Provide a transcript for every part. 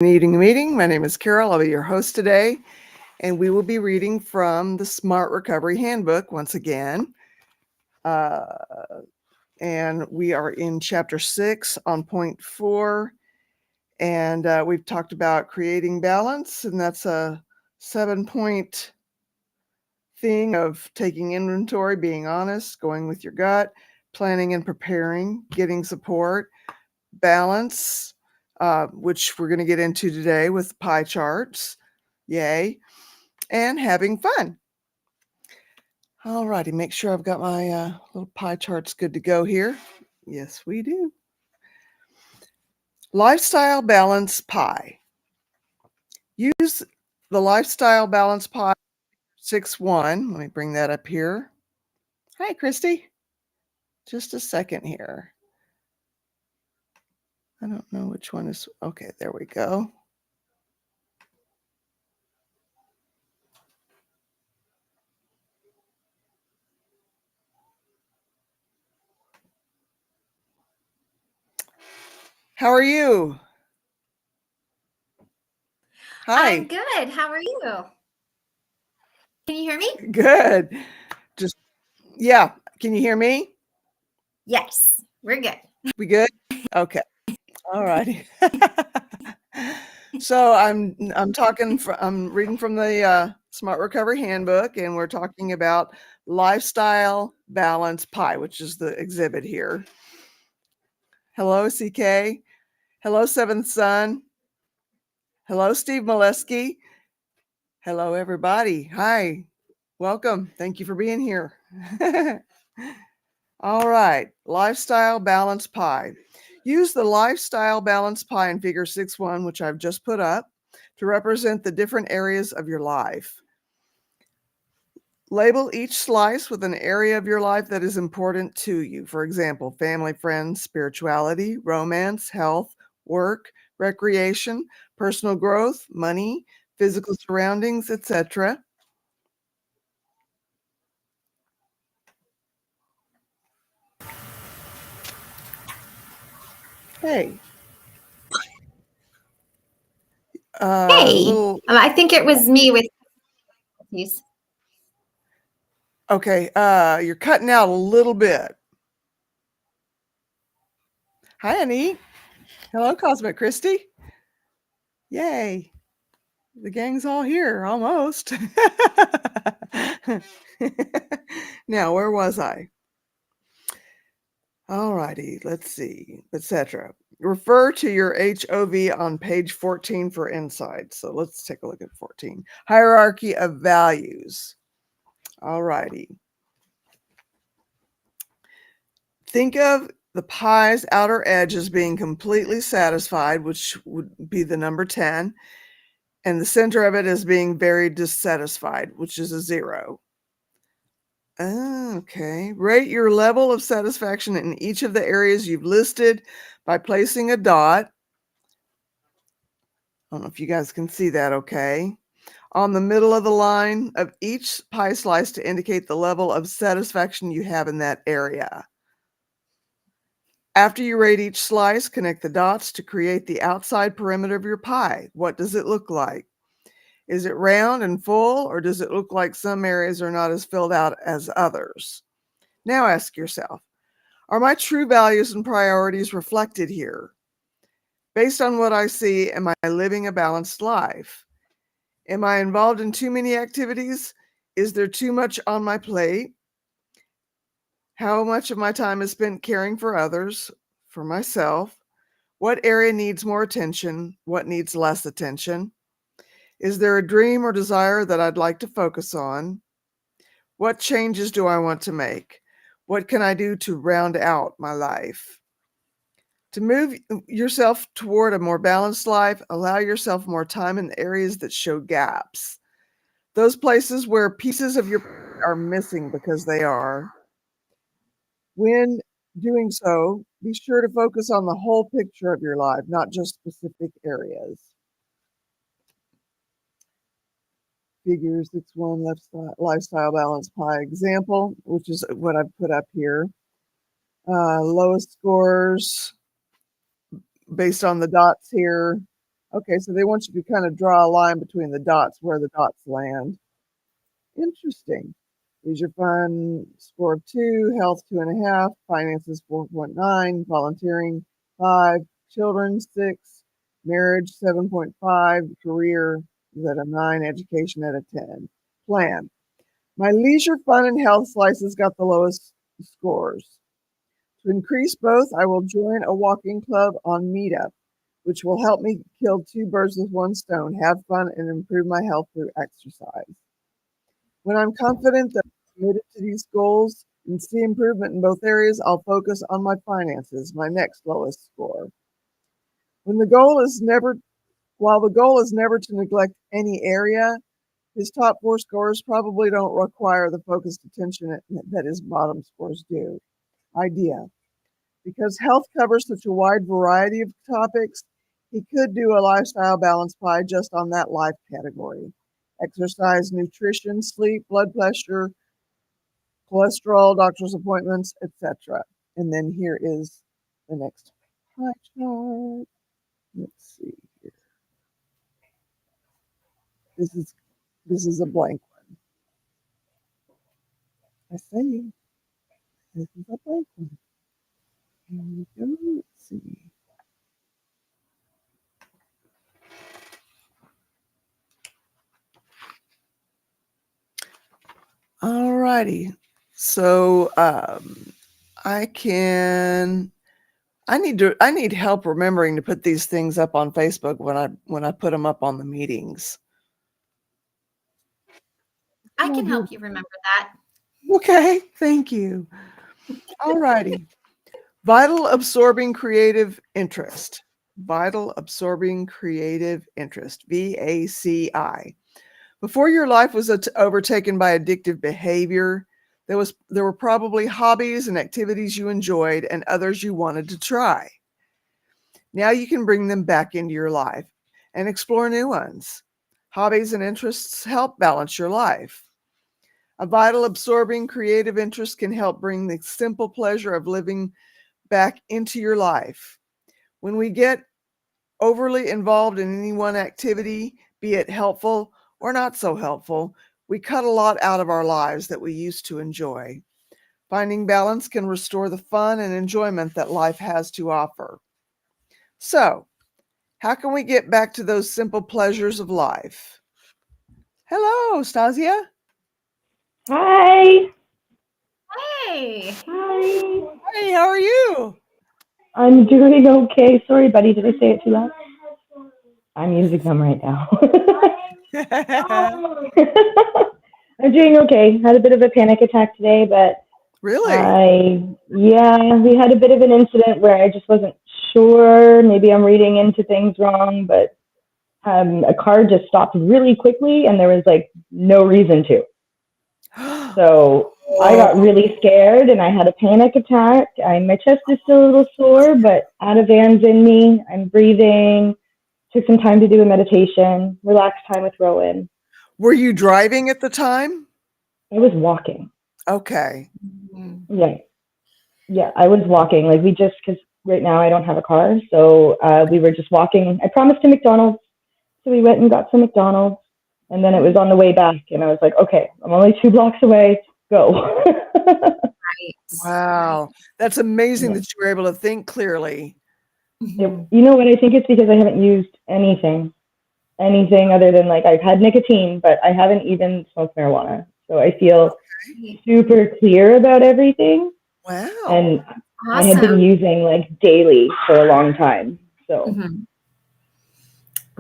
Eating Meeting. My name is Carol. I'll be your host today, and we will be reading from the Smart Recovery Handbook once again. And we are in chapter 6 on point 4, and we've talked about creating balance, and that's a 7-point thing of taking inventory, being honest, going with your gut, planning and preparing, getting support, balance, which we're going to get into today with pie charts. Yay. And having fun. All righty. Make sure I've got my little pie charts good to go here. Yes, we do. Lifestyle balance pie. Use the lifestyle balance pie 6-1. Let me bring that up here. Hi, Christy. Just a second here. I don't know which one is. Okay, there we go. How are you? Hi. I'm good. How are you? Can you hear me? Good. Yeah. Can you hear me? Yes, we're good. We good? Okay. All righty. So I'm reading from the Smart Recovery Handbook, and we're talking about lifestyle balance pie, which is the exhibit here. Hello, CK. Hello, Seventh Son. Hello, Steve Molesky. Hello, everybody. Hi. Welcome. Thank you for being here. All right. Lifestyle balance pie. Use the lifestyle balance pie in figure 6-1, which I've just put up, to represent the different areas of your life. Label each slice with an area of your life that is important to you. For example, family, friends, spirituality, romance, health, work, recreation, personal growth, money, physical surroundings, etc. Hey. Hey, I think it was me with these. Okay, you're cutting out a little bit. Hi, Annie. Hello, Cosmic Christy. Yay. The gang's all here, almost. Now, where was I? All righty, let's see, etc. Refer to your HOV on page 14 for insight. So let's take a look at 14. Hierarchy of values. All righty. Think of the pie's outer edge as being completely satisfied, which would be the number 10, and the center of it as being very dissatisfied, which is a 0. Okay. Rate your level of satisfaction in each of the areas you've listed by placing a dot. I don't know if you guys can see that okay. On the middle of the line of each pie slice to indicate the level of satisfaction you have in that area. After you rate each slice, connect the dots to create the outside perimeter of your pie. What does it look like? Is it round and full, or does it look like some areas are not as filled out as others? Now ask yourself, are my true values and priorities reflected here? Based on what I see, am I living a balanced life? Am I involved in too many activities? Is there too much on my plate? How much of my time is spent caring for others, for myself? What area needs more attention? What needs less attention? Is there a dream or desire that I'd like to focus on? What changes do I want to make? What can I do to round out my life? To move yourself toward a more balanced life, allow yourself more time in the areas that show gaps. Those places where pieces of your are missing because they are. When doing so, be sure to focus on the whole picture of your life, not just specific areas. Figure 6-1 lifestyle balance pie example, which is what I've put up here. Lowest scores based on the dots here Okay, so they want you to kind of draw a line between the dots where the dots land. Interesting. Leisure fun, score of 2, health 2.5, finances 4.9, volunteering 5, children 6, marriage 7.5, career is at a 9, education at a 10. Plan. My leisure fun and health slices got the lowest scores. To increase both, I will join a walking club on Meetup, which will help me kill 2 birds with 1 stone, have fun, and improve my health through exercise. When I'm confident that I'm committed to these goals and see improvement in both areas, I'll focus on my finances, my next lowest score. When the goal is never, while the goal is never to neglect any area, his top 4 scores probably don't require the focused attention that his bottom scores do. Idea. Because health covers such a wide variety of topics, he could do a lifestyle balance pie just on that life category. Exercise, nutrition, sleep, blood pressure, cholesterol, doctor's appointments, etc. And then here is the next pie chart. Let's see here. This is a blank one. I say this is a blank one. Here we go. Let's see. All righty. So I need help remembering to put these things up on Facebook when I put them up on the meetings. I can help you remember that. Okay, thank you. All righty. Vital absorbing creative interest. Vital absorbing creative interest. VACI. Before your life was overtaken by addictive behavior, there were probably hobbies and activities you enjoyed and others you wanted to try. Now you can bring them back into your life and explore new ones. Hobbies and interests help balance your life. A vital, absorbing, creative interest can help bring the simple pleasure of living back into your life. When we get overly involved in any one activity, be it helpful or not so helpful, we cut a lot out of our lives that we used to enjoy. Finding balance can restore the fun and enjoyment that life has to offer. So, how can we get back to those simple pleasures of life? Hello, Stasia. Hi. Hey. Hi. Hey, how are you? I'm doing okay. Sorry, buddy. Did I say it too loud? I'm using them right now. I'm doing okay. Had a bit of a panic attack today, but Really? we had a bit of an incident where I just wasn't sure. Maybe I'm reading into things wrong, but a car just stopped really quickly and there was like no reason to. So I got really scared and I had a panic attack. My chest is still a little sore, but Ativan's in me. I'm breathing. Took some time to do a meditation, relaxed time with Rowan. Were you driving at the time? I was walking. Okay. Yeah, I was walking. Like because right now I don't have a car, so we were just walking. I promised to McDonald's, so we went and got some McDonald's, and then it was on the way back, and I was like, okay, I'm only 2 blocks away. Go. Right. Wow. That's amazing Yeah. that you were able to think clearly. You know what? I think it's because I haven't used anything other than like I've had nicotine, but I haven't even smoked marijuana. So I feel super clear about everything. Wow. And I had been using like daily for a long time. So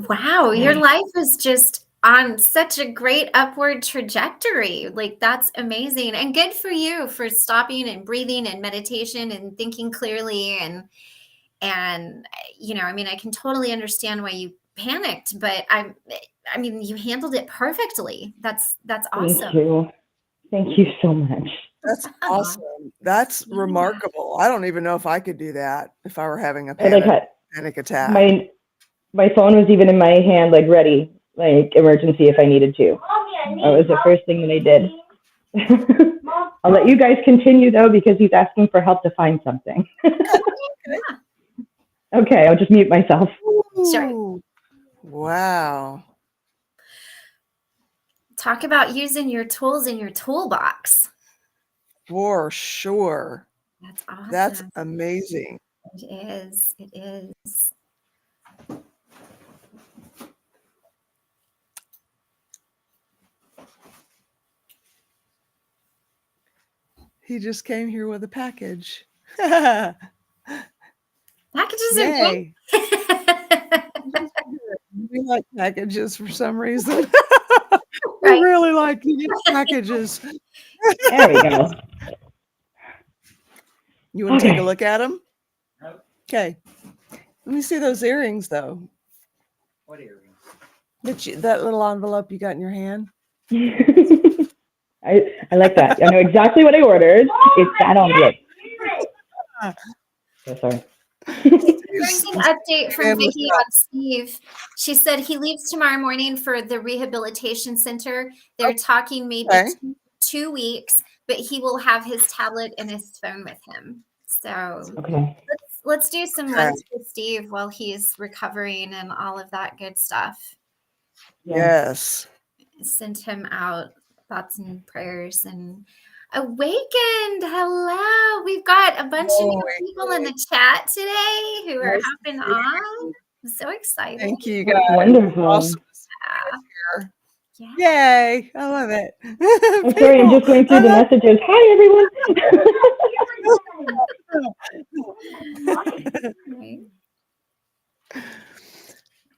wow, your life is just on such a great upward trajectory. Like that's amazing. And good for you for stopping and breathing and meditation and thinking clearly and I mean, I can totally understand why you panicked, but I mean, you handled it perfectly. That's awesome. Thank you so much. That's Yeah. awesome. That's Yeah. remarkable. I don't even know if I could do that if I were having a I like panic attack. my phone was even in my hand, like ready, like emergency if I needed to. That was the first thing that I did. I'll let you guys continue though because he's asking for help to find something. Okay. Okay, I'll just mute myself. Sure. Ooh. Wow. Talk about using your tools in your toolbox. For sure. That's awesome. That's amazing. It is. It is. He just came here with a package. Packages Yay. are good. We like packages for some reason. Right. We really like to get packages. There we go. You want to take a Okay. look at them? Okay. Let me see those earrings, though. What earrings? That little envelope you got in your hand. I like that. I know exactly what I ordered. It's that envelope. So sorry. Parenting update from Man, Vicky on Steve. She said he leaves tomorrow morning for the rehabilitation center. They're talking maybe Okay. 2 weeks, but he will have his tablet and his phone with him. So Okay. let's do some Okay. ones for Steve while he's recovering and all of that good stuff. Yes. Send him out thoughts and prayers and awakened. Hello. We've got a bunch of new people in the chat today who are hopping on. I'm so excited. Thank you, That's guys. wonderful. Awesome. Yeah. Here. Yay. I love it. I'm sorry, I'm just going through the messages. Hi, everyone. Right.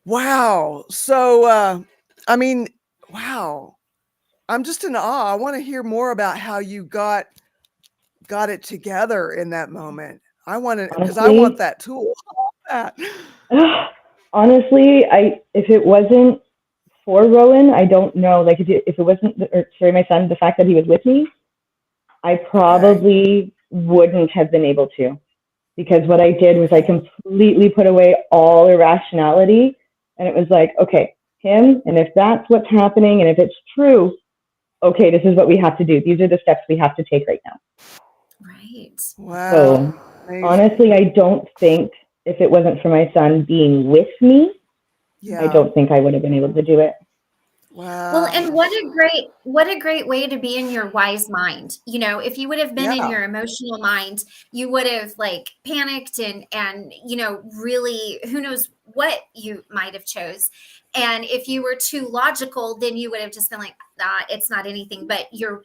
Wow. So, I mean, wow. I'm just in awe. I want to hear more about how you got it together in that moment. I want to, because I want that tool. Honestly, if it wasn't for Rowan, I don't know. Like if it wasn't, my son, the fact that he was with me, I probably wouldn't have been able to. Because what I did was I completely put away all irrationality, and it was like, okay, him, and if that's what's happening, and if it's true, okay, this is what we have to do. These are the steps we have to take right now. Right. Wow. So honestly, I don't think if it wasn't for my son being with me, I don't think I would have been able to do it. Wow. Well, and what a great way to be in your wise mind. You know, if you would have been in your emotional mind, you would have like panicked and really who knows what you might have chose. And if you were too logical, then you would have just been like, it's not anything. But you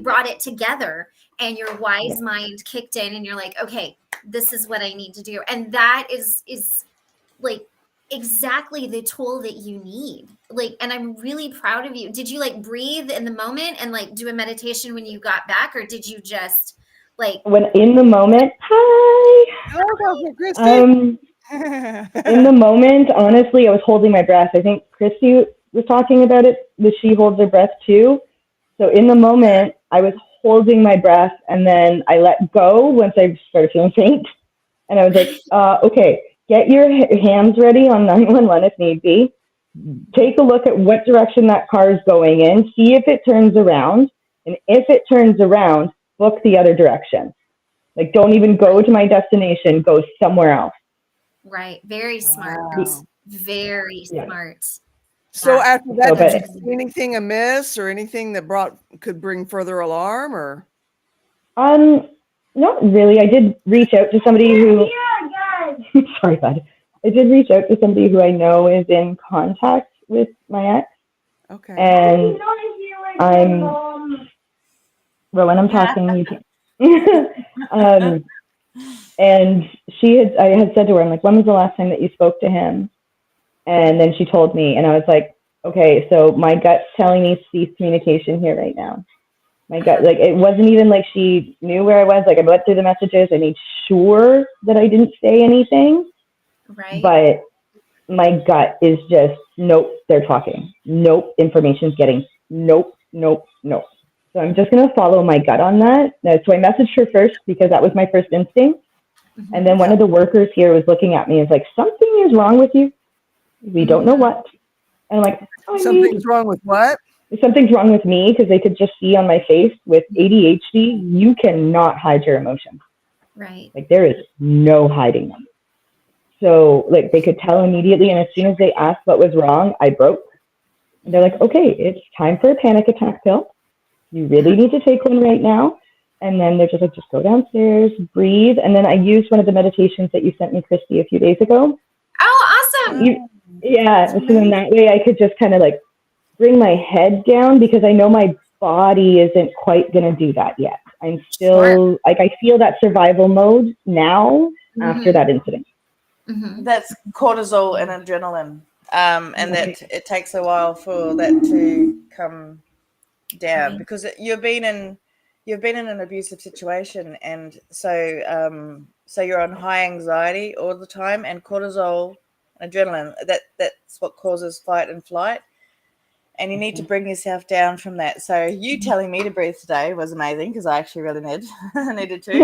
brought it together and your wise mind kicked in and you're like, okay, this is what I need to do. And that is like exactly the tool that you need. Like, and I'm really proud of you. Did you like breathe in the moment and like do a meditation when you got back, or did you just like when in the moment? Hi. Hello, Christy. In the moment, honestly, I was holding my breath. I think Christy was talking about it, that she holds her breath too. So in the moment, I was holding my breath, and then I let go once I started feeling faint. And I was like, okay, get your hands ready on 911 if need be. Take a look at what direction that car is going in. See if it turns around. And if it turns around, book the other direction. Like, don't even go to my destination. Go somewhere else. Right. Very smart. Wow. Very smart. So after that, did you see anything amiss or anything that could bring further alarm or? Not really. I did reach out to somebody who, sorry, bud. I did reach out to somebody who I know is in contact with my ex. Okay. And Rowan, I'm talking. You can't. And I had said to her, I'm like, when was the last time that you spoke to him? And then she told me, and I was like, okay, so my gut's telling me cease communication here right now. My gut, like, it wasn't even like she knew where I was. Like, I went through the messages. I made sure that I didn't say anything. Right. But my gut is just, nope, they're talking. Nope, information's getting, nope. So I'm just going to follow my gut on that. So I messaged her first because that was my first instinct. Mm-hmm. And then one of the workers here was looking at me and was like, something is wrong with you. We don't know what. And I'm like, something's wrong with what? Something's wrong with me, because they could just see on my face with ADHD, you cannot hide your emotions. Right. Like, there is no hiding them. So like they could tell immediately, and as soon as they asked what was wrong, I broke. And they're like, okay, it's time for a panic attack pill. You really need to take one right now. And then they're just like, just go downstairs, breathe. And then I used one of the meditations that you sent me, Christy, a few days ago. Oh, awesome. Yeah. So then that way I could just kind of like bring my head down, because I know my body isn't quite going to do that yet. I'm still like, I feel that survival mode now after that incident. That's cortisol and adrenaline. And that it takes a while for that to come down, because you've been in an abusive situation, and so you're on high anxiety all the time, and cortisol and adrenaline, that's what causes fight and flight, and you need to bring yourself down from that. So you telling me to breathe today was amazing, because I actually really needed to.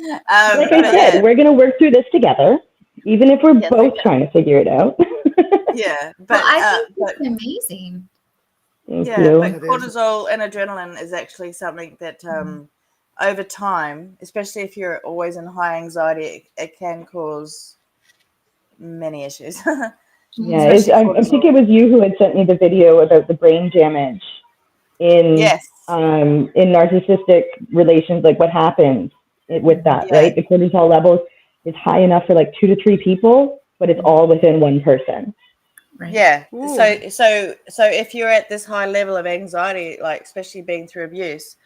Like I said, we're going to work through this together, even if we're both trying to figure it out. But I think it's amazing. Thank you. But cortisol and adrenaline is actually something that over time, especially if you're always in high anxiety, it can cause many issues. Yeah, I think it was you who had sent me the video about the brain damage in narcissistic relations, like what happens with that, right? The cortisol levels is high enough for like 2 to 3 people, but it's all within one person. Right. Yeah. So if you're at this high level of anxiety, like especially being through abuse,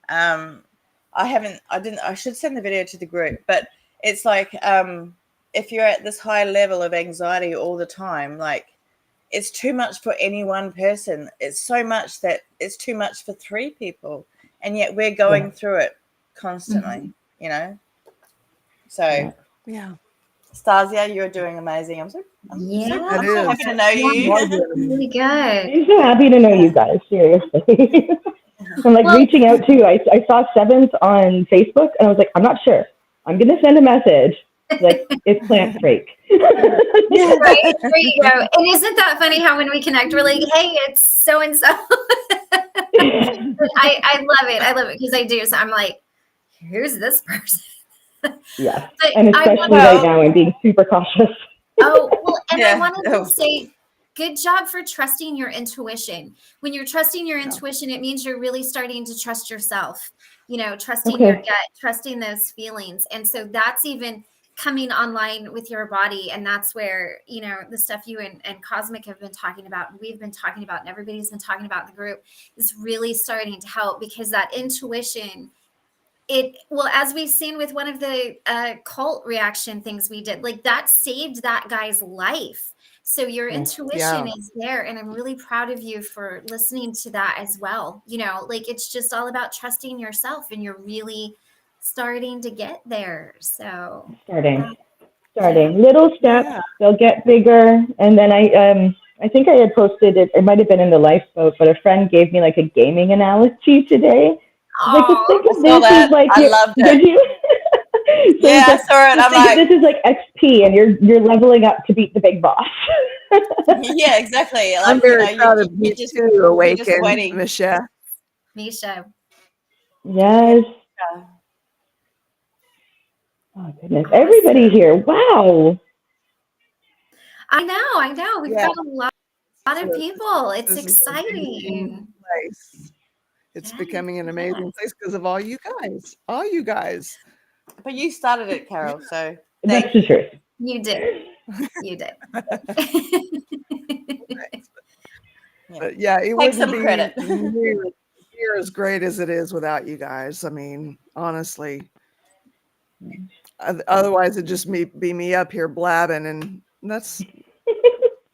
I should send the video to the group, but it's like if you're at this high level of anxiety all the time, like it's too much for any one person. It's so much that it's too much for 3 people, and yet we're going through it constantly, you know. So Stasia, you're doing amazing. I'm so happy to know you. Really good. I'm so happy to know you guys, seriously. I'm like reaching out too. I saw 7th on Facebook, and I was like, I'm not sure. I'm going to send a message. Like, it's plant freak. Right? There you go. And isn't that funny how when we connect, we're like, hey, it's so-and-so. I love it. I love it because I do. So I'm like, who's this person? Yeah. And especially right now, I'm being super cautious. I wanted to say, good job for trusting your intuition. When you're trusting your intuition, it means you're really starting to trust yourself, you know, trusting your gut, trusting those feelings. And so that's even coming online with your body. And that's where, you know, the stuff you and Cosmic have been talking about, and we've been talking about, and everybody's been talking about in the group, is really starting to help, because that intuition, as we've seen with one of the cult reaction things we did, like that saved that guy's life. So your intuition is there. And I'm really proud of you for listening to that as well. You know, like it's just all about trusting yourself, and you're really starting to get there. So starting little steps, they'll get bigger. And then I think I had posted it might have been in the lifeboat, but a friend gave me like a gaming analogy today. Like, just think of this as like, I loved it. Did you? So I saw it. I'm like, this is like XP, and you're leveling up to beat the big boss. Yeah, exactly. Like, I'm very proud of you too, Awaken, Misha. Misha. Yes. Oh goodness, everybody here! Wow. I know. We've got a lot of people. It's exciting. It's becoming an amazing place because of all you guys. But you started it, Carol. So that's the truth. You did. But it wouldn't be near as great as it is without you guys. I mean, honestly. Otherwise, it'd just be me up here blabbing, and that's.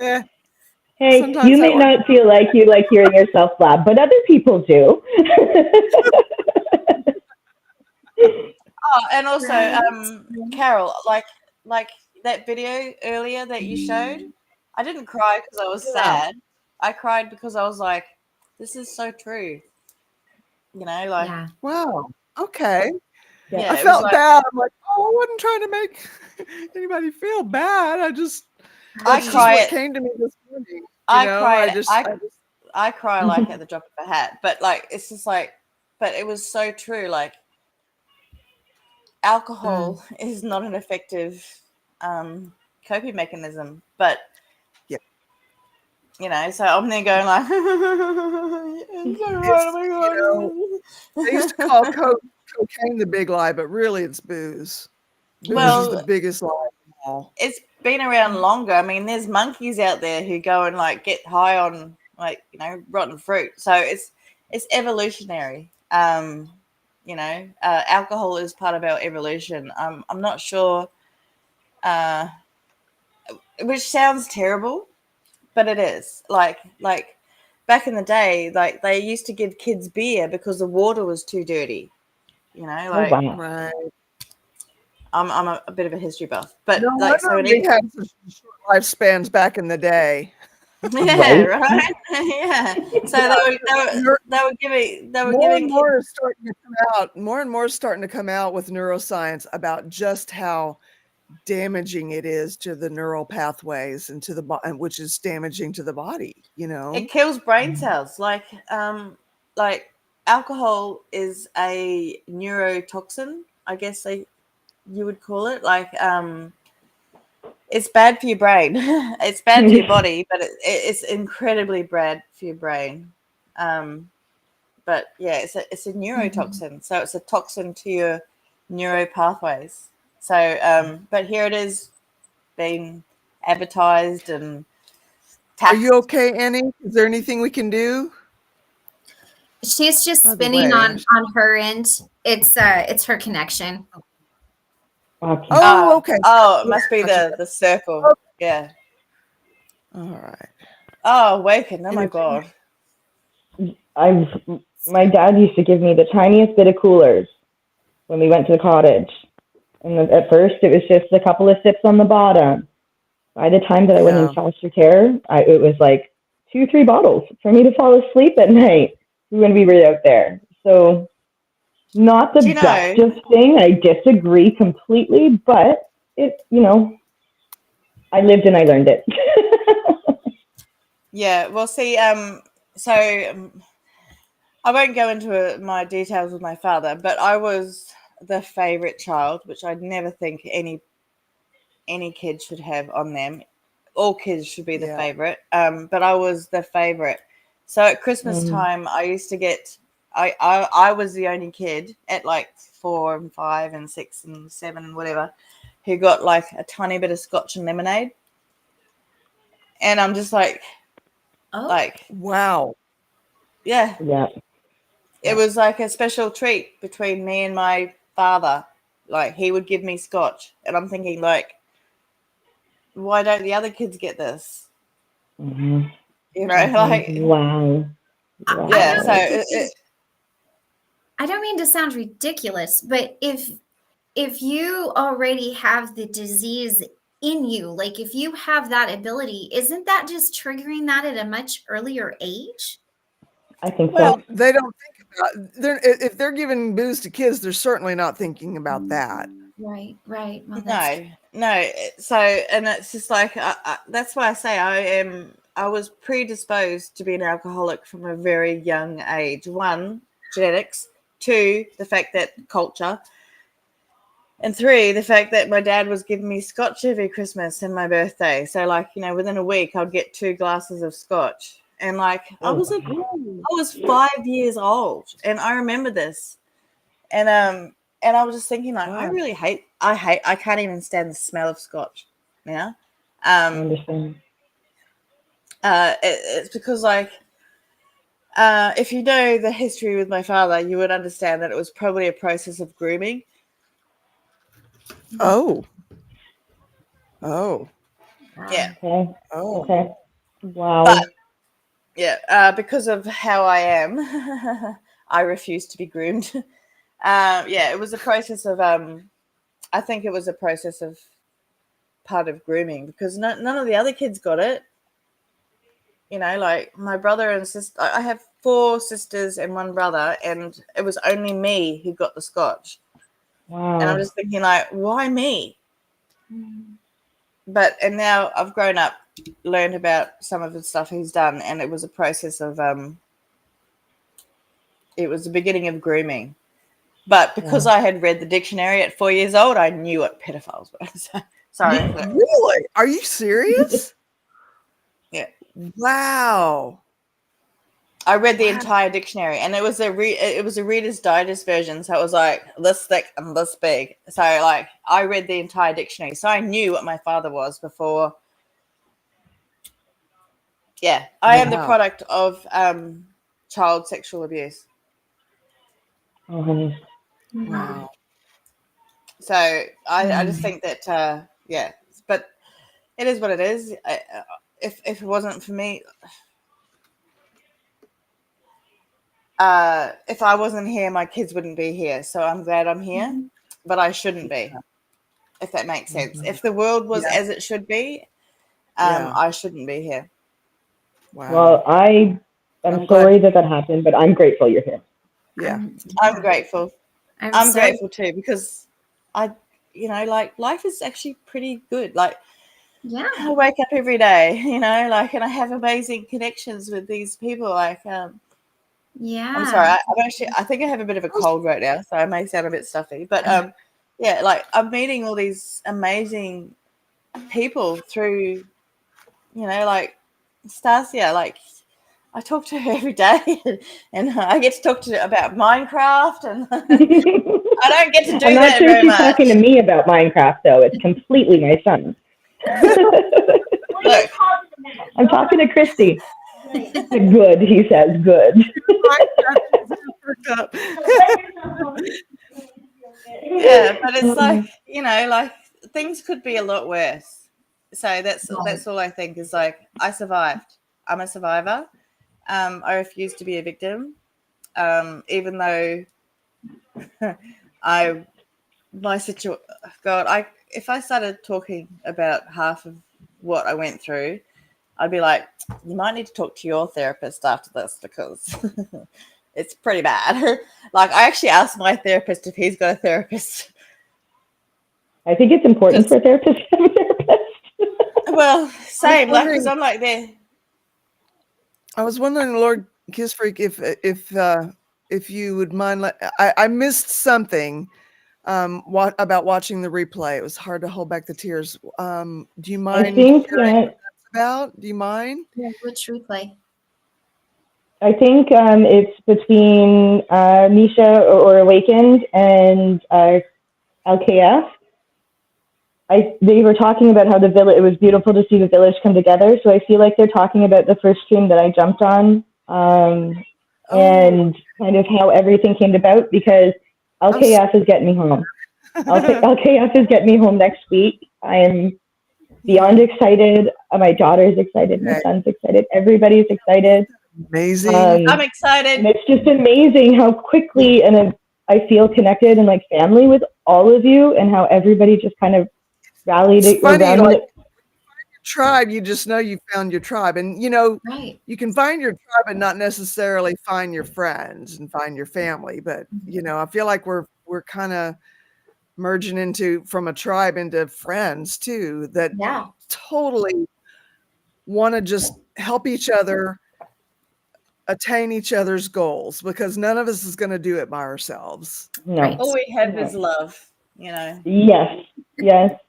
Hey, sometimes you may not feel like you like hearing yourself blab, but other people do. And also, Carol, like that video earlier that you showed, I didn't cry because I was sad. I cried because I was like, this is so true. You know, like, wow, okay. Yeah, I felt bad. I'm like, I wasn't trying to make anybody feel bad. I cried. What came to me this morning. I cry like at the drop of a hat. But like, it's just like, but it was so true. Like, alcohol is not an effective coping mechanism. But Yeah. so I'm there going like, it's so right, oh my God. They used to call cocaine the big lie, but really it's booze. Booze is the Well, biggest lie of them all. it's been around longer. I mean, there's monkeys out there who go and like get high on like rotten fruit. So it's evolutionary. Alcohol is part of our evolution. I'm not sure, which sounds terrible, but it is. Like back in the day, like they used to give kids beer because the water was too dirty. Oh, Like wow. Right. I'm a bit of a history buff, but No like so wonder it we had such short lifespans back in the day. yeah, Right? right. Yeah. So they were More and giving kids. more is starting to come out. More and more is starting to come out with neuroscience about just how damaging it is to the neural pathways and to the which is damaging to the body. It kills brain cells. Like alcohol is a neurotoxin, I guess you would call it. Like it's bad for your brain. It's bad for your body, but it's incredibly bad for your brain. But yeah, it's a neurotoxin, so it's a toxin to your neuro pathways. So, but here it is being advertised and Are taxed. you okay, Annie? Is there anything we can do? She's just By the spinning way, on her end. It's her connection. Okay. Oh, okay. It must be Gotcha. the circle. Okay. Yeah. All right. Oh, awaken. Oh And my if God. My dad used to give me the tiniest bit of coolers when we went to the cottage. And at first it was just a couple of sips on the bottom. By the time that I went in Yeah. foster care, it was like 2, 3 bottles for me to fall asleep at night when we were out there. So not the Do you know? bestest thing. I disagree completely, but I lived and I learned it. Yeah. Well, see, so I won't go into my details with my father, but I was the favorite child, which I'd never think any kid should have on them. All kids should be the Yeah. favorite. But I was the favorite. So at Christmas Mm. time, I used to get. I was the only kid at like 4 and 5 and 6 and 7 and whatever who got like a tiny bit of scotch and lemonade, and I'm just like, Oh, Wow. yeah, Yeah. it was like a special treat between me and my father. Like he would give me scotch, and I'm thinking like, why don't the other kids get this? Mm-hmm. Like Wow. Wow. yeah. So I don't mean to sound ridiculous, but if you already have the disease in you, like if you have that ability, isn't that just triggering that at a much earlier age? I think so. Well, they don't think about if they're giving booze to kids, they're certainly not thinking about that. Right. Well, that's no. So, and it's just like that's why I say I was predisposed to be an alcoholic from a very young age. 1, genetics. 2, the fact that culture. And 3, the fact that my dad was giving me scotch every Christmas and my birthday. So, like, within a week, I'd get 2 glasses of scotch. And like, I was 5 years old, and I remember this. And I was just thinking, like, Wow. I can't even stand the smell of scotch. I Um, understand. it's because, like, if you know the history with my father, you would understand that it was probably a process of grooming. Oh. wow. Yeah. Okay. Oh. Okay. Wow. But yeah, because of how I am, I refuse to be groomed. Yeah, it was a process of I think it was a process of part of grooming because none of the other kids got it. Like my brother and sister. I have 4 sisters and 1 brother, and it was only me who got the scotch. Wow. And I'm just thinking, like, why me? And now I've grown up, learned about some of the stuff he's done, and it was a process of it was the beginning of grooming. But because I had read the dictionary at 4 years old, I knew what pedophiles were. So Sorry. Really? Are you serious? Yeah. Wow. I read the Wow. entire dictionary, and it was a Reader's Digest version, so it was like this thick and this big. So like I read the entire dictionary, so I knew what my father was before. Yeah, I am the Wow. product of child sexual abuse. Oh, honey. Wow. So I just think that yeah, but it is what it is. If it wasn't for me, if I wasn't here, my kids wouldn't be here. So I'm glad I'm here, but I shouldn't be, if that makes sense. If the world was Yeah. as it should be, Yeah. I shouldn't be here. Wow. Well, I'm I'm glad- sorry that happened, but I'm grateful you're here. Yeah. I'm grateful. I'm so grateful too, because like life is actually pretty good. Like yeah. I wake up every day, and I have amazing connections with these people. Like, Yeah. I'm sorry, I think I have a bit of a cold right now, so I may sound a bit stuffy. But yeah, like I'm meeting all these amazing people through, like Stasia. Like I talk to her every day, and I get to talk to her about Minecraft, and I don't get to do I'm not that sure very she's much. talking to me about Minecraft, though. It's completely my son. Look, I'm talking to Christy. Good, he says. Good. yeah, but it's like like things could be a lot worse. So that's all I think is like I survived. I'm a survivor. I refuse to be a victim. Even though if I started talking about half of what I went through, I'd be like, you might need to talk to your therapist after this, because it's pretty bad. Like I actually asked my therapist if he's got a therapist. I think it's important for a therapist to have a therapist. Well, same, like, because I'm like there. I was wondering, Lord Kissfreak, if you would mind. I missed something about watching the replay. It was hard to hold back the tears. Do you mind I think sharing what that's about? Do you mind? Yeah, which replay? I think it's between Misha or Awakened and LKF. They were talking about how the village. It was beautiful to see the village come together. So I feel like they're talking about the first stream that I jumped on, and kind of how everything came about, because LKF is getting me home. LKF is getting me home next week. I am beyond excited. My daughter's excited. My son's excited. Everybody's excited. Amazing. I'm excited. And it's just amazing how quickly I feel connected and like family with all of you, and how everybody just kind of rallied around like, it. Tribe, you just know you found your tribe, and Right. you can find your tribe and not necessarily find your friends and find your family, but I feel like we're kind of merging from a tribe into friends too, that totally want to just help each other attain each other's goals, because none of us is going to do it by ourselves. No. Right. All we have is love, Yes.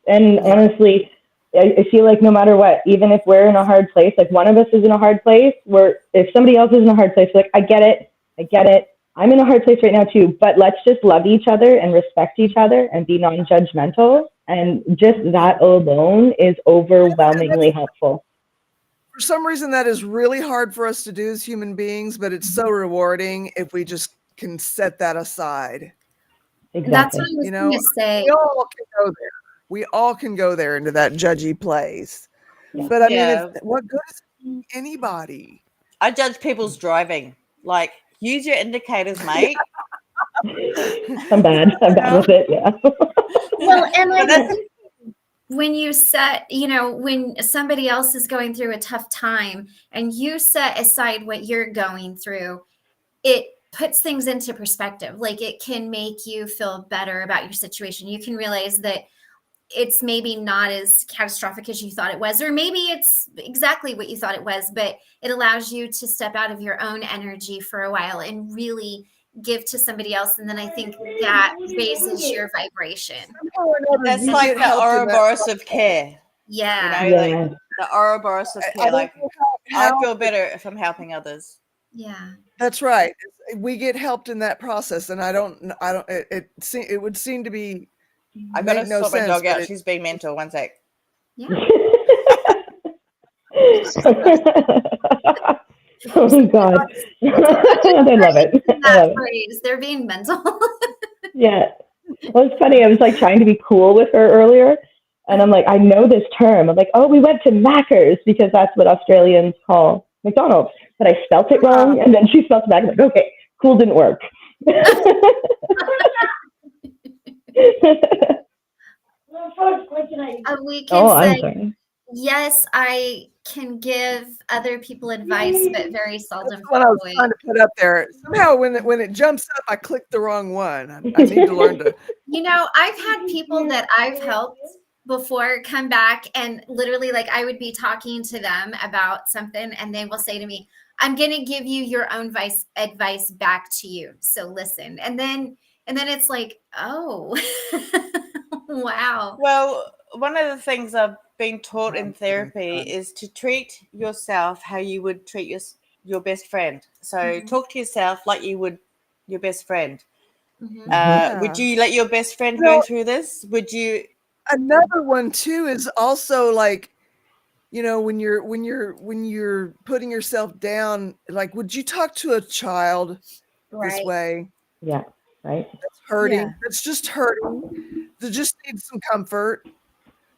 And honestly, I feel like no matter what, even if we're in a hard place, like one of us is in a hard place, if somebody else is in a hard place, like, I get it. I'm in a hard place right now too, but let's just love each other and respect each other and be non-judgmental. And just that alone is overwhelmingly helpful. For some reason, that is really hard for us to do as human beings, but it's so rewarding if we just can set that aside. Exactly. That's what I was going to say. We all can go there. We all can go there into that judgy place. Yeah. But I mean, what good is anybody? I judge people's driving. Like, use your indicators, mate. I'm bad with it. Yeah. Well, and I think when you when somebody else is going through a tough time and you set aside what you're going through, it puts things into perspective. Like, it can make you feel better about your situation. You can realize that it's maybe not as catastrophic as you thought it was, or maybe it's exactly what you thought it was, but it allows you to step out of your own energy for a while and really give to somebody else, and then I think that raises your vibration. Somehow or another, That's you like get the help in that Ouroboros of process. care. Yeah. You know, like Yeah. the Ouroboros of I care. don't Like know I how, feel better if I'm helping others. Yeah. that's right. We get helped in that process, and I don't. It would seem to be I gotta make no sort my sense, dog but out. She's being mental. One sec. Yeah. Oh God, I love it. I That love it. phrase, they're being mental. Yeah. Well, it's funny. I was like trying to be cool with her earlier, and I'm like, I know this term. I'm like, oh, we went to Macca's because that's what Australians call McDonald's, but I spelt it wrong, and then she spelled it back. I'm like, okay, cool didn't work. We can Oh, I'm say, sorry. yes, I can give other people advice, but very seldom that's what I was follow trying it. to put up there. Somehow, when it jumps up, I clicked the wrong one. I need to learn to. You know, I've had people that I've helped before come back and literally, like, I would be talking to them about something, and they will say to me, I'm going to give you your own advice back to you. So listen. And then it's like, oh, wow. Well, one of the things I've been taught in therapy is to treat yourself how you would treat your best friend. So talk to yourself like you would your best friend. Mhm. Would you let your best friend You go know, through this? Would you? another one too is also like, when you're putting yourself down, like, would you talk to a child this Right. way? Yeah. Right. That's hurting. Yeah. That's just hurting. They just need some comfort,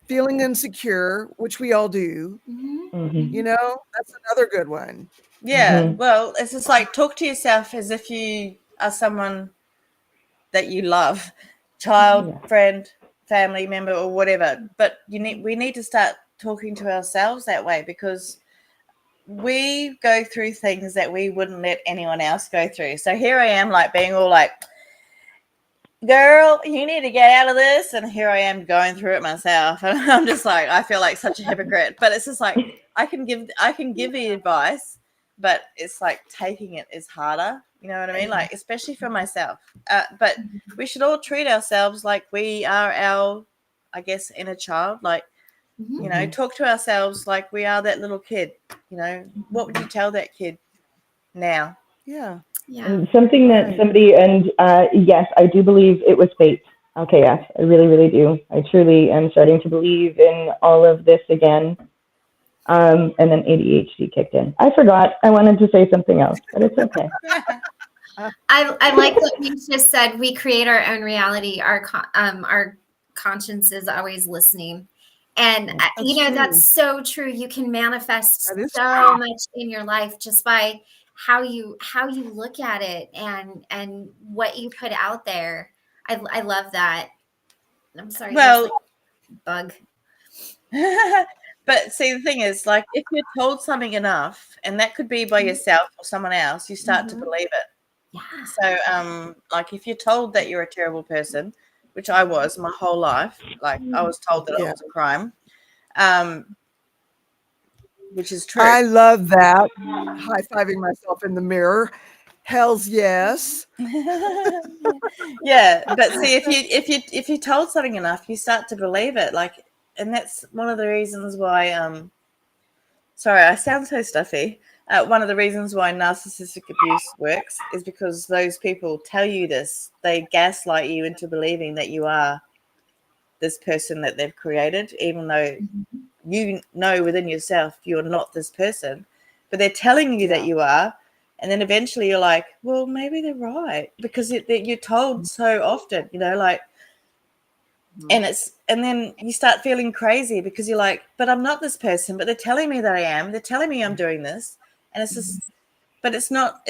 feeling insecure, which we all do. Mhm. Mm-hmm. That's another good one. Yeah. Mm-hmm. Well, it's just like talk to yourself as if you are someone that you love, child, Yeah. friend, family member, or whatever. But we need to start talking to ourselves that way, because we go through things that we wouldn't let anyone else go through. So here I am, like being all like, girl, you need to get out of this, and here I am going through it myself, and I'm just like, I feel like such a hypocrite. But it's just like I can give the advice, but it's like taking it is harder. You know what I mean? Like, especially for myself. But we should all treat ourselves like we are our, I guess, inner child. Like, Mhm. talk to ourselves like we are that little kid. What would you tell that kid now? Yeah. Yeah. And something that Right. somebody, and yes, I do believe it was fate. Okay, yes, I really, really do. I truly am starting to believe in all of this again. And then ADHD kicked in. I forgot. I wanted to say something else, but it's okay. I like what you just said. We create our own reality. Our conscience is always listening, and That's true. that's so true. You can manifest That is so much in your life just by how you look at it and what you put out there. I love that. I'm sorry. There's like Well, a bug. but see, the thing is, like, if you're told something enough, and that could be by yourself or someone else, you start to Mhm. believe it. Yeah. So, like, if you're told that you're a terrible person, which I was my whole life, like, I was told that it Yeah. was a crime, um, which is true. I love that. High-fiving myself in the mirror. Hell's yes. Yeah, but see, if you told something enough, you start to believe it. Like, and that's one of the reasons why. Sorry, I sound so stuffy. One of the reasons why narcissistic abuse works is because those people tell you this. They gaslight you into believing that you are this person that they've created, even though you know within yourself you're not this person. But they're telling you that Yeah. you are. And then eventually you're like, well, maybe they're right, because you're told so often, like, and then you start feeling crazy because you're like, but I'm not this person, but they're telling me that I am. They're telling me I'm doing this, and it's just, but it's not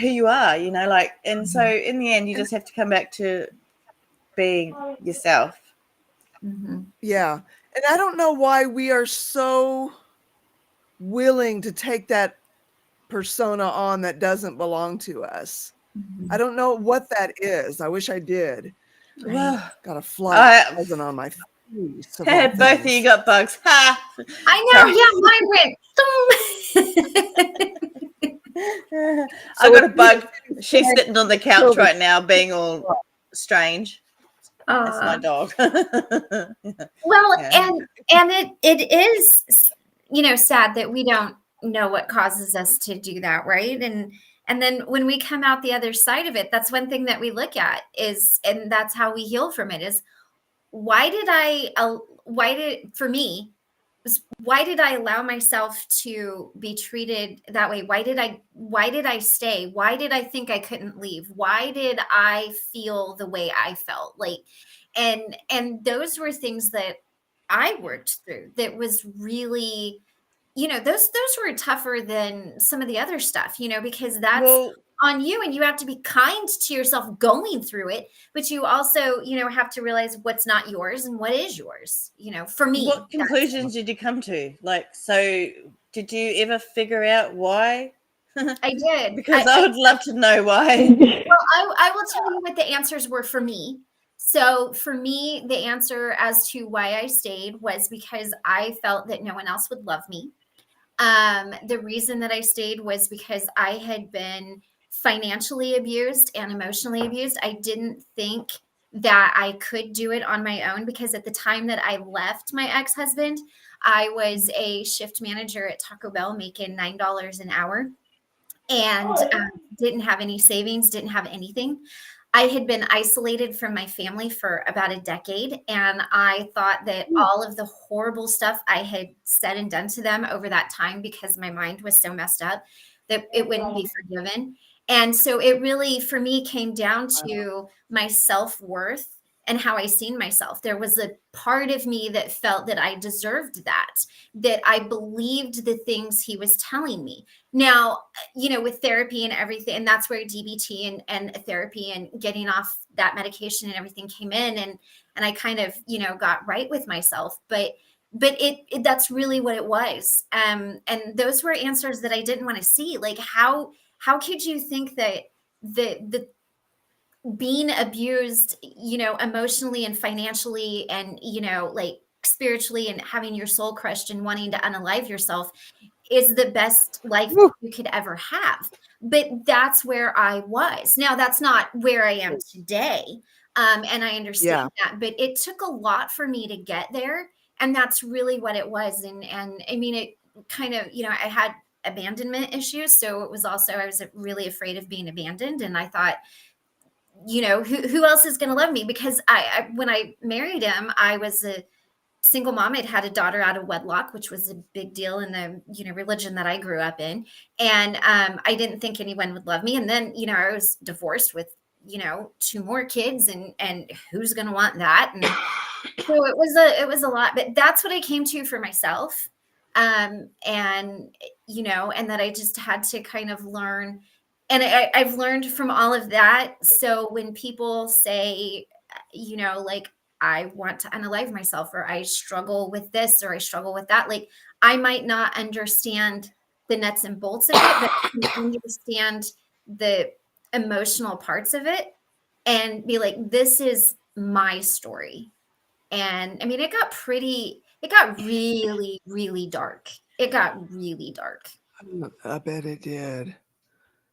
who you are, like. And so in the end, you just have to come back to being yourself. Mhm. Yeah. And I don't know why we are so willing to take that persona on that doesn't belong to us. I don't know what that is. I wish I did. Right. Got a fly I buzzing on my face of all both of you things. got bugs. Ha! I know. Sorry. Yeah, mine went. So I got a bug. She's sitting on the couch Children. right now, being all strange. That's my dog. Well, Yeah. and it is, sad that we don't know what causes us to do that, right? And then when we come out the other side of it, that's one thing that we look at is, and that's how we heal from it, is why did for me, why did I allow myself to be treated that way? Why did I stay? Why did I think I couldn't leave? Why did I feel the way I felt? Like, and those were things that I worked through that was really, those were tougher than some of the other stuff, because that's Well, on you, and you have to be kind to yourself going through it, but you also, have to realize what's not yours and what is yours, for me. what conclusions did you come to? Like, so did you ever figure out why? I did. Because I would love to know why. Well, I will tell you what the answers were for me. So for me, the answer as to why I stayed was because I felt that no one else would love me. The reason that I stayed was because I had been financially abused and emotionally abused. I didn't think that I could do it on my own, because at the time that I left my ex-husband, I was a shift manager at Taco Bell making $9 an hour, and didn't have any savings, didn't have anything. I had been isolated from my family for about a decade, and I thought that all of the horrible stuff I had said and done to them over that time, because my mind was so messed up, that it wouldn't be forgiven. And so it really, for me, came down to my self-worth and how I seen myself. There was a part of me that felt that I deserved that I believed the things he was telling me. Now, with therapy and everything, and that's where DBT and therapy and getting off that medication and everything came in, and I kind of, got right with myself. But it that's really what it was. And those were answers that I didn't want to see. Like, how could you think that the being abused, emotionally and financially and, like spiritually, and having your soul crushed and wanting to unalive yourself is the best life you could ever have. But that's where I was. Now, that's not where I am today. And I understand that, but it took a lot for me to get there. And that's really what it was. And I mean, it kind of, I had abandonment issues. So it was also, I was really afraid of being abandoned. And I thought, who else is going to love me? Because I when I married him, I was a single mom. I'd had a daughter out of wedlock, which was a big deal in the, religion that I grew up in. And I didn't think anyone would love me. And then, I was divorced with, 2 more kids, and who's going to want that? And so it was a lot, but that's what I came to for myself. And, and that I just had to kind of learn. And I've learned from all of that. So when people say, like, I want to unalive myself, or I struggle with this, or I struggle with that, like, I might not understand the nuts and bolts of it, but I can understand the emotional parts of it and be like, this is my story. And I mean, it got really, really dark. It got really dark. I bet it did.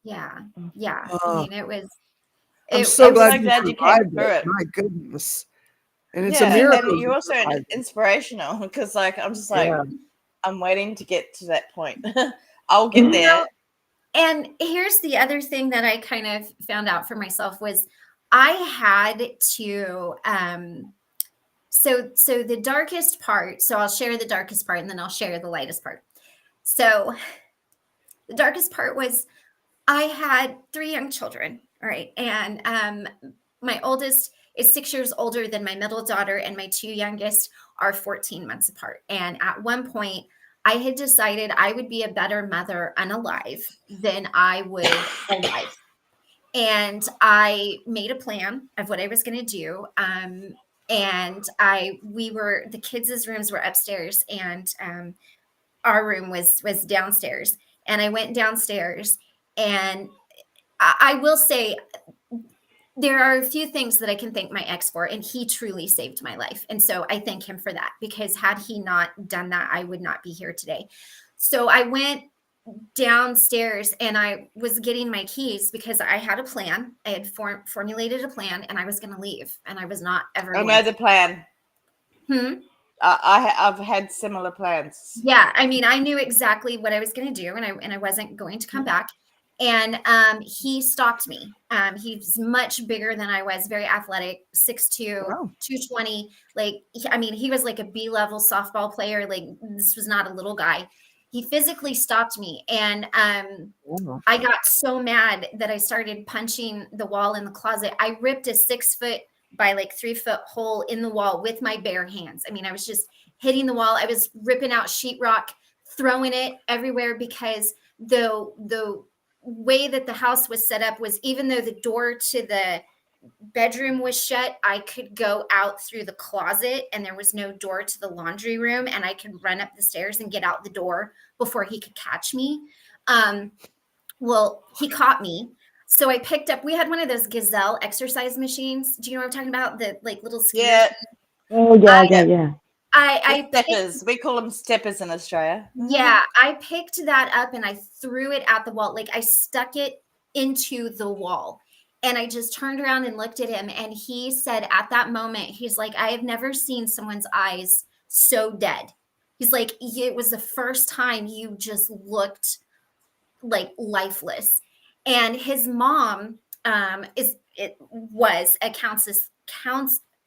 Yeah. Yeah. I Oh, mean, it was. I'm It, so it was glad you glad you came survived through it. it. My goodness. And it's a Yeah, miracle. and you're you also survived it. inspirational, because like I'm just like Yeah. I'm waiting to get to that point. I'll get there. And here's the other thing that I kind of found out for myself was I had to so the darkest part, so I'll share the darkest part and then I'll share the lightest part. So the darkest part was I had 3 young children, all right? And my oldest is 6 years older than my middle daughter, and my 2 youngest are 14 months apart. And at one point, I had decided I would be a better mother unalive than I would alive. And I made a plan of what I was going to do. And the kids' rooms were upstairs, and our room was downstairs. And I went downstairs, and I will say there are a few things that I can thank my ex for, and he truly saved my life. And so I thank him for that, because had he not done that, I would not be here today. So I went downstairs and I was getting my keys because I had a plan. I had formulated a plan and I was going to leave and I was not ever I going know the plan. to. I've had similar plans. Yeah, I mean, I knew exactly what I was going to do, and I wasn't going to come back. And he stopped me. He's much bigger than I was, very athletic, 6'2", Wow. 220. Like, I mean, he was like a B-level softball player. Like, this was not a little guy. He physically stopped me, and Wow. I got so mad that I started punching the wall in the closet. I ripped a 6-foot by like 3-foot hole in the wall with my bare hands. I mean, I was just hitting the wall. I was ripping out sheetrock, throwing it everywhere because the way that the house was set up was, even though the door to the bedroom was shut, I could go out through the closet and there was no door to the laundry room, and I could run up the stairs and get out the door before he could catch me. Well, he caught me. So I picked up, we had one of those Gazelle exercise machines. Do you know what I'm talking about? The like little scooter. Yeah. Oh, yeah. I steppers. We call them steppers in Australia. Yeah, I picked that up and I threw it at the wall. Like, I stuck it into the wall. And I just turned around and looked at him. And he said at that moment, he's like, I have never seen someone's eyes so dead. He's like, it was the first time you just looked like lifeless. And his mom was a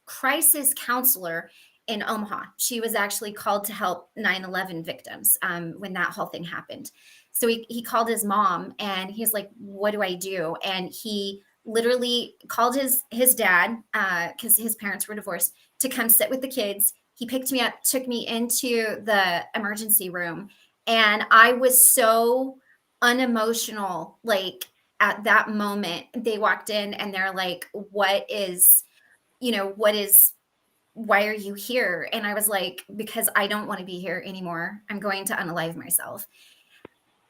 crisis counselor in Omaha. She was actually called to help 9/11 victims when that whole thing happened. So he called his mom and he's like, what do I do? And he literally called his dad, because his parents were divorced, to come sit with the kids. He picked me up, took me into the emergency room. And I was so unemotional. Like, at that moment, they walked in and they're like, why are you here? And I was like, because I don't want to be here anymore. I'm going to unalive myself.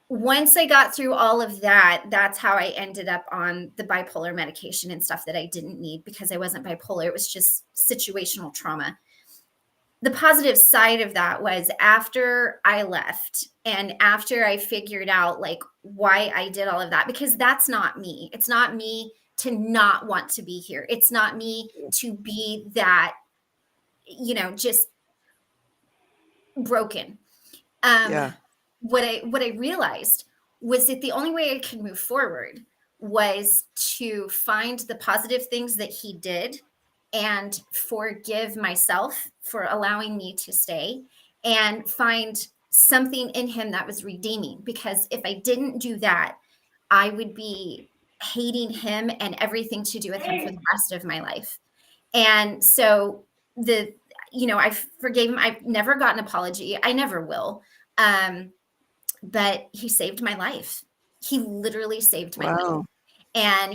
Once I got through all of that, that's how I ended up on the bipolar medication and stuff that I didn't need, because I wasn't bipolar. It was just situational trauma. The positive side of that was, after I left and after I figured out like why I did all of that, because that's not me. It's not me to not want to be here. It's not me to be that, just broken. Yeah. What I realized was that the only way I could move forward was to find the positive things that he did and forgive myself for allowing me to stay, and find something in him that was redeeming. Because if I didn't do that, I would be hating him and everything to do with him for the rest of my life. And so I forgave him. I've never got an apology. I never will. But he saved my life. He literally saved my life. Wow. And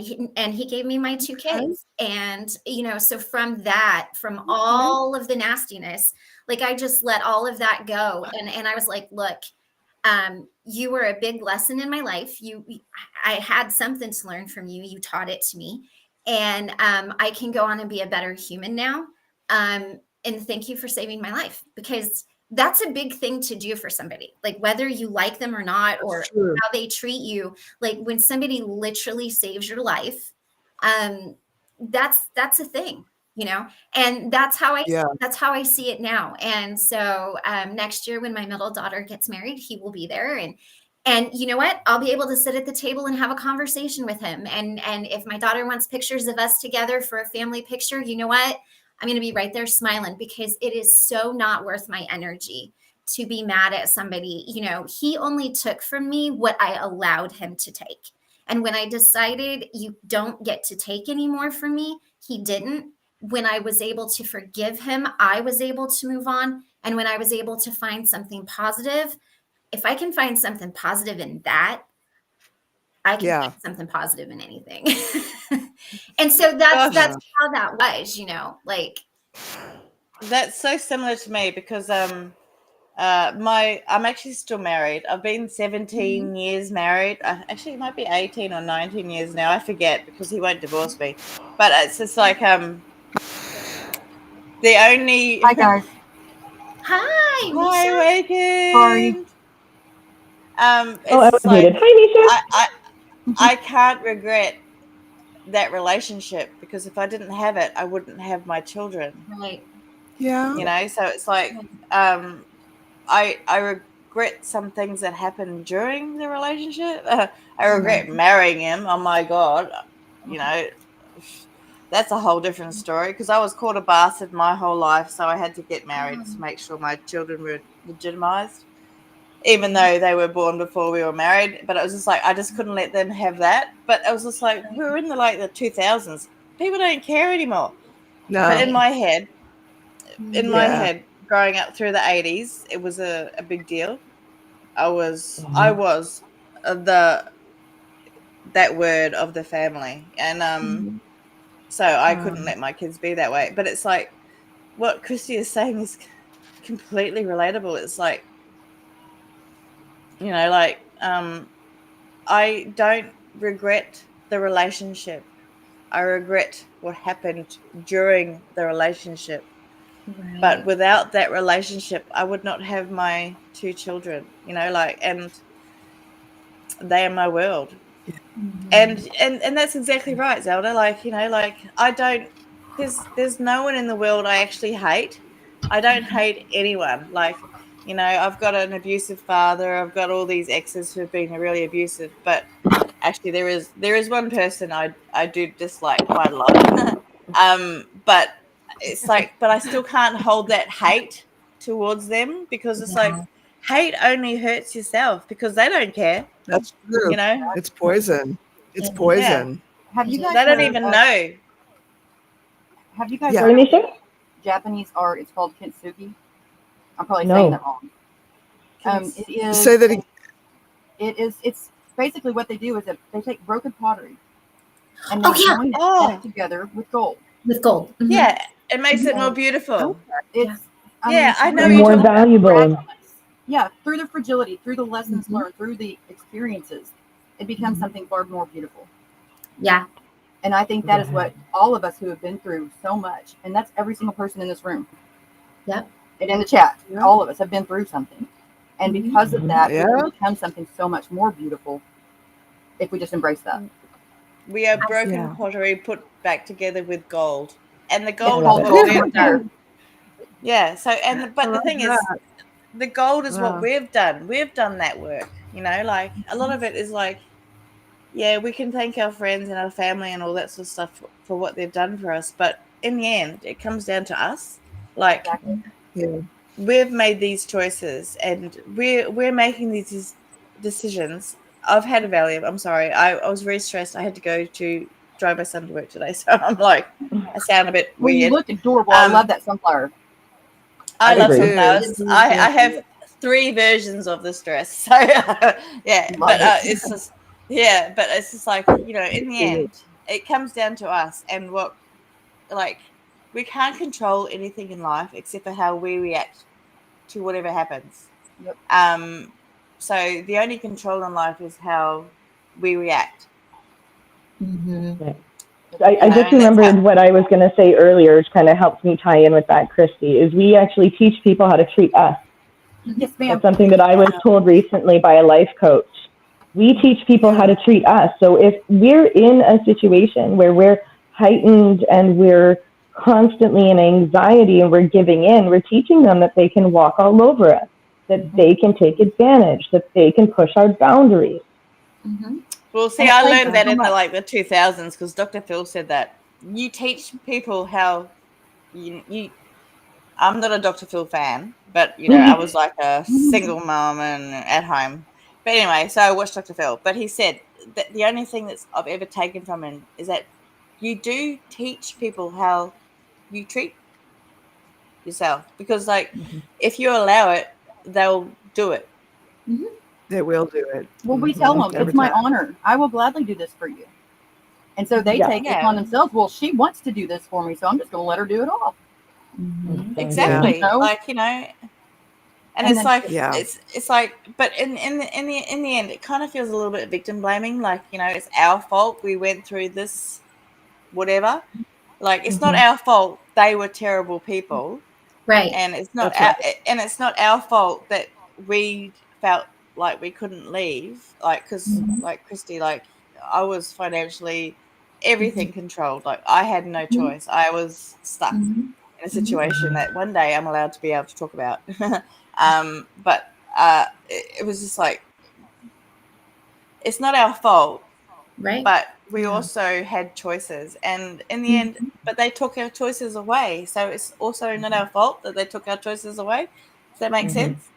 he gave me my 2 kids. And, so from all of the nastiness, like, I just let all of that go. And I was like, look, you were a big lesson in my life. I had something to learn from you. You taught it to me. And I can go on and be a better human now. And thank you for saving my life, because that's a big thing to do for somebody, like, whether you like them or not, or how they treat you. Like, when somebody literally saves your life, that's a thing, and that's how I see it now. And so next year, when my middle daughter gets married, he will be there. And you know what? I'll be able to sit at the table and have a conversation with him. And if my daughter wants pictures of us together for a family picture, you know what? I'm going to be right there smiling, because it is so not worth my energy to be mad at somebody. He only took from me what I allowed him to take. And when I decided you don't get to take anymore from me, he didn't. When I was able to forgive him, I was able to move on. And when I was able to find something positive, if I can find something positive in that, I can find something positive in anything. And so that's how that was, like. That's so similar to me, because I'm actually still married. I've been 17 years married. Actually, it might be 18 or 19 years now. I forget, because he won't divorce me. But it's just like the only. Hi guys. Hi, Hi, Sorry. Waken. I it's was like muted. Hi, I I can't regret that relationship, because if I didn't have it, I wouldn't have my children. Right. Yeah. You know, so it's like I regret some things that happened during the relationship. I regret marrying him. Oh my god, you know, that's a whole different story, because I was called a bastard my whole life, so I had to get married to make sure my children were legitimized, even though they were born before we were married. But it was just like I just couldn't let them have that. But it was just like we were in the 2000s. People don't care anymore. But No. in my head, Yeah. growing up through the 80s, it was a big deal. I was the that word of the family, and so I couldn't let my kids be that way. But it's like what Christy is saying is completely relatable. It's like, I don't regret the relationship. I regret what happened during the relationship. But Right. without that relationship, I would not have my two children, and they are my world. And that's exactly right, Zelda. I don't there's no one in the world I actually hate. I don't hate anyone. I've got an abusive father, I've got all these exes who have been really abusive, but actually there is one person I do dislike quite a lot. But it's like, but I still can't hold that hate towards them, because it's like hate only hurts yourself, because they don't care, That's true. you know. It's poison. It's Yeah, poison. Have you guys they don't heard even of know. have you guys Yeah. heard Sorry, of Nisha? Japanese art? It's called kintsugi. I'm probably saying that No. wrong. It Say is that again. it's basically what they do is that they take broken pottery and Oh they yeah, join it Oh, together with gold. with gold. yeah, it makes it more And beautiful. it's Yeah, it's I know really what you're More talking about. valuable. yeah, through the fragility, through the lessons learned, through the experiences, it becomes something far more beautiful. Yeah. And I think that is what all of us who have been through so much, and that's every single person in this room Yep. and in the chat, Yeah. all of us have been through something. And because of that, we Yeah. can become something so much more beautiful if we just embrace that. We are broken Yeah. pottery put back together with gold, and the It's gold is called what gold we've repair. done. Yeah. So, I but the love thing is, that. the gold is what Wow. we've done. We've done that work. Like a lot of it is like, yeah, we can thank our friends and our family and all that sort of stuff for what they've done for us, but in the end, it comes down to us. Like, Exactly. Yeah. we've made these choices, and we're making these decisions. I've had a Valium. I'm sorry. I was very stressed. I had to go to drive my son to work today, so I'm like, I sound a bit Well, you weird. look adorable. I love Um, that sunflower. I I do love Agree. too. sunflowers. I have three versions of this dress. So yeah, Love but it. it's just but it's just like, in the end, it comes down to us, and what, like, we can't control anything in life except for how we react to whatever happens. Yep. So the only control in life is how we react. Yeah. I just And that's how. remembered what I was going to say earlier, which kind of helps me tie in with that, Christy, is we actually teach people how to treat us. Yes, That's ma'am. something that I was told recently by a life coach. We teach people how to treat us. So if we're in a situation where we're heightened and we're constantly in anxiety and we're giving in, we're teaching them that they can walk all over us, that they can take advantage, that they can push our boundaries. Well, see, And it I plays learned that so in the much. the 2000s, because Dr. Phil said that you teach people how you. I'm not a Dr. Phil fan, but I was like a single mom and at home. But anyway, so I watched Dr. Phil. But he said that the only thing that's I've ever taken from him is that you do teach people how you treat yourself, because if you allow it, they'll do it. They will do it. Well, we tell them Every it's my time. honor. I will gladly do this for you. And so they Yeah. take it Yeah, upon themselves. Well, she wants to do this for me, so I'm just going to let her do it all. exactly. You know? And And it's then like Yeah. it's like, but in the end, it kind of feels a little bit victim blaming. It's our fault. We went through this, whatever. It's not our fault. They were terrible people, Right. and it's not That's right. our fault that we felt like we couldn't leave, like, because like Christy, like I was financially everything controlled. Like I had no choice. I was stuck in a situation that one day I'm allowed to be able to talk about. But it was just like, it's not our fault, Right. but we also had choices, and in the end, but they took our choices away. So it's also not our fault that they took our choices away. Does that make sense?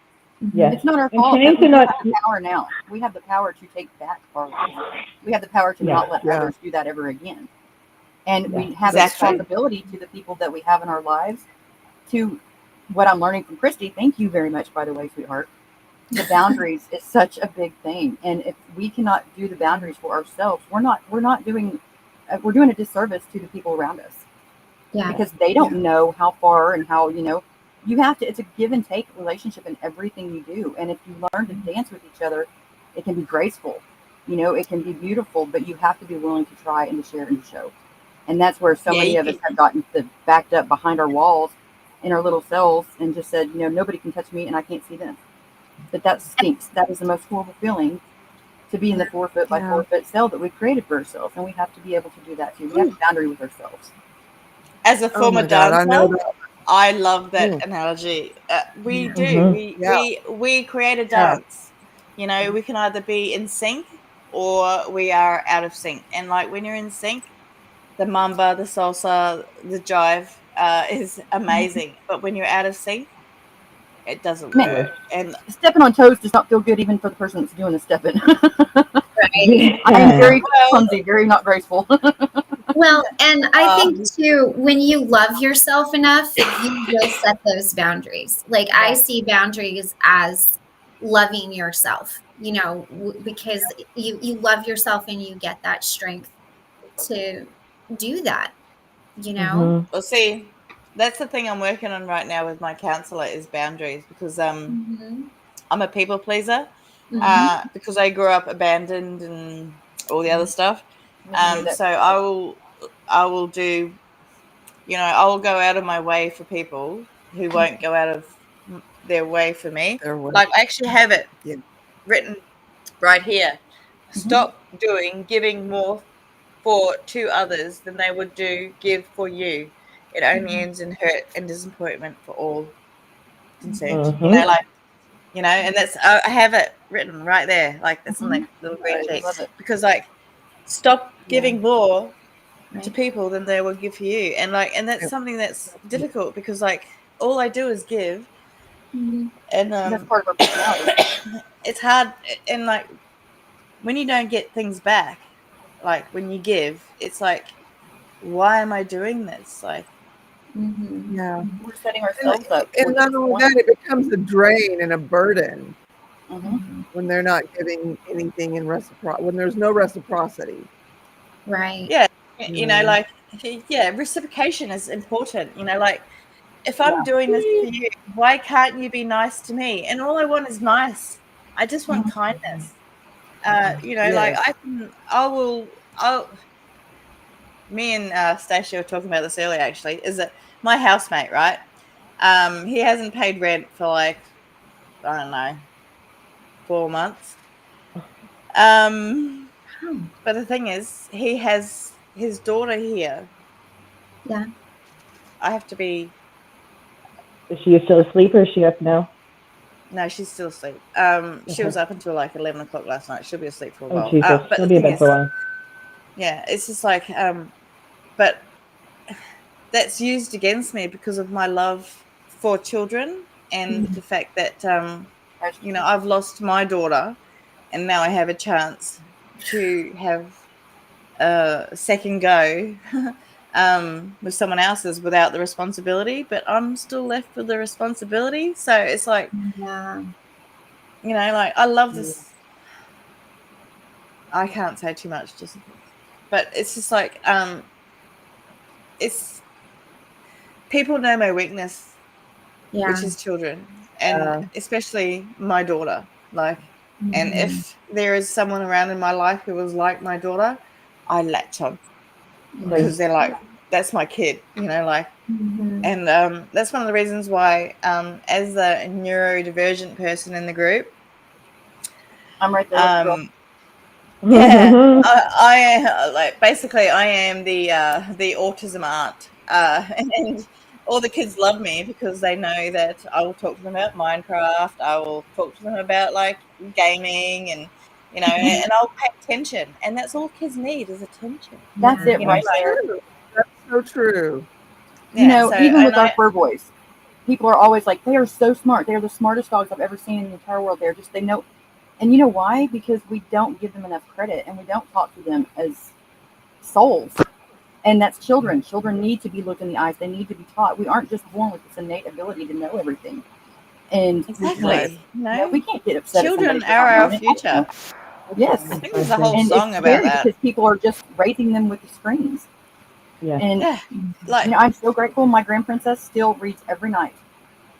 Yes. It's not our And fault, trying but we to do not. have the power now. We have the power to take back our lives. We have the power to not let others do that ever again. And we have a Exactly. responsibility to the people that we have in our lives to what I'm learning from Christy. Thank you very much, by the way, sweetheart. The boundaries is such a big thing. And if we cannot do the boundaries for ourselves, we're doing a disservice to the people around us. Yeah. Because they don't know how far and how, you have to, it's a give and take relationship in everything you do. And if you learn to dance with each other, it can be graceful, it can be beautiful, but you have to be willing to try and to share and to show. And that's where so many of us have gotten backed up behind our walls in our little cells and just said, nobody can touch me and I can't see them. But that stinks. That is the most horrible feeling, to be in the 4 foot by 4 foot cell that we created for ourselves. And we have to be able to do that too. We have a boundary with ourselves. As a former my God, I know dancer, that. I love that analogy. We do. We create a dance. We can either be in sync or we are out of sync. And like when you're in sync, the mamba, the salsa, the jive is amazing. But when you're out of sync, it doesn't work. And Stepping on toes does not feel good, even for the person that's doing the stepping. Right. I am very clumsy, very not graceful. Well, and I think too, when you love yourself enough, you will set those boundaries. Like I see boundaries as loving yourself, because you love yourself and you get that strength to do that, well, see, that's the thing I'm working on right now with my counselor is boundaries, because I'm a people pleaser, because I grew up abandoned and all the other stuff. So I will do, I will go out of my way for people who won't go out of their way for me. Like I actually have it written right here. Stop giving more to others than they would give for you. It only ends in hurt and disappointment for all concerned. And that's, I have it written right there, like that's on the little green sheet. Because like, stop giving more to people than they will give for you, and that's something that's difficult, because like all I do is give, and that's part of our personality. it's hard, and like when you don't get things back, like when you give, it's like, why am I doing this? Like, We're setting ourselves up. And not only that, it becomes a drain and a burden when they're not giving anything in when there's no reciprocity. Right. Yeah. Like, reciprocation is important. Like, if I'm doing this for you, why can't you be nice to me? And all I want is nice. I just want kindness. Like me and Stacey were talking about this earlier, actually, is that my housemate, right? He hasn't paid rent for like, I don't know, 4 months. But the thing is, he has his daughter here. Yeah. I have to be. Is she still asleep or is she up now? No, she's still asleep. She was up until like 11 o'clock last night. She'll be asleep for a while. Jesus. But She'll the be in thing bed is, for a while. yeah, it's just like, but that's used against me because of my love for children and the fact that, I've lost my daughter, and now I have a chance to have a second go with someone else's without the responsibility, but I'm still left with the responsibility. So it's like, like I love this. I can't say too much, but it's just like, it's people know my weakness, which is children, and especially my daughter. Like, and if there is someone around in my life who was like my daughter, I latch on because they're like, that's my kid, like, and that's one of the reasons why, as the neurodivergent person in the group, I'm right there with you, girl. Yeah, I like basically I am the autism aunt, and all the kids love me because they know that I will talk to them about Minecraft. I will talk to them about like gaming, and and I'll pay attention, and that's all kids need is attention. That's it You know, right like there. True. That's so true. yeah. So Even and with our fur boys, people are always like, they are so smart. They are the smartest dogs I've ever seen in the entire world. They know. And you know why? Because we don't give them enough credit and we don't talk to them as souls. And that's children. Children need to be looked in the eyes. They need to be taught. We aren't just born with this innate ability to know everything. And exactly, we can't get upset children at somebody for are not our knowing it. future. Yes. I think there's a whole And song it's about scary that. because people are just raising them with the screens. Yeah. And Yeah, like I'm so grateful my grand princess still reads every night.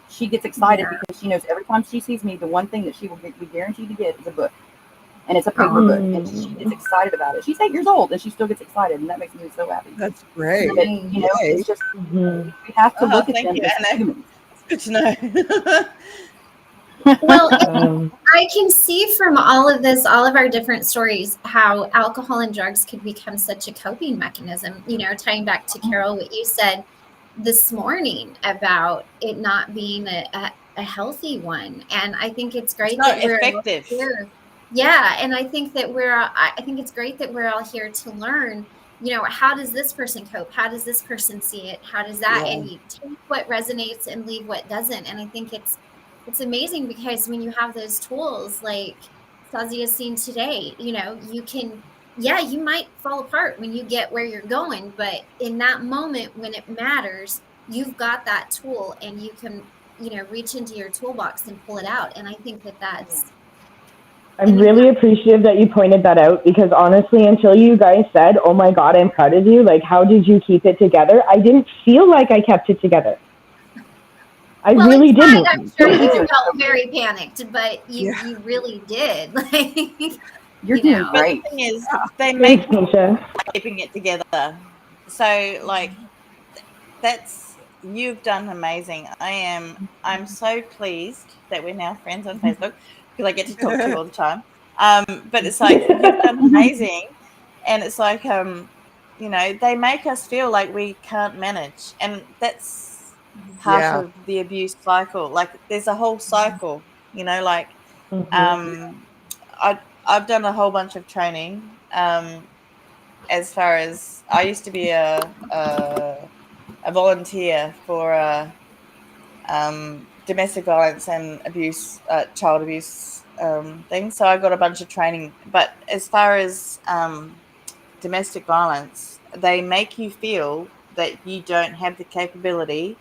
She gets excited Yeah. because she knows every time she sees me, the one thing that she will be guaranteed to get is a book. And it's a paper book. And she gets excited about it. She's 8 years old and she still gets excited. And that makes me so happy. That's great. But, Yay. it's just, we have to look at thank them you, as Anna. humans. It's good to know. Well, I can see from all of this, all of our different stories, how alcohol and drugs could become such a coping mechanism. Tying back to Carol, what you said this morning about it not being a healthy one. And I think it's great not that we're all effective. here. Yeah. And I think that I think it's great that we're all here to learn, how does this person cope? How does this person see it? How does that? Yeah. And you take what resonates and leave what doesn't. And I think it's amazing because when you have those tools like Sazi has seen today, you can, you might fall apart when you get where you're going, but in that moment when it matters, you've got that tool and you can, reach into your toolbox and pull it out. And I think that that's, I'm really appreciative that you pointed that out because honestly, until you guys said, "Oh my God, I'm proud of you," like, how did you keep it together? I didn't feel like I kept it together. I really didn't. I'm sure you felt very panicked, but you really did. Like, You're doing But great. the thing is, they make Thanks, Misha. keeping it together. So, like, you've done amazing. I'm so pleased that we're now friends on Facebook because I get to talk to you all the time. But it's like you've done amazing, and it's like they make us feel like we can't manage, and that's part Yeah. of the abuse cycle. Like, there's a whole cycle. Like I've done a whole bunch of training. As far as I used to be a volunteer for domestic violence and abuse, child abuse things. So I got a bunch of training. But as far as domestic violence, they make you feel that you don't have the capability.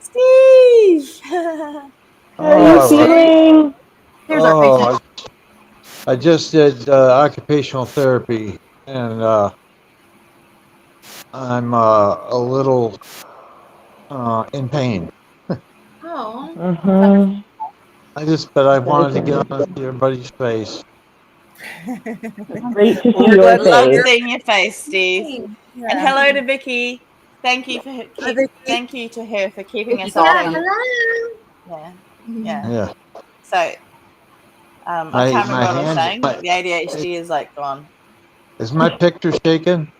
Steve! How are you feeling? Here's our patient. I just did occupational therapy, and I'm a little in pain. Oh, But I wanted to get on everybody's face. Great to see We're your glad to Love face. seeing your face, Steve. yeah. And hello to Vicky. Thank you thank you to her for keeping us all awesome. in. Hello. Yeah. Yeah, So I My- can't my remember what I was hands- saying, but the ADHD is like gone. is my picture shaking?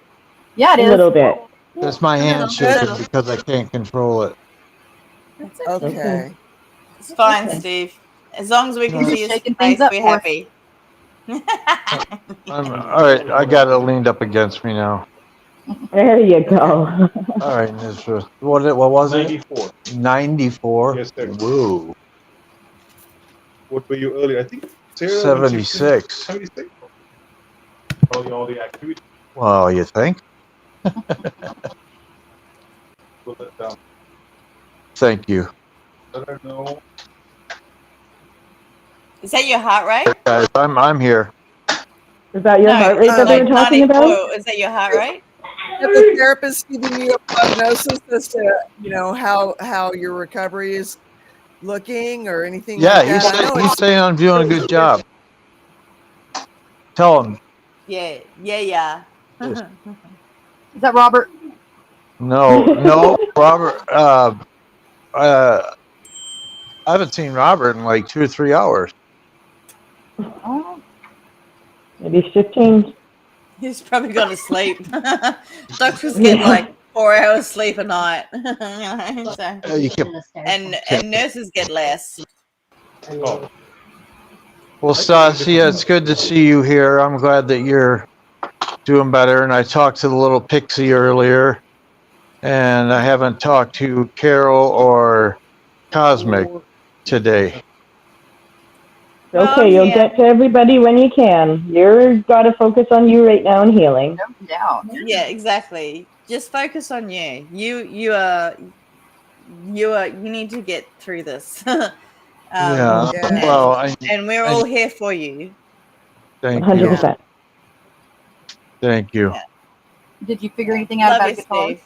Yeah, it A is. little bit. It's my hand shaking because I can't control it. That's okay. Okay. It's fine, Steve. As long as we can You're see just his shaking things face, up we're for us. happy. All right, I got it leaned up against me now. There you go. All right, what was it? 94. 94. Yes, sir. Whoa. What were you earlier? I think Sarah, 76. 76. Probably all the activity. Well, you think? Put that down. Thank you. I don't know. Is that your heart rate? Guys, I'm here. Is that your heart rate that they were talking about? Is that your heart rate? Have the therapist giving you a prognosis as to how your recovery is looking or anything Yeah, like that? I know he's saying I'm doing a good job. Tell him. Yeah. Is that Robert? No, Robert. I haven't seen Robert in like 2 or 3 hours. Oh, Maybe 15. He's probably gone to sleep. Doctors get Yeah. like 4 hours sleep a night. So, You can, and nurses get less. Oh, well, Stasia, it's good to see you here. I'm glad that you're doing better. And I talked to the little pixie earlier, and I haven't talked to Carol or Cosmic today. Well, Okay, I'm you'll here. get to everybody when you can. You're got to focus on you right now and healing. no doubt. Yeah, exactly. Just focus on you. You need to get through this. Yeah. Yeah. Well, and we're all here for you. thank you. 100%. Thank you. Yeah. Did you figure anything out Love about you, a guitar? Steve.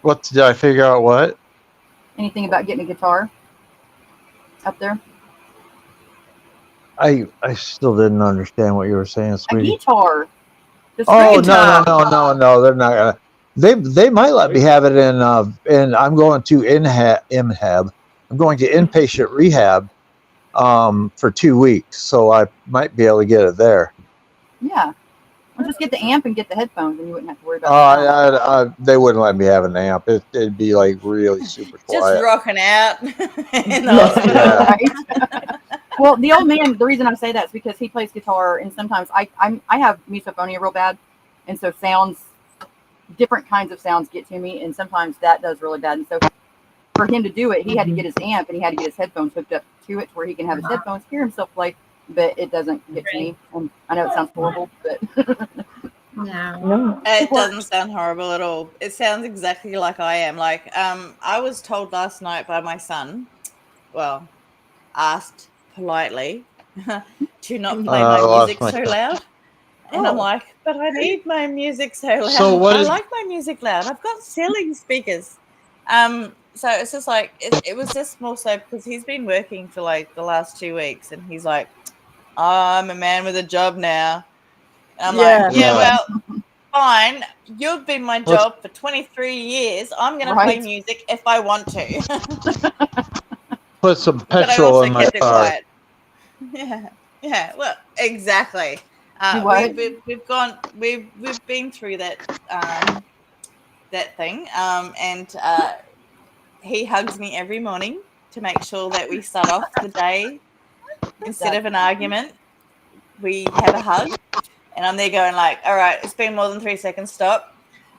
What did I figure out? What? Anything about getting a guitar up there? I still didn't understand what you were saying, A sweetie. guitar. The Oh string guitar. no! They're not gonna. They might let me have it in. And I'm going to IMHAB. I'm going to inpatient rehab for 2 weeks, so I might be able to get it there. Yeah. Well, just get the amp and get the headphones, and you wouldn't have to worry about the sound. They wouldn't let me have an amp. It'd be like really super Just quiet. rocking out in the Yeah. hospital. Yeah. Right? Well, the old man. The reason I say that is because he plays guitar, and sometimes I have misophonia real bad, and so different kinds of sounds get to me, and sometimes that does really bad. And so for him to do it, he had to get his amp and he had to get his headphones hooked up to it, where he can have his headphones, hear himself play. But it doesn't get to me. And I know it sounds horrible, but No. No. It doesn't sound horrible at all. It sounds exactly like I am. Like, I was told last night by my son, well, asked politely to not play my I lost music my so son. loud. And I'm Oh. like, but I need my music so loud. So what I is- like my music loud. I've got ceiling speakers. So it's just like it was just more so because he's been working for like the last 2 weeks, and he's like, I'm a man with a job now. And I'm Yeah. like, yeah, Yeah. well, fine. You've been my What's- job for 23 years. I'm gonna play Right. music if I want to. Put some But I petrol also in my kept it car. quiet. Yeah. Well, exactly. Do what? We've been through that that thing. And he hugs me every morning to make sure that we start off the day instead of an argument. We have a hug, and I'm there going like, all right, it's been more than 3 seconds. Stop.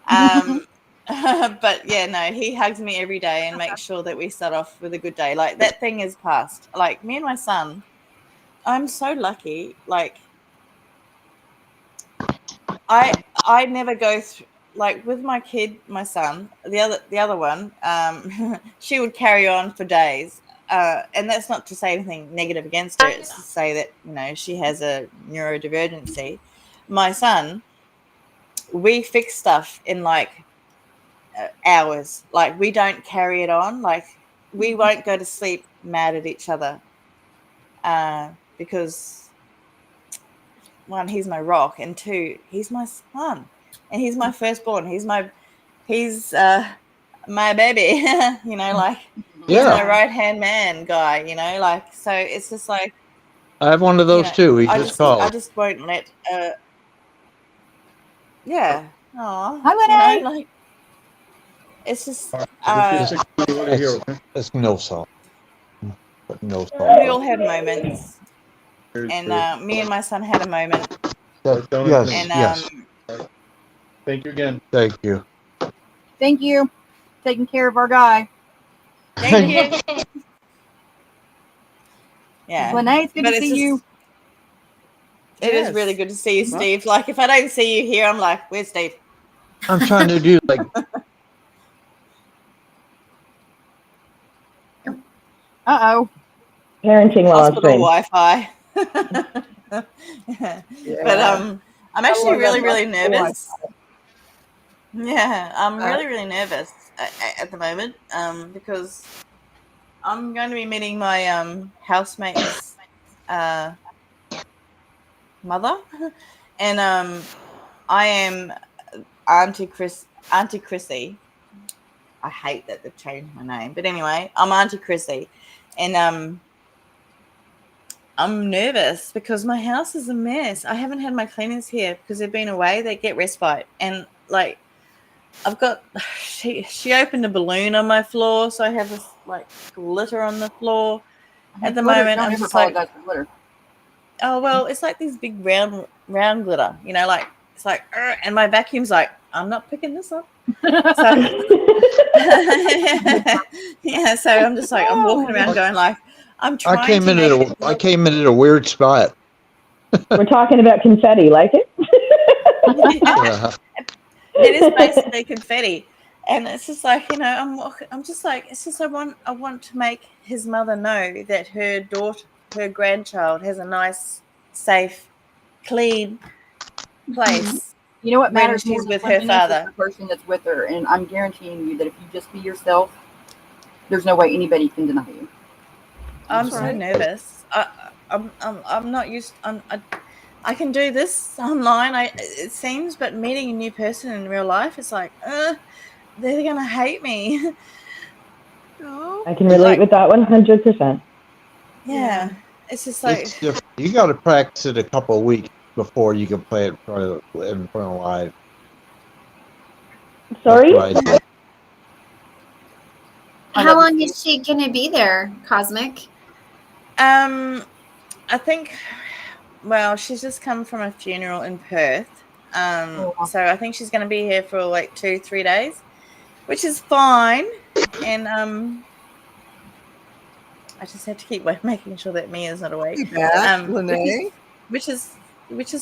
But yeah, no, he hugs me every day and makes sure that we start off with a good day. Like that thing is past. Like me and my son, I'm so lucky. Like I never go through, like with my kid, my son, the other one, she would carry on for days. And that's not to say anything negative against her. It's to say that, you know, she has a neurodivergency. My son, we fix stuff in like hours. Like we don't carry it on. Like we won't go to sleep mad at each other because one, he's my rock, and two, he's my son, and he's my firstborn. He's my baby. You know, like he's my Yeah. right hand man guy. You know, like so it's just like I have one of those too. He just I called. just won't let. Yeah. Oh, Hi, you Lenny. know, like it's just It's no salt. But no we all salt. have moments, and me and my son had a moment, Yes. and Yes. Thank you again. Thank you. Thank you. Taking care of our guy. thank you. Yeah, Lene, it's good but to it's see just you. it is really good to see you, Steve. Like if I don't see you here, I'm like, where's Steve? I'm trying to do like Uh-oh. Parenting while on Hospital stream. Wi-Fi. Yeah. But I'm actually really nervous. Wi-Fi. Yeah, I'm really nervous at the moment because I'm going to be meeting my housemate's mother, and I am Auntie Chrissy. I hate that they've changed my name, but anyway, I'm Auntie Chrissy, and I'm nervous because my house is a mess. I haven't had my cleaners here because they've been away. They get respite, and like I've got she opened a balloon on my floor, so I have this like glitter on the floor. At the Glitter, moment, don't I'm ever just like, apologize for glitter. oh well, it's like these big round glitter, you know, like it's like, and my vacuum's like, I'm not picking this up. So yeah, so I'm just like, I'm walking around going like, I'm trying I came to in make at it I came in at a weird spot. We're talking about confetti, like it? Yeah. It is basically confetti, and it's just like, you know, I'm just like, it's just I want to make his mother know that her grandchild has a nice, safe, clean place You know what when matters more she's than with her cleanliness is father. the person that's with her. And I'm guaranteeing you that if you just be yourself, there's no way anybody can deny you. I'm That's so right. nervous. I'm not used. I can do this online. It seems, but meeting a new person in real life, it's like, they're gonna hate me. Oh, I can relate Like, with that 100%. yeah, it's just like, It's different. You got to practice it a couple of weeks before you can play it in front of live. Sorry? That's what I think. How long is she going to be there, Cosmic? I think. Well, she's just come from a funeral in Perth. So I think she's going to be here for like 2-3 days, which is fine. And I just have to keep making sure that Mia's not awake. be back, Lene. Which is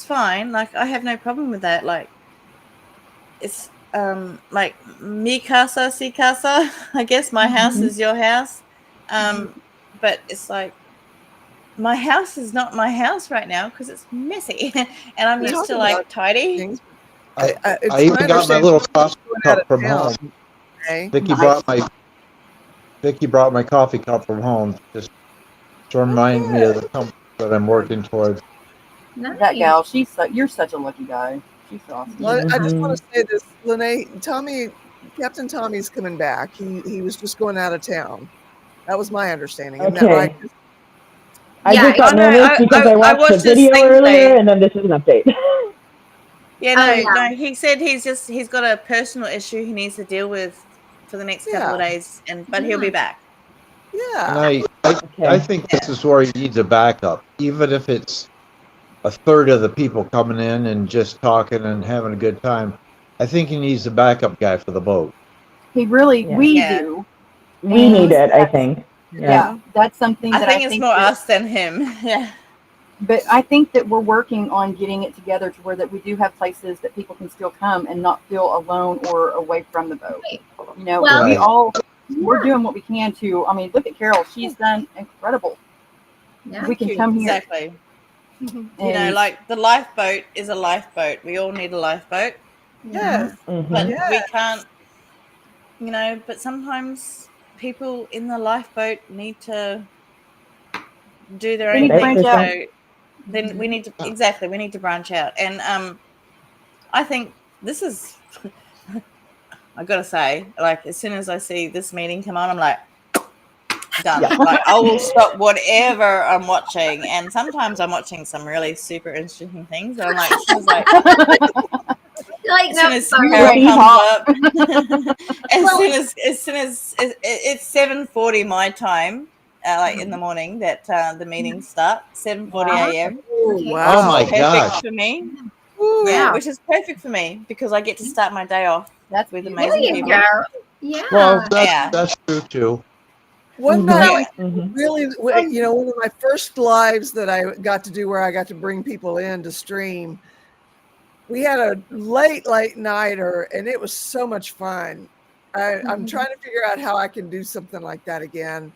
fine. Like, I have no problem with that. Like, it's like mi casa, si casa. I guess my house is your house. But it's like, my house is not my house right now because it's messy, and I'm We're used to talking like about tidy. things. I It's even got my understanding little you're coffee going out cup of from town, home. okay? Vicky brought my coffee cup from home just to remind me of the company that I'm working towards. Nice. That gal, you're such a lucky guy. She's awesome. Well, I just Mhm. want to say this, Lene. Captain Tommy's coming back. He was just going out of town. That was my understanding. Isn't that right? Okay. I Yeah, just got no, nervous because I watched the watched this video thing earlier today. and then this is an update. Yeah, Oh, no, yeah. no. He said he's got a personal issue he needs to deal with for the next couple of Yeah, days, but he'll be back. And yeah. I Okay. think this is where he needs a backup, even if it's a third of the people coming in and just talking and having a good time. I think he needs a backup guy for the boat. He really, Yeah. we Yeah. do. We need And it, I think. Yeah. that's something I that think it's more that, us than him. Yeah. but I think that we're working on getting it together to where that we do have places that people can still come and not feel alone or away from the boat. Right. You know, Well, we're doing what we can to. I mean, look at Carol; she's done incredible. Yeah. We can come here. Exactly. And, You know, like the lifeboat is a lifeboat. We all need a lifeboat, Yes, Mhm. but yeah. we can't. You know, but sometimes people in the lifeboat need to do their they own need to Get out thing. branch for out. some. So then we need to we need to branch out. And I think this is I gotta say, like, as soon as I see this meeting come on, I'm like, done. Yeah. Like, I will stop whatever I'm watching. And sometimes I'm watching some really super interesting things, but I'm like, as soon as Like, as soon no, as sorry. Carol Right. comes up, Well, as soon as it's 7:40 my time, like in the morning that the meetings start, 7:40 Wow. a.m. Oh, okay. Oh wow. my Perfect gosh. for me. Ooh, Yeah, Wow. which is perfect for me because I get to start my day off That's with beautiful. There amazing you people. go. Yeah. Well, Yeah. that's true too. one Mhm. night we Mhm. really, one of my first lives that I got to do where I got to bring people in to stream. We had a late nighter, and it was so much fun. I'm trying to figure out how I can do something like that again.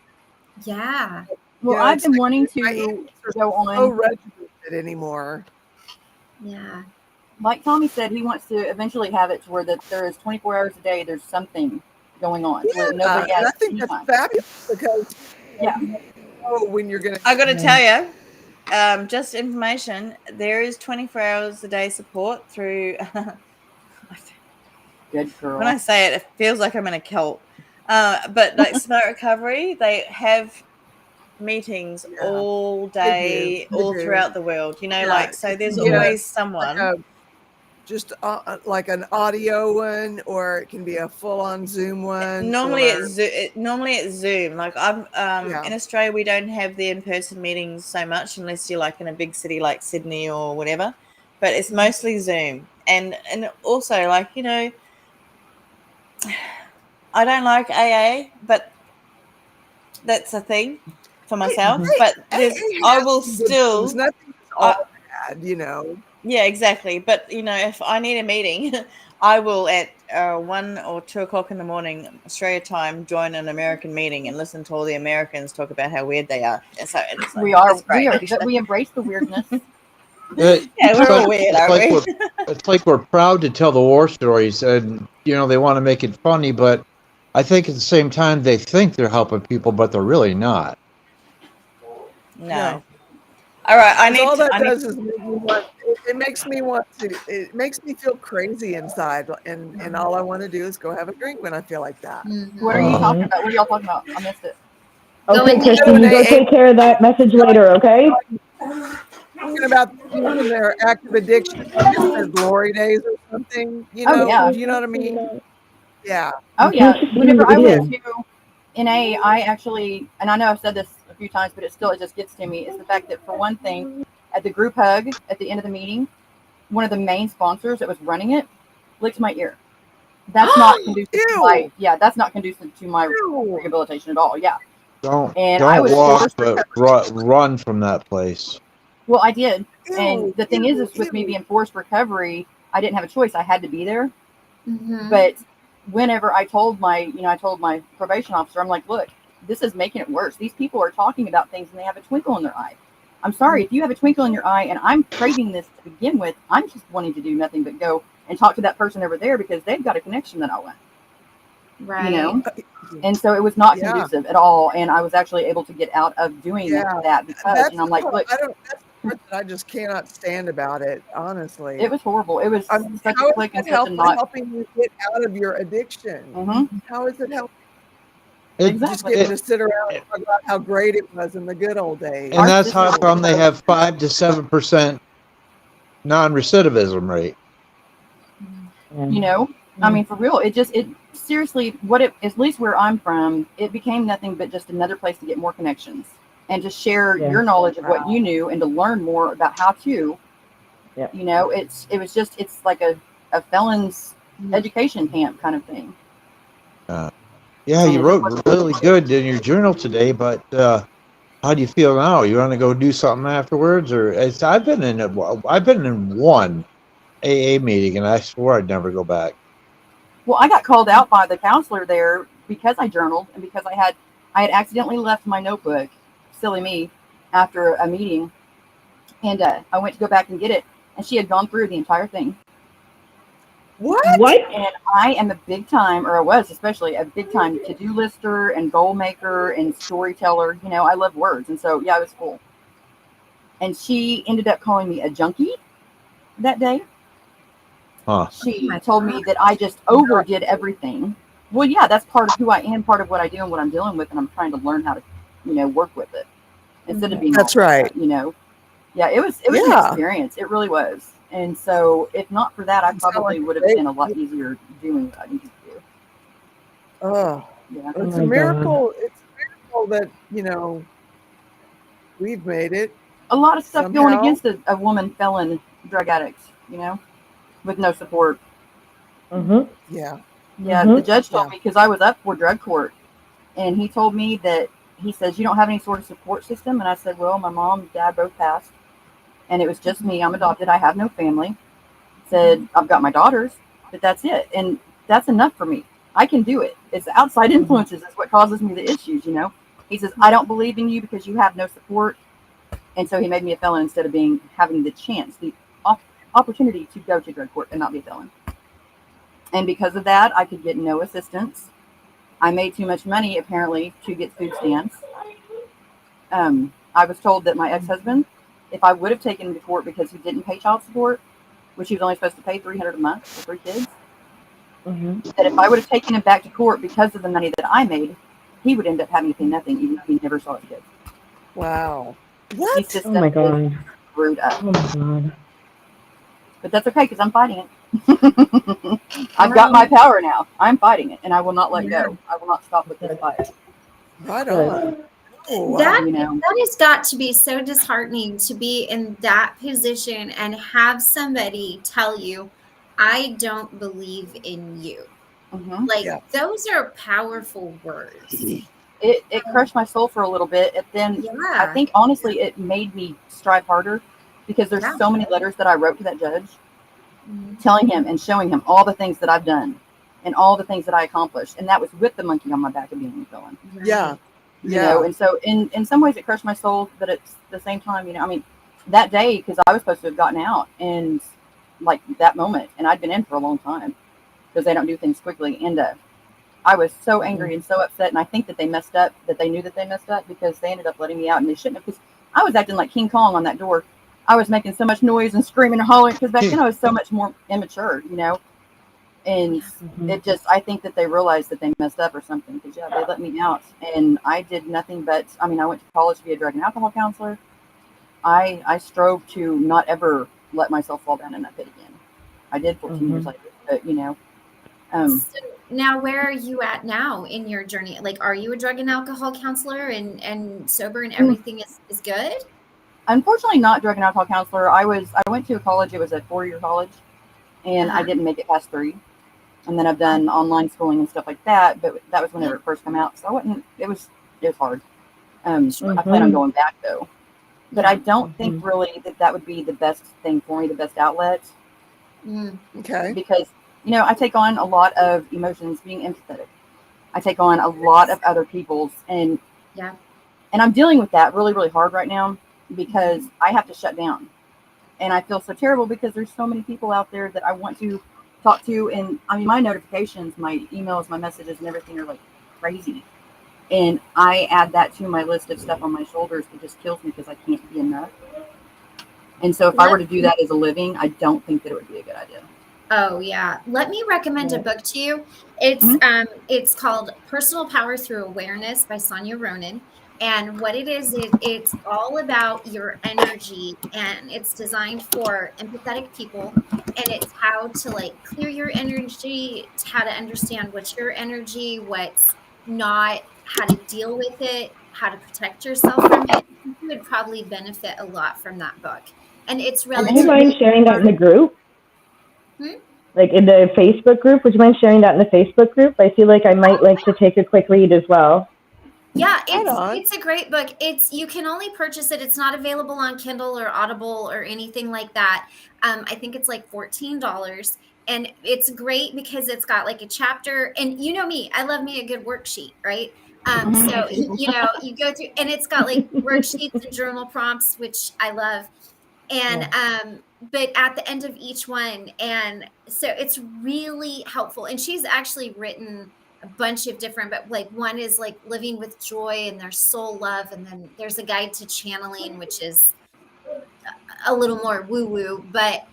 Yeah. Well, You know, I've it's been like wanting my to evenings are go so on. regimented anymore. Yeah. Like Tommy said, he wants to eventually have it to where that there is 24 hours a day. There's something going on Yeah, where nobody and has I think any that's time. fabulous because Yeah. you never know when you're going to. I got to tell you, just information, there is 24 hours a day support through. Good girl. When I say it feels like I'm in a cult. But like Smart Recovery, they have meetings Yeah. all They day, all do. throughout the world. You know, Yeah, like, so it there's can be always like someone. just like an audio one, or it can be a full-on Zoom one. Normally or, it's Zoom. Like I'm Yeah. in Australia, we don't have the in-person meetings so much unless you're like in a big city like Sydney or whatever. But it's mostly Zoom, and also, like, you know, I don't like AA, but that's a thing for myself. But there's I has will some good things. still Nothing is all bad, you know. yeah, exactly. But you know, if I need a meeting, I will at 1 or 2 o'clock in the morning Australia time join an American meeting and listen to all the Americans talk about how weird they are. And so it's like, it's great. We embrace the weirdness. Yeah, we're all weird, aren't we? It's like we're proud to tell the war stories, and you know they want to make it funny, but I think at the same time they think they're helping people, but they're really not. No. All right, I need. All that I need. does is make me want. It makes me want to. It makes me feel crazy inside, and all I want to do is go have a drink when I feel like that. What are you talking about? What are y'all talking about? I missed it. Okay, Going to Kristen, you go take care of that message later, okay? Talking about using their active addiction, I miss their glory days or something. You Oh, know? yeah. Do you know what I mean? Yeah. Oh yeah. Whenever I Yeah. went to NA, I actually, and I know I've said this a few times, but it just gets to me, is the fact that, for one thing, at the group hug at the end of the meeting, one of the main sponsors that was running it licked my ear. That's not conducive to my, that's not conducive to my rehabilitation at all. Yeah. Don't I was walk, forced but run from that place. Well, I did. Ew, And the thing is with me being forced recovery, I didn't have a choice. I had to be there. But whenever I told my probation officer, I'm like, look, this is making it worse. These people are talking about things and they have a twinkle in their eye. I'm sorry, if you have a twinkle in your eye and I'm craving this to begin with, I'm just wanting to do nothing but go and talk to that person over there because they've got a connection that I want. Right. You know? And so it was not conducive at all. And I was actually able to get out of doing that because, and I'm like, look, that's the part that I just cannot stand about it, honestly. It was horrible. It was such a click and such a not helping you get out of your addiction. How is it helping? Just getting to sit around and talk about how great it was in the good old days. And that's how come they have 5 to 7% non-recidivism rate. You know, I mean, for real, it seriously, at least where I'm from, it became nothing but just another place to get more connections and to share your knowledge of what you knew and to learn more about how to, you know, it's like a felon's education camp kind of thing. Yeah, you wrote really good in your journal today, but how do you feel now? You want to go do something afterwards, or I've been in one AA meeting, and I swore I'd never go back. Well, I got called out by the counselor there because I journaled and because I had accidentally left my notebook, silly me, after a meeting, and I went to go back and get it, and she had gone through the entire thing. What? And I am a big time, or I was especially a big time to-do lister and goal maker and storyteller. You know, I love words. And so, yeah, it was cool. And she ended up calling me a junkie that day. She told me that I just overdid everything. Well, yeah, that's part of who I am, part of what I do and what I'm dealing with. And I'm trying to learn how to, you know, work with it instead of being, that's right. You know, yeah, it was an experience. It really was. And so, if not for that, I probably would have been a lot easier doing what I needed to do. Oh, yeah. It's a miracle. It's a miracle that, you know, we've made it. A lot of stuff going against a woman felon drug addict, you know, with no support. Yeah. Yeah. The judge told me, because I was up for drug court, and he told me that, he says, you don't have any sort of support system. And I said, well, my mom and dad both passed. And it was just me. I'm adopted. I have no family. Said, I've got my daughters, but that's it. And that's enough for me. I can do it. It's outside influences is what causes me the issues, you know. He says, I don't believe in you because you have no support. And so he made me a felon instead of having the chance, the opportunity to go to drug court and not be a felon. And because of that, I could get no assistance. I made too much money, apparently, to get food stamps. I was told that my ex-husband, if I would have taken him to court because he didn't pay child support, which he was only supposed to pay $300 a month for 3 kids, that if I would have taken him back to court because of the money that I made, he would end up having to pay nothing, even if he never saw his kids. Wow. He What? system Oh my is god. screwed up. Oh my god. But that's okay because I'm fighting it. I've got my power now. I'm fighting it, and I will not let go. I will not stop with this fight. Right Good. on. Oh, wow. That You know, that has got to be so disheartening to be in that position and have somebody tell you, "I don't believe in you." mhm. Like Yeah. those are powerful words. It crushed my soul for a little bit. And then I Yeah, think honestly, it made me strive harder because there's yeah. so many letters that I wrote to that judge, Mhm. telling him and showing him all the things that I've done and all the things that I accomplished, and that was with the monkey on my back of being a villain. Yeah. Right. You know, Yeah. and so in some ways it crushed my soul, but at the same time, you know, I mean, that day because I was supposed to have gotten out, and like that moment, and I'd been in for a long time because they don't do things quickly, and I was so angry and so upset, and I think that they messed up, that they knew that they messed up because they ended up letting me out, and they shouldn't have, because I was acting like King Kong on that door. I was making so much noise and screaming and hollering because back then I was so much more immature, you know, and it just, I think that they realized that they messed up or something because, yeah, they let me out, and I did nothing but, I mean, I went to college to be a drug and alcohol counselor. I strove to not ever let myself fall down in that pit again. I did 14 years later, but, you know, So now where are you at now in your journey? Like, are you a drug and alcohol counselor and sober and everything is good? unfortunately not drug and alcohol counselor. I went to a college, it was a 4-year college, and I Uh-huh. didn't make it past 3. And then I've done online schooling and stuff like that, but that was whenever it first came out. So I wouldn't, it was hard. I plan on going back though, but I don't think really that would be the best thing for me, the best outlet, Okay. because, you know, I take on a lot of emotions being empathetic. I take on a lot of other people's, and Yeah. and I'm dealing with that really, really hard right now because I have to shut down. And I feel so terrible because there's so many people out there that I want to talk to. And I mean, my notifications, my emails, my messages, and everything are like crazy. And I add that to my list of stuff on my shoulders that just kills me because I can't be enough. And so if I were to do that as a living, I don't think that it would be a good idea. Oh yeah. Let me recommend a book to you. It's called Personal Power Through Awareness by Sonia Ronan. And what it is, it's all about your energy, and it's designed for empathetic people, and it's how to like clear your energy, how to understand what's your energy, what's not, how to deal with it, how to protect yourself from it. You would probably benefit a lot from that book. And it's And Would you relatively mind sharing that in the group? Like in the Facebook group? Would you mind sharing that in the Facebook group? I feel like I might like to take a quick read as well. Yeah, Right on. it's a great book. You can only purchase it. It's not available on Kindle or Audible or anything like that. I think it's like $14, and it's great because it's got like a chapter. And you know me, I love me a good worksheet, right? So you know, you go through, and it's got like worksheets and journal prompts, which I love. And but at the end of each one, and so it's really helpful. And she's actually written a bunch of different, but like one is like living with joy, and there's soul love, and then there's a guide to channeling, which is a little more woo woo, but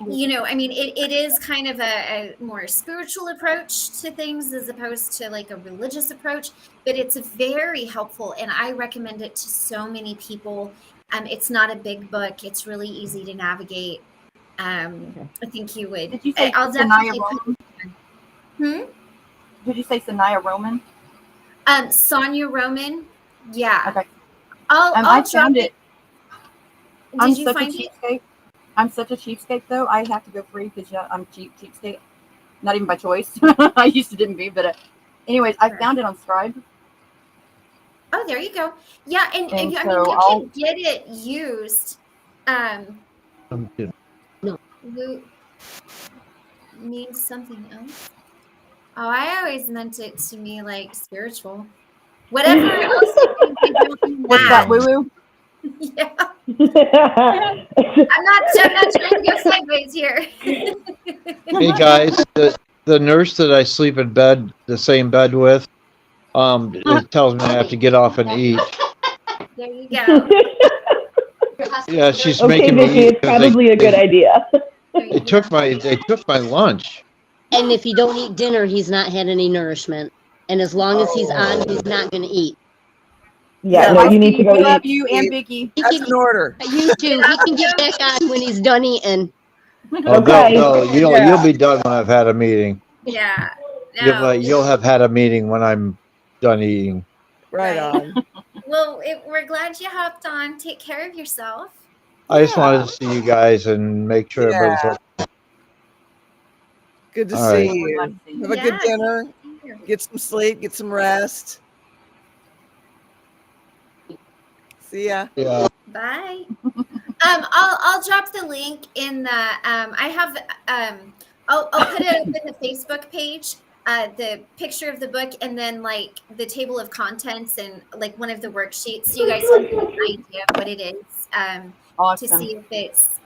you know, I mean, it is kind of a more spiritual approach to things as opposed to like a religious approach, but it's very helpful, and I recommend it to so many people. It's not a big book, it's really easy to navigate. I think you would. did you say I'll Sanaya definitely Roman? Did you say Sanaya Roman? Sonia Roman. Yeah. Okay. I'll I drop found it. Did you find it? Cheapskate. I'm such a cheapskate though. I have to go free because I'm cheapskate. Not even by choice. I used to didn't be, but anyways, I found it on Scribe. Oh, there you go. Yeah, and And I mean, so you can get it used. Loot means something else. Oh, I always meant it to me like spiritual. Whatever else it means, I don't mean What's that, woo woo? Yeah. I'm not trying to go sideways here. Hey guys, the nurse that I sleep in bed, the same bed with, it tells me I have to get off and eat. There you go. Yeah, she's Okay, making me Vicky, eat it's probably a good idea. They took my lunch. And if you don't eat dinner, he's not had any nourishment. And as long as he's on, he's not going to eat. Yeah, Yeah, no, Bye, you need to Steve. go We love eat. you and Vicky. He that's can, an order. you too. He can get back on when he's done eating. Oh, Okay. you'll Yeah. be done when I've had a meeting. Yeah. No. You'll have had a meeting when I'm done eating. Right Right. on. Well, we're glad you hopped on. Take care of yourself. I just Yeah. wanted to see you guys and make sure Yeah. everybody's okay. Good to All see right. We're glad you. to see you. Have a good Yeah. dinner. Thank you. Get some sleep. Get some rest. See ya. Yeah. Bye. I'll drop the link in the I have I'll put it up in the Facebook page, the picture of the book, and then like the table of contents and like one of the worksheets, so you guys can get an idea of what it is, to Awesome. see if it's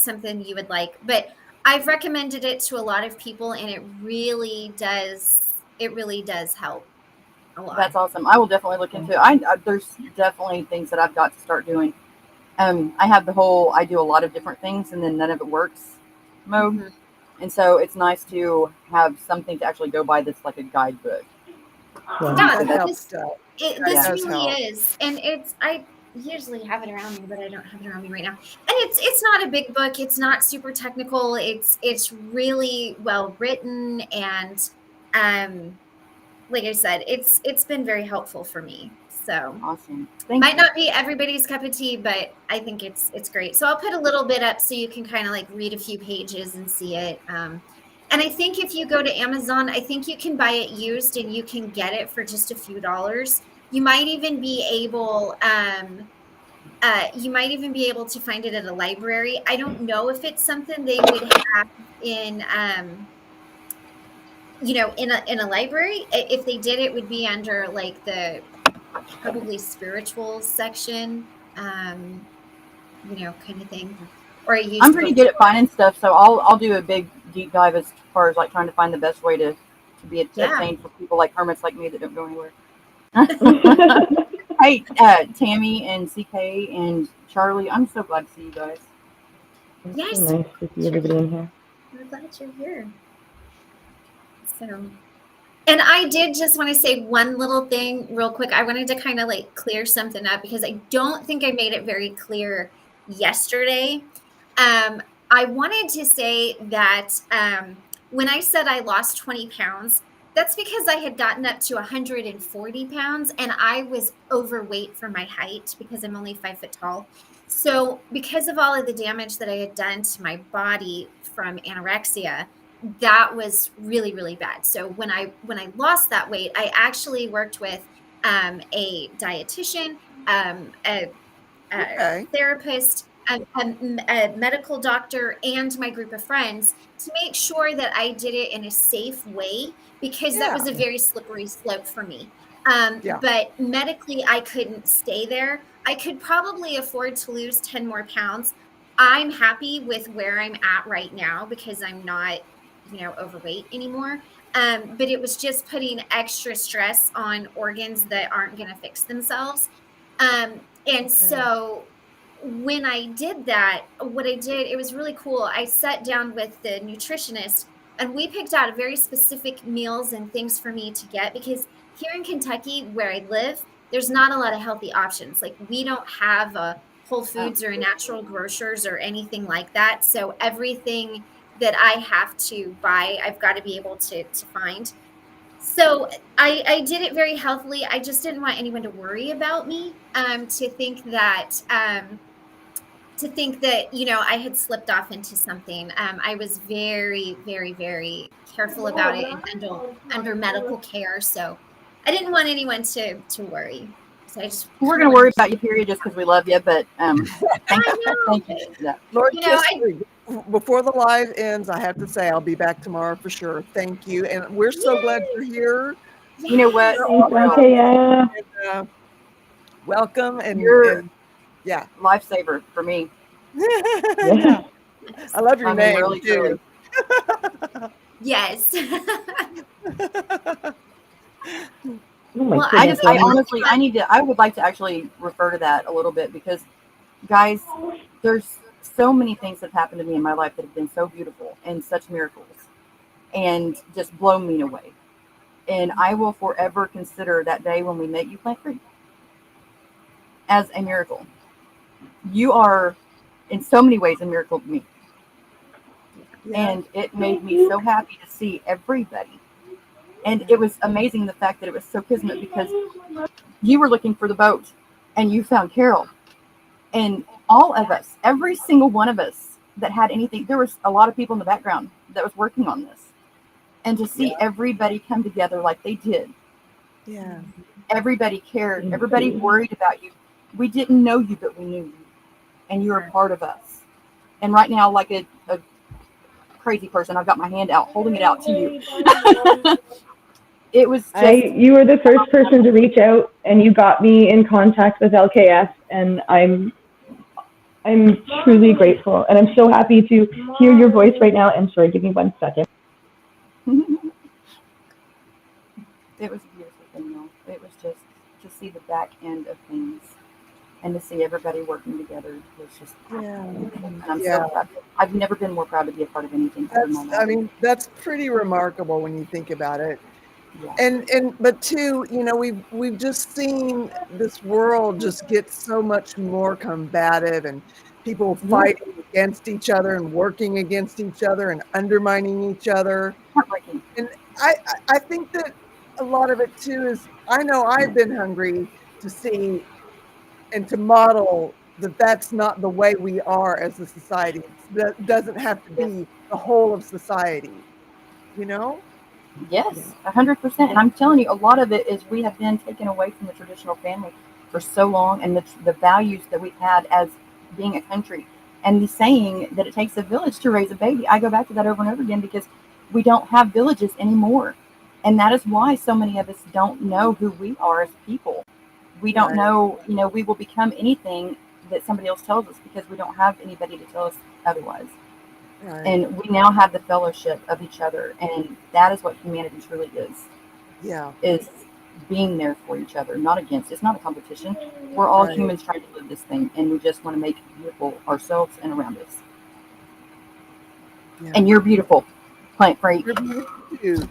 something you would like. But I've recommended it to a lot of people, and it really does help a lot. That's awesome. I will definitely look into it. There's definitely things that I've got to start doing. I have I do a lot of different things and then none of it works mode. Mhm. And so it's nice to have something to actually go by that's like a guidebook. Yeah. That Yeah. helps out. This Yeah. does really help. is, and I usually have it around me, but I don't have it around me right now. And it's not a big book. It's not super technical. It's really well written, and like I said, it's been very helpful for me. So Awesome. Thank might you. not be everybody's cup of tea, but I think it's great. So I'll put a little bit up so you can kind of like read a few pages and see it. And I think if you go to Amazon, I think you can buy it used and you can get it for just a few dollars. You might even be able to find it at a library. I don't know if it's something they would have in in a library. If they did, it would be under like the probably spirituals section, kind of thing, or a used I'm pretty good at bookstore. finding stuff, so I'll do a big deep dive as far as like trying to find the best way to be obtained for people like hermits like me that don't go anywhere. Hey, Tammy and CK and Charlie, I'm so glad to see you guys. It's Yes, so nice to see everybody in here. we're glad you're here. So, and I did just want to say one little thing real quick. I wanted to kind of like clear something up because I don't think I made it very clear yesterday. I wanted to say that when I said I lost 20 pounds, that's because I had gotten up to 140 pounds and I was overweight for my height because I'm only 5 foot tall. So, because of all of the damage that I had done to my body from anorexia, that was really, really bad. So when I lost that weight, I actually worked with a dietitian, a Okay. therapist, a medical doctor, and my group of friends to make sure that I did it in a safe way because that was a very slippery slope for me. Yeah. But medically, I couldn't stay there. I could probably afford to lose 10 more pounds. I'm happy with where I'm at right now because I'm not, overweight anymore. But it was just putting extra stress on organs that aren't going to fix themselves. And so when I did that, what I did, it was really cool. I sat down with the nutritionist and we picked out very specific meals and things for me to get because here in Kentucky, where I live, there's not a lot of healthy options. Like we don't have a Whole Foods or a natural grocers or anything like that. So everything that I have to buy, I've got to be able to find. So I did it very healthily. I just didn't want anyone to worry about me, to think that I had slipped off into something. I was very, very, very careful about it and under medical care. So I didn't want anyone to worry. So I just We're kinda gonna worry wanted about you, period, just because we love you. But I thank know. you for that. Lord, You know, before the live ends, I have to say I'll be back tomorrow for sure. Thank you. And we're so glad you're here. You know what? Yes. Thanks, Well, Anthea. And, welcome. you're And yeah. lifesaver for me. Yeah. I love your I mean, name really, too. Yes. Oh my Well, goodness. I honestly, I would like to actually refer to that a little bit because, guys, there's so many things that have happened to me in my life that have been so beautiful and such miracles and just blown me away. And I will forever consider that day when we met you plant fruit. as a miracle. You are, in so many ways, a miracle to me. Yeah. And it made me so happy to see everybody. And it was amazing the fact that it was so kismet, because you were looking for the boat and you found Carol. And all of us, every single one of us that had anything, there was a lot of people in the background that was working on this. And to see everybody come together like they did. Yeah. Everybody cared. Everybody worried about you. We didn't know you, but we knew you. And you're a part of us. And right now, like a crazy person, I've got my hand out, holding it out to you. It was just... You were the first person to reach out, and you got me in contact with LKS, and I'm truly grateful, and I'm so happy to hear your voice right now. And sorry, give me 1 second. It was a beautiful thing, though. It was just to see the back end of things and to see everybody working together was just... And I'm so proud. I've never been more proud to be a part of anything. I mean, that's pretty remarkable when you think about it. Yeah. And but too, you know, we've just seen this world just get so much more combative, and people fighting against each other and working against each other and undermining each other. Heartbreaking. And I think that a lot of it too is, I know I've been hungry to see and to model that that's not the way we are as a society. That doesn't have to be the whole of society, you know? Yes, 100%. And I'm telling you, a lot of it is we have been taken away from the traditional family for so long, and the values that we've had as being a country, and the saying that it takes a village to raise a baby. I go back to that over and over again, because we don't have villages anymore. And that is why so many of us don't know who we are as people. We don't know, you know, we will become anything that somebody else tells us, because we don't have anybody to tell us otherwise. Right. And we now have the fellowship of each other, and that is what humanity truly is. Yeah. Is being there for each other, not against. It's not a competition. We're all humans trying to live this thing, and we just want to make it beautiful ourselves and around us. Yeah. And you're beautiful, plant freak. You're beautiful too.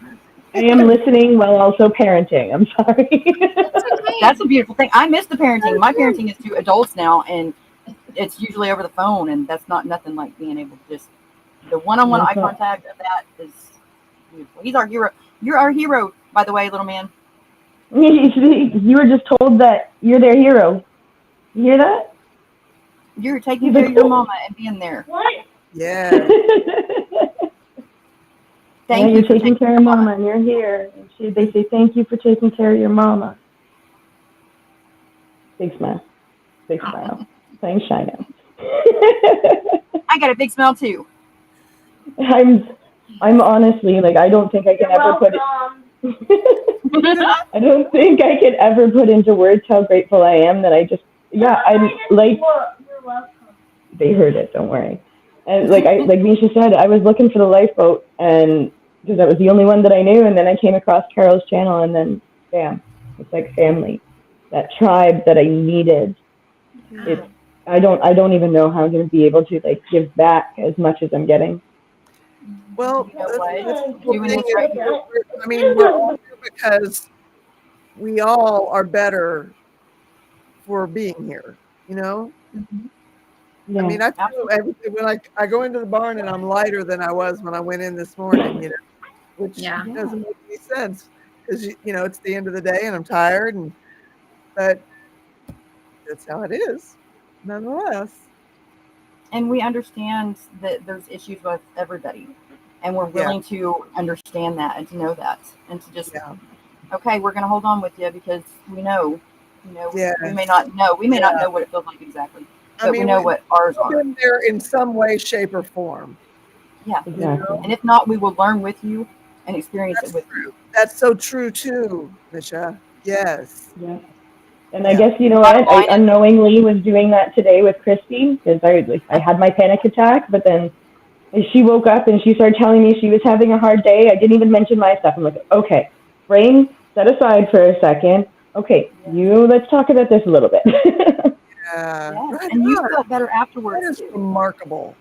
I am listening while also parenting. I'm sorry. That's a beautiful thing. I miss the parenting. My parenting is to adults now, and it's usually over the phone, and that's not nothing like being able to just... The one-on-one eye contact of that is beautiful. He's our hero. You're our hero, by the way, little man. You were just told that you're their hero. You hear that? You're taking care of your mama and being there. What? Yeah. Thank you. You're taking care of mama, and you're here. And they say thank you for taking care of your mama. Big smile. Big smile. Thanks, Shina. I got a big smile too. I'm honestly, like, I don't think I can ever put it. I don't think I could ever put into words how grateful I am that I just, I'm like, You're welcome. They heard it, don't worry. And like Misha said, I was looking for the lifeboat, and because that was the only one that I knew, and then I came across Carol's channel, and then bam, it's like family, that tribe that I needed. I don't even know how I'm going to be able to like give back as much as I'm getting. Well, You know what? that's Doing this right here. I mean, we're all here because we all are better for being here, you know? Yeah. I mean, I feel everything when I go into the barn and I'm lighter than I was when I went in this morning, you know, which doesn't make any sense, because you know, it's the end of the day and I'm tired, but that's how it is, nonetheless. And we understand that there's issues with everybody, and we're willing to understand that and to know that, and to just okay, we're going to hold on with you, because we know, you know, we may not know, what it feels like exactly, but we know what ours are. Been there in some way, shape, or form. Yeah, exactly. You know? And if not, we will learn with you and experience it with you. That's so true too, Misha. Yes. Yeah. And I guess, you know what, I unknowingly was doing that today with Christy, because I had my panic attack, but then she woke up and she started telling me she was having a hard day. I didn't even mention my stuff. I'm like, okay, brain, set aside for a second. Okay, let's talk about this a little bit. Yes. And you felt better afterwards. That is remarkable.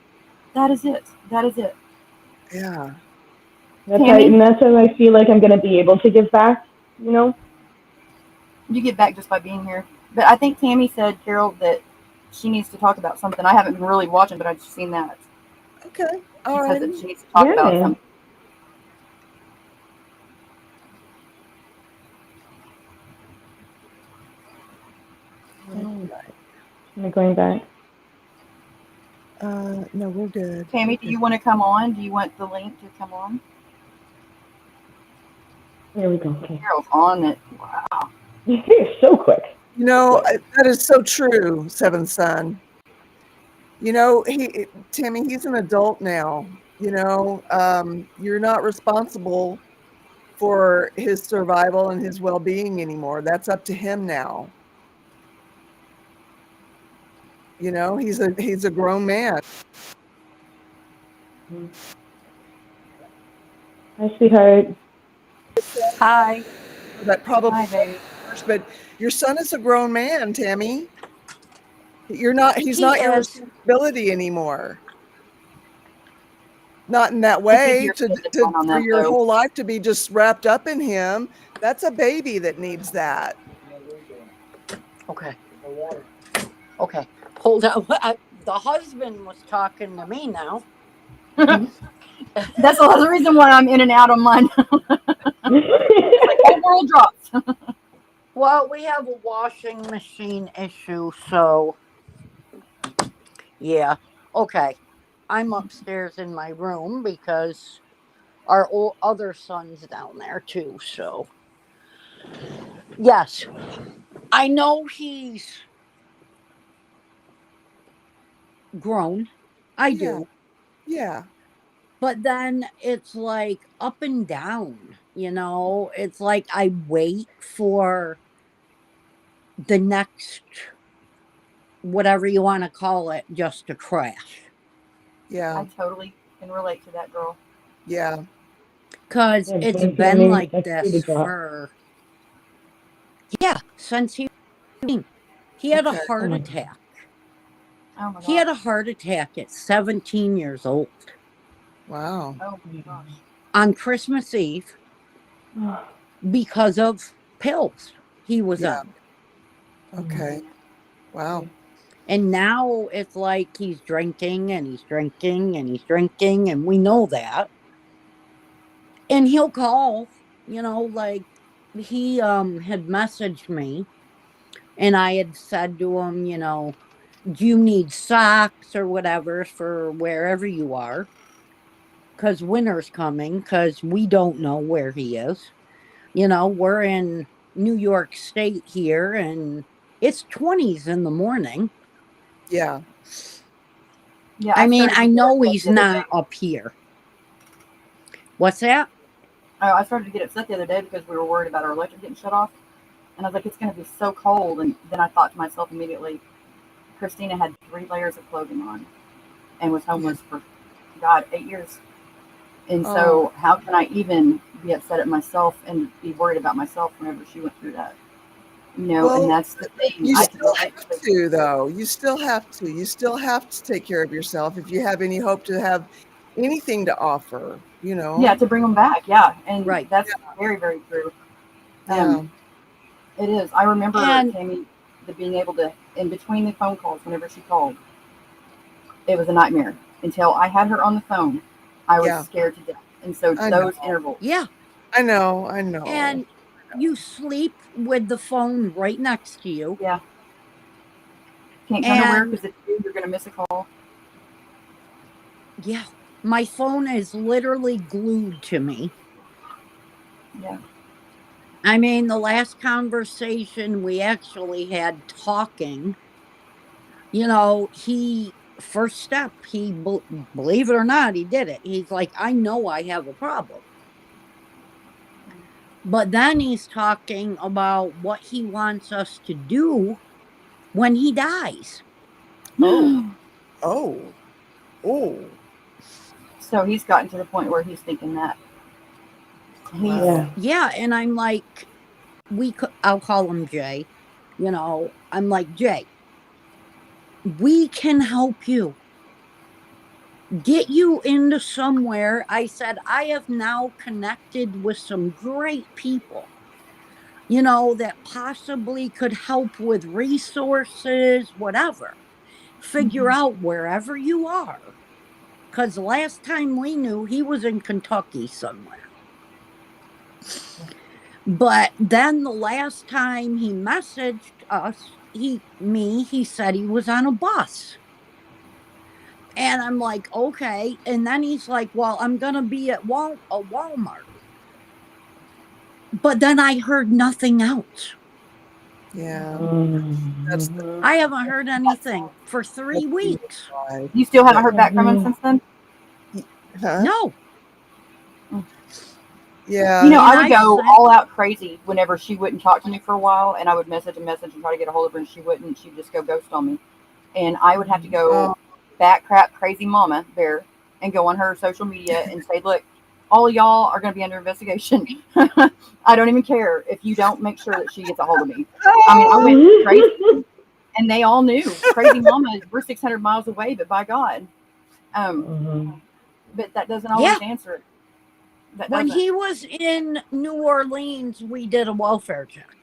That is it. That is it. Yeah. That's how I feel like I'm going to be able to give back, you know? You give back just by being here. But I think Tammy said, Carol, that she needs to talk about something. I haven't been really watching, but I've just seen that. Okay. She All said right. that she needs to talk about Yeah. something. Am I going back? No, we're good. Tammy, do you want to come on? Do you want the link to come on? There we go. Okay. Carol's on it. Wow. You're so quick. You know, that is so true, Seventh Son. You know, Tammy, he's an adult now. You know, you're not responsible for his survival and his well-being anymore. That's up to him now. You know, he's a grown man. Hi, sweetheart. Hi. That probably Hi, baby. first, but your son is a grown man, Tammy. He's not He your is. responsibility anymore. Not in that It's way easier to get the phone on for that, your though. whole life to be just wrapped up in him. That's a baby that needs that. Okay. Okay. Hold on. The husband was talking to me now. That's the reason why I'm in and out on mine. Like, whole world drops. Well, we have a washing machine issue, so yeah. Okay. I'm upstairs in my room because our other son's down there too, so yes. I know he's grown. I Yeah. do. Yeah. But then it's like up and down, It's like I wait for the next, whatever you want to call it, just to crash. Yeah. I totally can relate to that, girl. Yeah. Because Yeah, it's blame been Tammy. like That's this pretty drop. since he had a Okay. heart Oh my attack. Oh, my He had gosh. a heart attack at 17 years old Wow. Oh, my gosh. on Christmas Eve God. because of pills he was Yeah. on. Okay. Wow. And now it's like he's drinking and he's drinking and he's drinking, and we know that. And he'll call, like he had messaged me, and I had said to him, do you need socks or whatever for wherever you are? Because winter's coming, because we don't know where he is. We're in New York State here, and it's 20s in the morning. Yeah. Yeah, I mean, started I to get know upset he's the other not day. up here. What's that? I started to get upset the other day because we were worried about our electric getting shut off. And I was like, it's going to be so cold. And then I thought to myself immediately, Christina had 3 layers of clothing on and was homeless for, God, 8 years. And so how can I even be upset at myself and be worried about myself whenever she went through that? Well, And that's the thing. you I can still relate have to to, though. You still have to. You still have to take care of yourself if you have any hope to have anything to offer, Yeah, to bring them back. Yeah. And Right. that's very, very true. Yeah. It is. I remember And- Tammy being able to, in between the phone calls, whenever she called, it was a nightmare. Until I had her on the phone, I was Yeah. scared to death. And so I those know. intervals. Yeah. I know. And you sleep with the phone right next to you. Yeah. Can't come nowhere And because if you do, you're going to miss a call. yeah, my phone is literally glued to me. Yeah. I mean, the last conversation we actually had talking, he first step, he believe it or not, he did it. He's like, I know I have a problem. But then he's talking about what he wants us to do when he dies. Oh. Oh. Oh. So he's gotten to the point where he's thinking that. Yeah, and I'm like, I'll call him Jay. I'm like, Jay, we can help you. Get you into somewhere. I said, I have now connected with some great people. that possibly could help with resources, whatever. Figure out wherever you are. Because last time we knew, he was in Kentucky somewhere. But then the last time he messaged us, he said he was on a bus. And I'm like, okay. And then he's like, well, I'm going to be at a Walmart. But then I heard nothing else. Yeah. That's Mhm. I haven't heard anything for 3 weeks. You still haven't But- heard back from him since then? Huh? No. Yeah. You know, And I would I go sent- all out crazy whenever she wouldn't talk to me for a while, and I would message and try to get a hold of her, and she wouldn't. She'd just go ghost on me. And I would have to go back crap crazy mama bear and go on her social media and say, look, all of y'all are going to be under investigation. I don't even care if you don't make sure that she gets a hold of me. I mean, I went crazy, and they all knew. Crazy mama, we're 600 miles away, but by God. But that doesn't always answer it. When he was in New Orleans, we did a welfare check.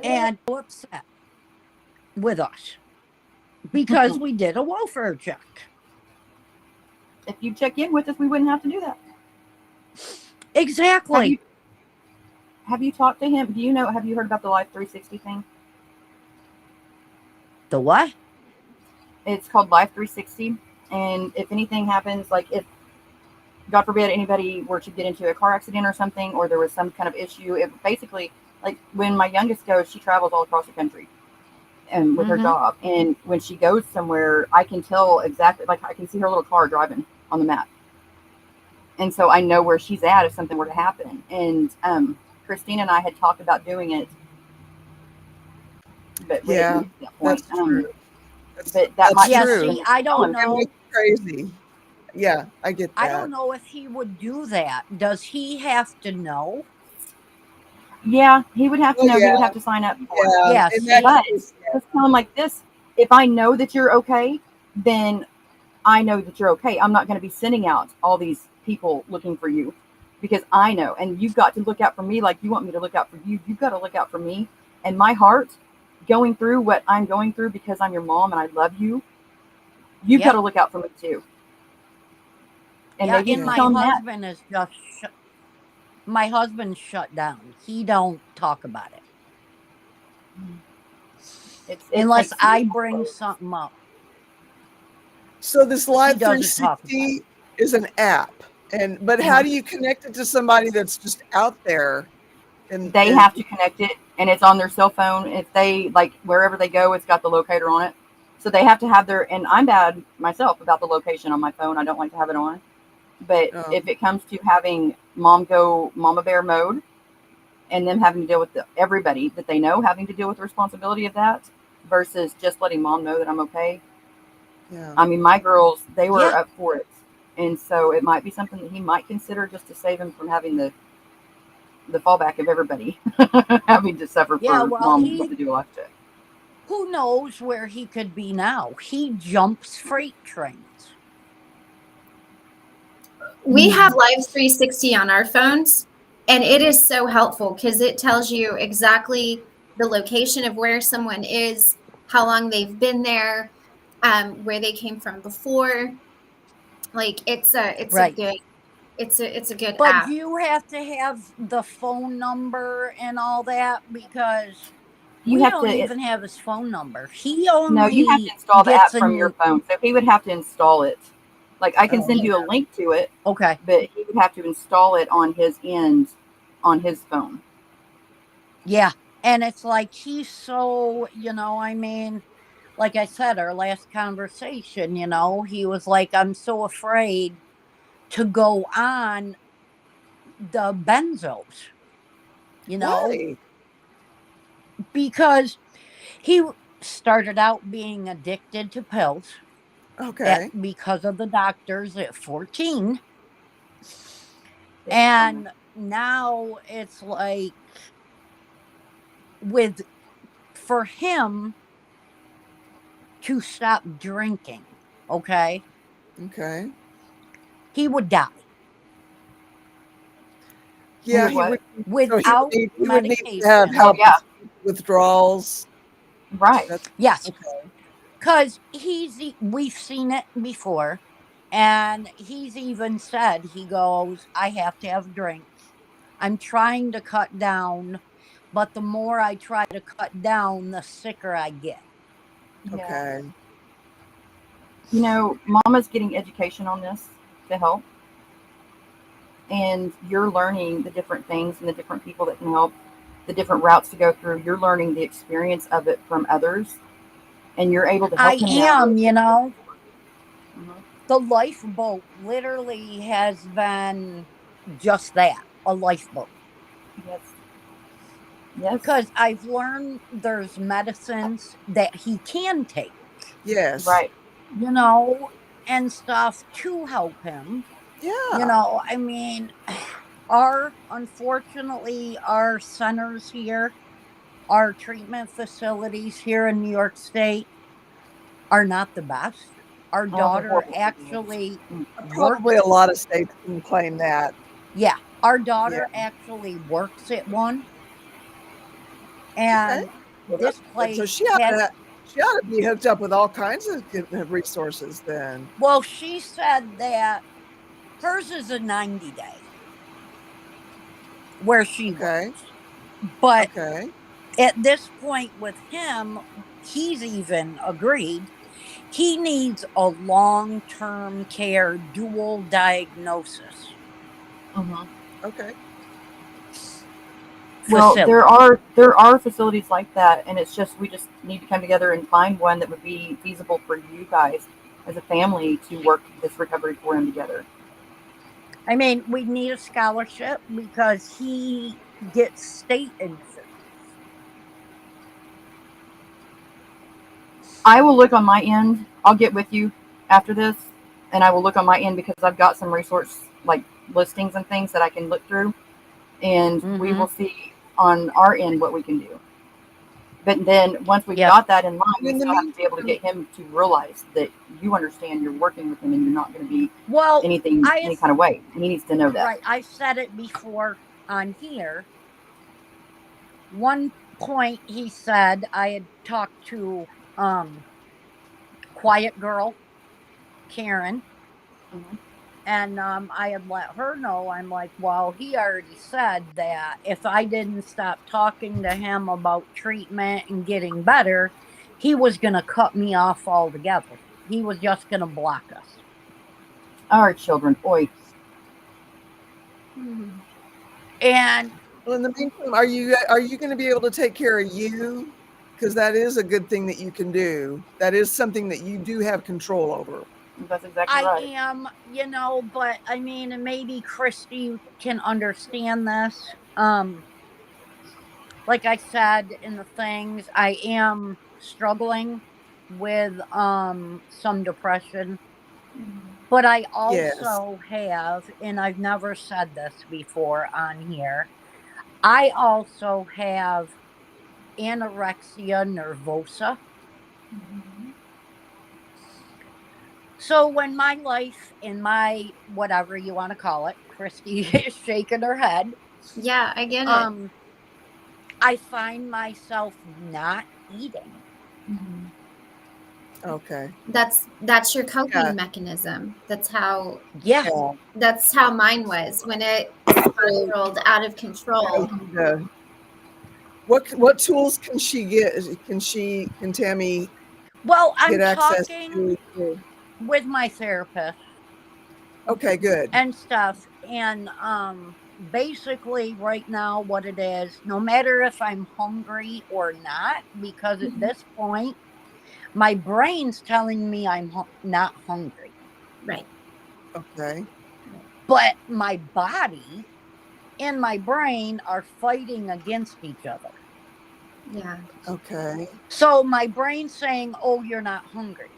And upset with us because we did a welfare check. If you check in with us, we wouldn't have to do that. Exactly. Have you talked to him? Have you heard about the Life 360 thing? The what? It's called Life 360. And if anything happens, like if, God forbid, anybody were to get into a car accident or something, or there was some kind of issue, it basically, like when my youngest goes, she travels all across the country and with her job. And when she goes somewhere, I can tell exactly, like I can see her little car driving on the map. And so I know where she's at if something were to happen. And Christine and I had talked about doing it, but we didn't get to that point. That's true. But that might be true. See, I don't That know. makes you crazy. Yeah, I get that. I don't know if he would do that. Does he have to know? Yeah, he would have to know. He would have to sign up for it. Yeah, in see, that But case, just tell him like this: if I know that you're okay, then I know that you're okay. I'm not going to be sending out all these people looking for you because I know. And you've got to look out for me like you want me to look out for you. You've got to look out for me and my heart going through what I'm going through because I'm your mom and I love you. You've got to look out for me too. And maybe and my tell him that. husband is just my husband's shut down. He don't talk about it. Unless I bring something up. So this Live doesn't talk about 360 is an app, but how do you connect it to somebody that's just out there? And they have to connect it, and it's on their cell phone. If they like wherever they go, it's got the locator on it. So they have to have their. And I'm bad myself about the location on my phone. I don't like to have it on. But if it comes to having mom go mama bear mode, and them having to deal with everybody that they know having to deal with the responsibility of that, versus just letting mom know that I'm okay. Yeah. I mean, my girls, they were up for it. And so it might be something that he might consider just to save him from having the fallback of everybody having to suffer for mom to do a life check. Who knows where he could be now? He jumps freight trains. We have Live 360 on our phones, and it is so helpful because it tells you exactly the location of where someone is, how long they've been there, where they came from before. Like it's a good But app. you have to have the phone number and all that because You we have don't to even have his phone number. He only No, you have to install the app from your phone. So he would have to install it. Like I can send you a link to it. Okay. But he would have to install it on his end on his phone. Yeah. And it's like he's so, I mean, like I said, our last conversation, he was like, I'm so afraid to go on the benzos, Why? because he started out being addicted to pills. Okay. Because of the doctors at 14. And now it's like for him to stop drinking, okay? Okay. He would die. Yeah, He would what? without he would need to medication. have Oh help yeah, with withdrawals. right. That's Yes, okay. because we've seen it before, and he's even said, he goes, I have to have drinks. I'm trying to cut down, but the more I try to cut down, the sicker I get. Yeah. Okay. You know, Mama's getting education on this to help, and you're learning the different things and the different people that can help, the different routes to go through. You're learning the experience of it from others, and you're able to help I him now. am, you know, Mhm. the lifeboat literally has been just that, a lifeboat. Yes. Yes. Because I've learned there's medicines that he can take, Yes. Right. you know, and stuff to help him. You Yeah. know, I mean, unfortunately, our centers here, our treatment facilities here in New York State are not the best. Our Oh, they're daughter horrible facilities. actually Mm. Probably a works, lot of states can claim that. yeah, our Yeah. daughter actually works at one. Okay. And Well, this that's good. So place has, she ought to be hooked up with all kinds of good resources then. well, she said that hers is a 90-day where she Okay. works. But Okay. at this point with him, he's even agreed he needs a long-term care dual diagnosis Mhm. Okay. Well, facility. there are facilities like that, and it's just we just need to come together and find one that would be feasible for you guys as a family to work this recovery for him together. I mean, we need a scholarship because he gets state insurance. I will look on my end. I'll get with you after this, and I will look on my end because I've got some resource like listings and things that I can look through, and we Mm-hmm. will see on our end what we can do. But then once we've Yep. got that in mind, And we in the still have to be able to meantime, get him to realize that you understand you're working with him and you're not going to be Well, anything any kind of way. He needs to know that. right, I said it before on here. One point he said I had talked to Quiet Girl Karen, Mhm. and I had let her know. I'm like, well, he already said that if I didn't stop talking to him about treatment and getting better, he was going to cut me off altogether. He was just going to block us. Our children, oi. And well, in the meantime, are you going to be able to take care of you? Because that is a good thing that you can do. That is something that you do have control over. That's exactly I right. am, you know, but I mean, and maybe Christy can understand this. Like I said in the things, I am struggling with some depression, but I Yes. also have, and I've never said this before on here, I also have anorexia nervosa. So when my life in my whatever you want to call it, Christy is shaking her head. Yeah, I get it. Um, I find myself not eating. Okay. That's your Yeah. coping mechanism. Yeah. Yeah. That's how mine was when it So, spiraled out of yeah, control. you need to- what tools can she get? Can Tammy Well, I'm get access talking to? with my therapist Okay, good. and stuff, and basically right now what it is, no matter if I'm hungry or not, because at this point my brain's telling me I'm not hungry, Right. Okay. but my body and my brain are fighting against each other. Yeah. Okay. So my brain's saying, oh, you're not hungry,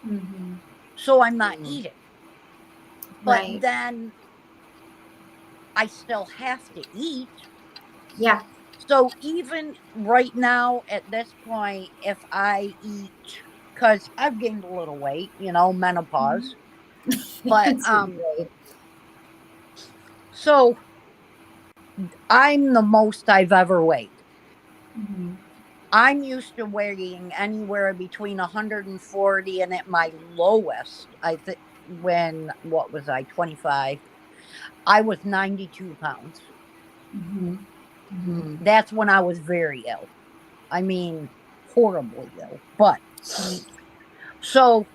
Hmm. so I'm not Mm, eating, but Right. then I still have to eat. Yeah. So even right now at this point, if I eat, because I've gained a little weight, you know, menopause, but It's great. so I'm the most I've ever weighed. Mhm. I'm used to weighing anywhere between 140 and at my lowest, I think what was I, 25? I was 92 pounds. Mhm. Mhm. That's when I was very ill. I mean, horribly ill. But Right. so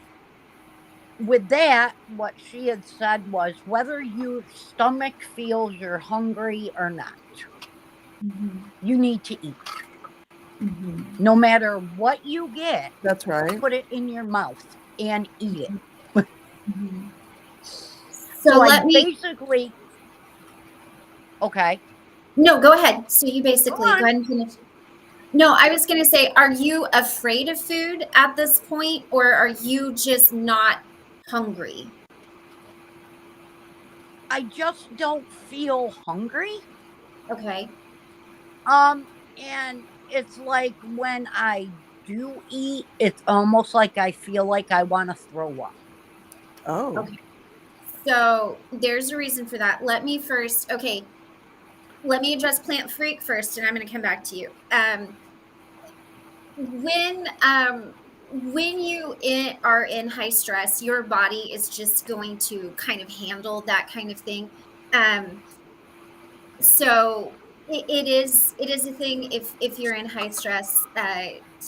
with that, what she had said was whether your stomach feels you're hungry or not, Mhm. you need to eat. Mhm. No matter what you get, That's right. put it in your mouth and eat it. Mhm. So So I let me basically, okay, No, go ahead. So you go basically go on. ahead and finish. No, I was going to say, are you afraid of food at this point, or are you just not hungry? I just don't feel hungry. Okay. And it's like when I do eat, it's almost like I feel like I want to throw up. Oh, Okay. So there's a reason for that. Let me address plant freak first, and I'm going to come back to you. When are in high stress, your body is just going to kind of handle that kind of thing. Um, so it is a thing if you're in high stress,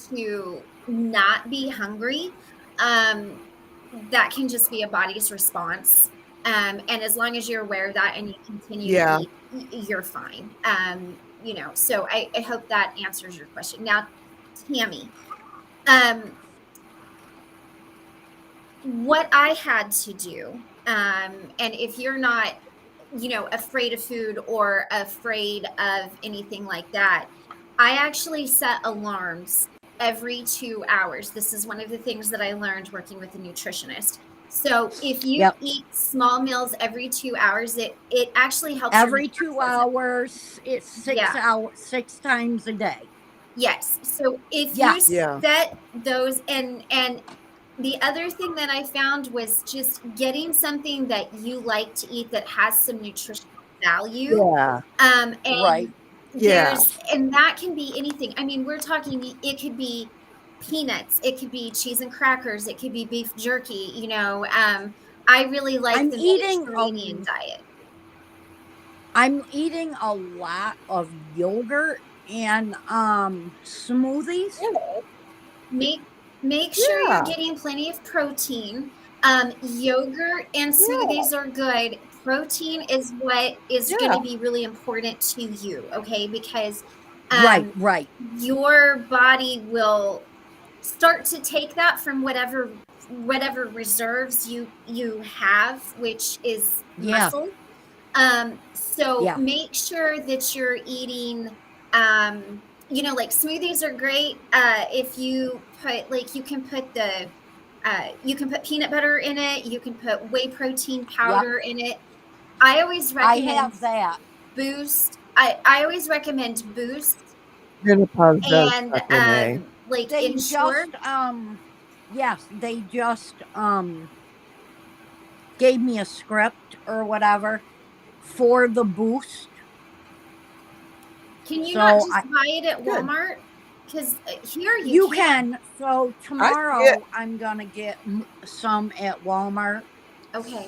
to not be hungry. Um, that can just be a body's response. And as long as you're aware of that and you continue to yeah. eat, you're fine. So I hope that answers your question. Now, Tammy, um, what I had to do, and if you're not, afraid of food or afraid of anything like that, I actually set alarms every 2 hours. This is one of the things that I learned working with a nutritionist. So if you Yep. eat small meals every 2 hours, it actually helps your Every two metabolism. hours, it's Yeah. 6 hours, 6 times a day. Yes. So if you Yes. Yeah. set those, and the other thing that I found was just getting something that you like to eat that has some nutritional value. Yeah. And Right. Yeah. and that can be anything. I mean, we're talking, it could be peanuts, it could be cheese and crackers, it could be beef jerky. I really like I'm the eating a Mediterranean diet. I'm eating a lot of yogurt and smoothies. Make make sure you're Yeah. getting plenty of protein. Yogurt and Yeah. smoothies are good. Protein is what is going Yeah. to be really important to you, okay? Because Right, um, right. your body will start to take that from whatever reserves you have, which is Yeah, muscle. So yeah, make sure that you're eating, like smoothies are great. If you put, like, you can put peanut butter in it, you can put whey protein yep. powder in it. I always I recommend have that. Boost. I always recommend Boost Menopause does and suck in, eh? like They Ensure. just yes, they just gave me a script or whatever for the Boost. Can you not So just I buy it at Good. Walmart? Because here you you can. can. So I see it. tomorrow I'm gonna get some at Walmart. Okay.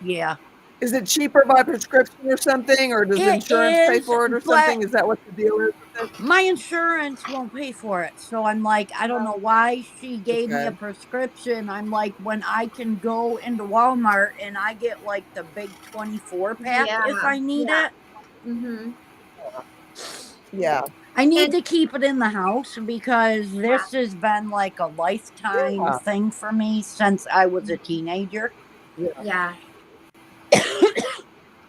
Yeah, Is it cheaper by prescription or something, or does it insurance pay is, for it or but something? Is that what the deal is with it? my insurance won't pay for it. So I'm like, I don't know why she gave me a Okay. prescription. I'm like, when I can go into Walmart and I get like the big 24 pack Yeah. if I need Yeah. it. Mm-hmm. Yeah. I need And to keep it in the house because yeah. this has been like a lifetime Yeah. thing for me since I was a teenager. Yeah. Yeah.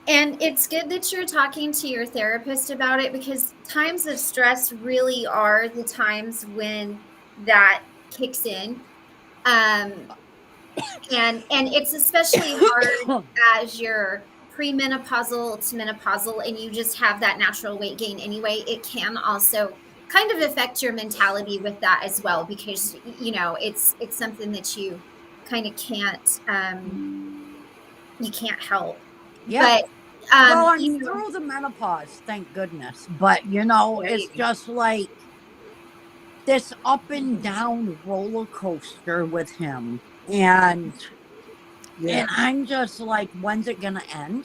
And it's good that you're talking to your therapist about it, because times of stress really are the times when that kicks in. Um, and it's especially hard as you're premenopausal to menopausal and you just have that natural weight gain anyway. It can also kind of affect your mentality with that as well, because it's something that you kind of can't, you can't help. Yeah. But Well, I'm you know, through the menopause, thank goodness. But you know, it's great. just like this up and down roller coaster with him. And Yeah. I'm just like, when's it gonna end?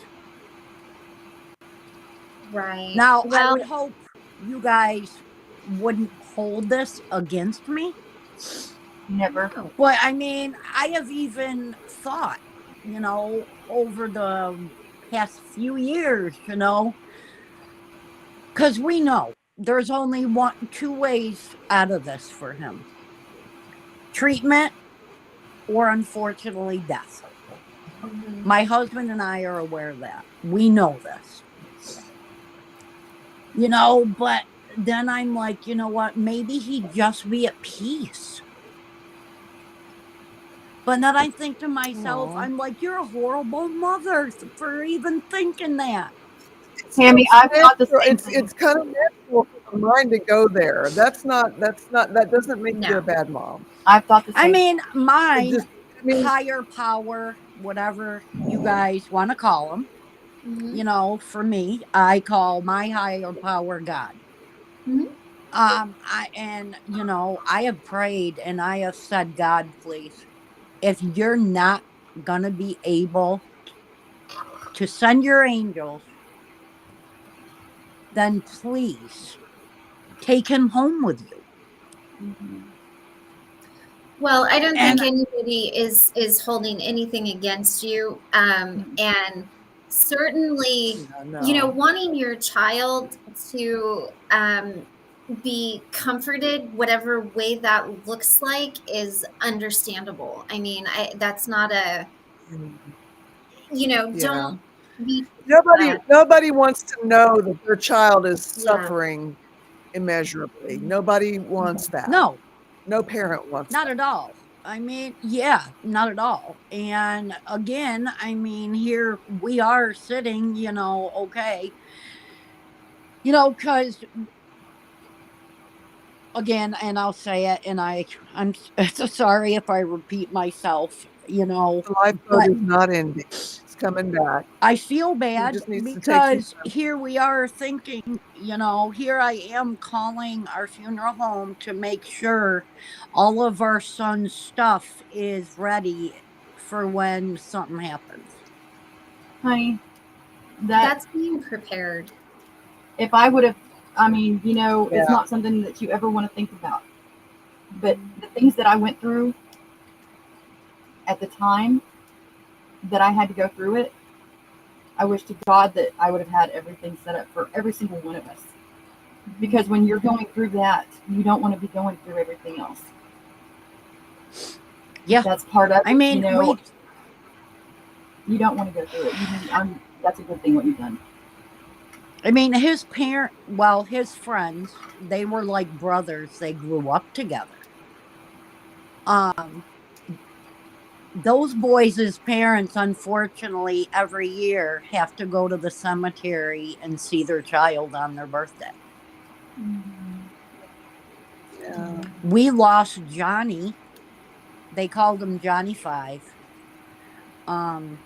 Right. Now I Well, would hope you guys wouldn't hold this against me. Never. no. But I mean, I have even thought, you know, over the past few years, you know, because we know there's only two ways out of this for him: treatment or unfortunately death. Mhm. My husband and I are aware of that. We know this, you know, but then I'm like, you know what? Maybe he'd just be at peace. But then I think to myself, Aw. I'm like, you're a horrible mother for even thinking that. Tammy, It's I've thought the natural. same thing. It's kind of natural for the mind to go there. That doesn't make you a No. bad mom. I've thought the I same. mean, It mine, just, I mean, higher power, whatever you guys want to call them, Mhm. you know, for me, I call my higher power God. Mhm. And you know, I have prayed and I have said, God, please, if you're not gonna be able to send your angels, then please take him home with you. Mhm. Well, I don't And think anybody is holding anything against you. And certainly, no. wanting your child to be comforted, whatever way that looks like, is understandable. I mean, that's not a, Mm, yeah. don't be, Nobody wants to know that their child is yeah. suffering immeasurably. Nobody wants that. no, No parent wants not that. at all. I mean, yeah, not at all. And again, I mean, here we are sitting, you know, okay, you know, because again, and I'll say it, and I'm so sorry if I repeat myself, you know, The lifeboat but is not ending. It's coming back. I feel He bad just needs to take some because here we are thinking, you know, here I am calling our funeral home to make sure all of our son's stuff is ready for when something happens. Honey, that That's being prepared. if I would have, I mean, it's Yeah. not something that you ever want to think about. But the things that I went through at the time that I had to go through it, I wish to God that I would have had everything set up for every single one of us. Because when you're going through that, you don't want to be going through everything else. Yeah. That's part of I it. mean, You don't want to go through it. That's a good thing what you've done. I mean, his friends, they were like brothers. They grew up together. Um, those boys' parents, unfortunately, every year have to go to the cemetery and see their child on their birthday. Yeah. We lost Johnny. They called him Johnny Five. Um,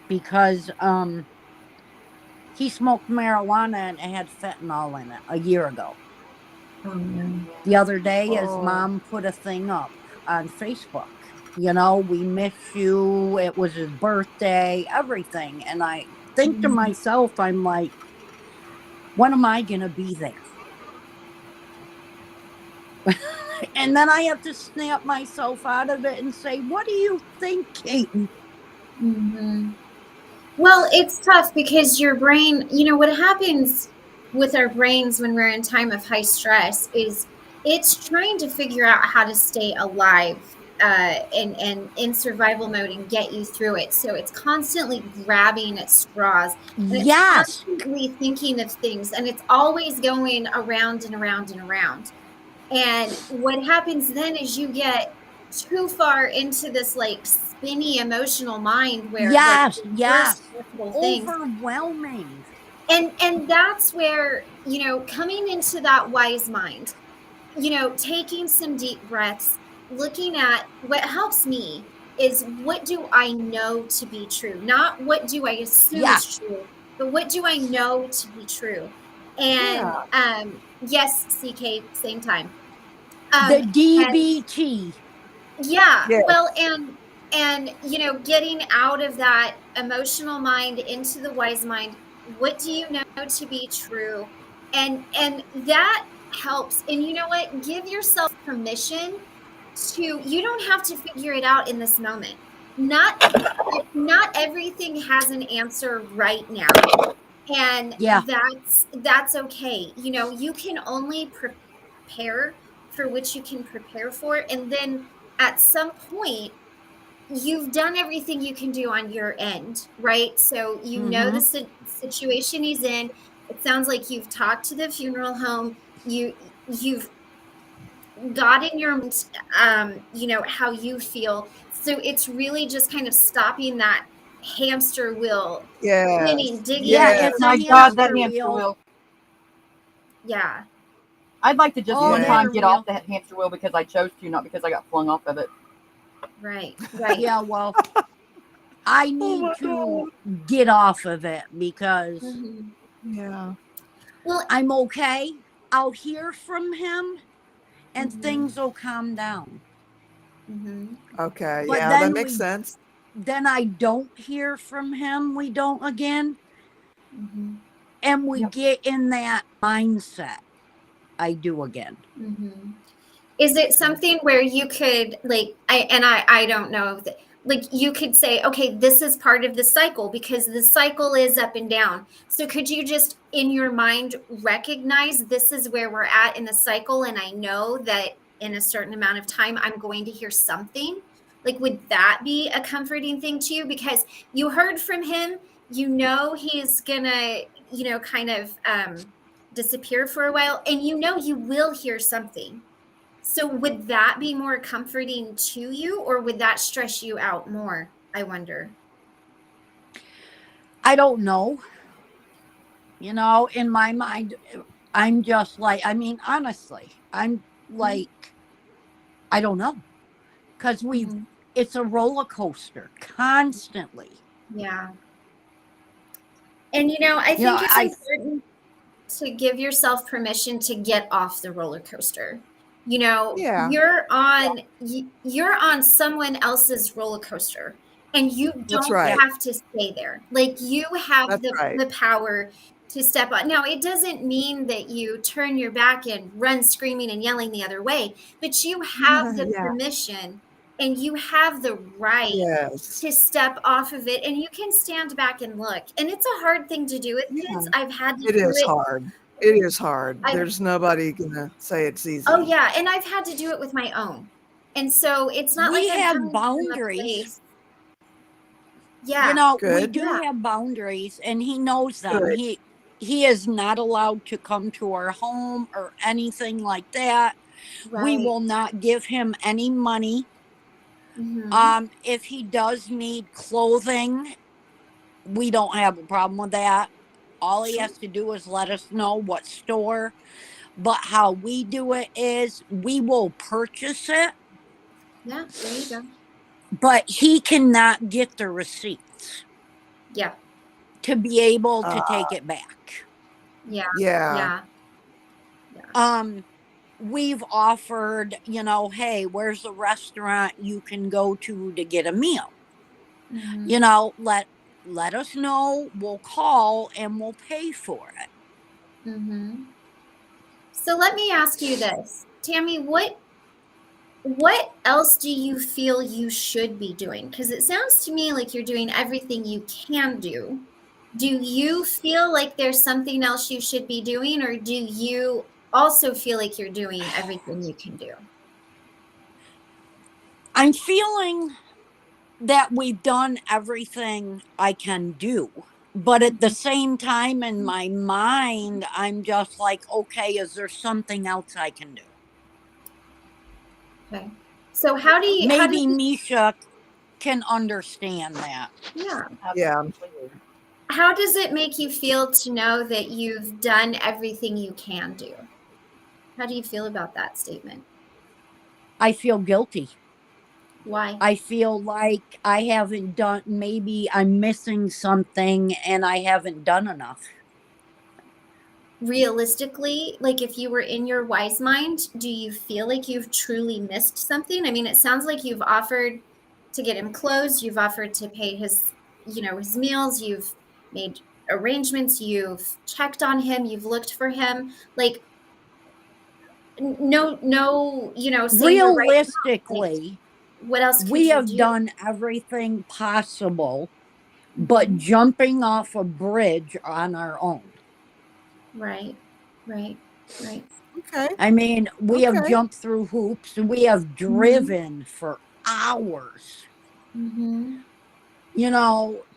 because he smoked marijuana and it had fentanyl in it a year ago. Oh, no. The other day, his Oh. mom put a thing up on Facebook. You know, we miss you. It was his birthday, everything. And I think to myself, I'm like, when am I going to be there? And then I have to snap myself out of it and say, what do you think, Kate? Mhm. Well, it's tough because your brain, what happens with our brains when we're in time of high stress is it's trying to figure out how to stay alive and in survival mode and get you through it. So it's constantly grabbing at straws and it's Yes. constantly thinking of things and it's always going around and around and around. And what happens then is you get too far into this like spinny emotional mind where like Yes. the worst Yes. possible things. Overwhelming. And that's where, coming into that wise mind, taking some deep breaths, looking at what helps me is what do I know to be true? Not what do I assume Yeah. is true, but what do I know to be true? And Yeah. yes, CK, same time. The And DBT. yeah, Yes. well, and getting out of that emotional mind into the wise mind. What do you know to be true? And that helps. And you know what? Give yourself permission to. You don't have to figure it out in this moment. Not everything has an answer right now, and Yeah. that's okay. You can only prepare for which you can prepare for, and then at some point you've done everything you can do on your end, right? So the situation he's in. It sounds like you've talked to the funeral home. You've got in your mind, how you feel. So it's really just kind of stopping that hamster wheel spinning, Yes. digging Yeah, in your it's Yes. a My God, that hamster hamster wheel. wheel. yeah. I'd like to just Oh, one Yeah. time mother get wheel. off that hamster wheel because I chose to, not because I got flung off of it. Right. Yeah, well, I Oh need my to God. get off of it because Mhm. Yeah. Well, I'm okay. I'll hear from him and mhm, things will calm down. mhm. Okay. But Yeah, that makes sense. then I don't hear from him. We don't again. Mhm. And we Yep. get in that mindset. I do again. Mhm. Is it something where you could I don't know that, like, you could say, okay, this is part of the cycle because the cycle is up and down. So could you just in your mind recognize this is where we're at in the cycle, and I know that in a certain amount of time I'm going to hear something? Like, would that be a comforting thing to you? Because you heard from him, he's gonna, kind of disappear for a while, and you will hear something. So would that be more comforting to you, or would that stress you out more? I wonder. I don't know. In my mind, I'm just like, honestly, I'm like, I don't know. Because Mhm. it's a roller coaster constantly. Yeah. And I You know, think it's I, important to give yourself permission to get off the roller coaster. Yeah. You're on someone else's roller coaster, and you That's don't yeah, right. have to stay there. Like, you have That's right. the power to step on. Now, it doesn't mean that you turn your back and run screaming and yelling the other way, but you have the Yeah. permission and you have the right Yes. to step off of it, and you can stand back and look. And it's a hard thing to do with Yeah. kids. I've had to It do is it. hard. It is hard. I There's nobody gonna say it's Oh easy. yeah, and I've had to do it with my own. And so it's not like we I'm have coming from a boundaries. place. Yeah. We Good. do Yeah. have boundaries, and he knows them. Good. He is not allowed to come to our home or anything like that. We Right. will not give him any money. Mhm. If he does need clothing, we don't have a problem with that. All he Sure. has to do is let us know what store. But how we do it is we will purchase it, Yeah, there you go. but he cannot get the receipts Yeah. to be able to Uh, take it back. Yeah. yeah. Yeah. Yeah. We've offered, hey, where's the restaurant you can go to get a meal? Mhm. Let us know. We'll call and we'll pay for it. Mhm. So let me ask you this. Tammy, what else do you feel you should be doing? Because it sounds to me like you're doing everything you can do. Do you feel like there's something else you should be doing, or do you also feel like you're doing everything you can do? I'm feeling that we've done everything I can do. But at the Mhm. same time, in my mind, I'm just like, okay, is there something else I can do? Okay. So how do Maybe you Misha can understand that. yeah. Yeah. Absolutely. How does it make you feel to know that you've done everything you can do? How do you feel about that statement? I feel guilty. Why? I feel like I haven't done, maybe I'm missing something and I haven't done enough. Realistically, like if you were in your wise mind, do you feel like you've truly missed something? I mean, it sounds like you've offered to get him clothes, you've offered to pay his, his meals, you've made arrangements, you've checked on him, you've looked for him. Like no, say you're right. Realistically, What else could we you have do? done everything possible but Mhm. jumping off a bridge on our own. Right. Right. Right. Okay. I mean, we have Okay. jumped through hoops. We have driven for hours, Mm-hmm.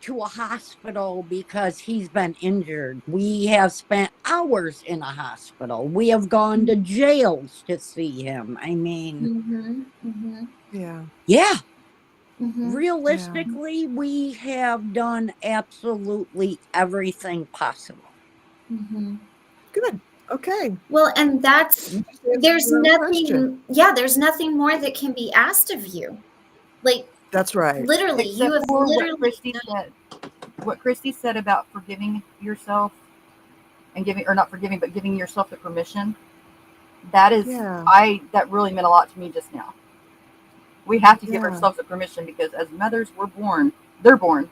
to a hospital because he's been injured. We have spent hours in a hospital. We have gone to jails to see him. I mean, Mm-hmm. Mm-hmm. Yeah. yeah, Mm-hmm. realistically, we have done absolutely everything possible. Mm-hmm. Good. Okay. Well, and You just answered there's your own question. nothing, there's nothing more that can be asked of you. Like That's right. literally, you Except have for literally what Christy said about forgiving yourself and giving, or not forgiving, but giving yourself the permission. That is, Yeah. that really meant a lot to me just now. We have to give Yeah. ourselves the permission because as mothers, they're born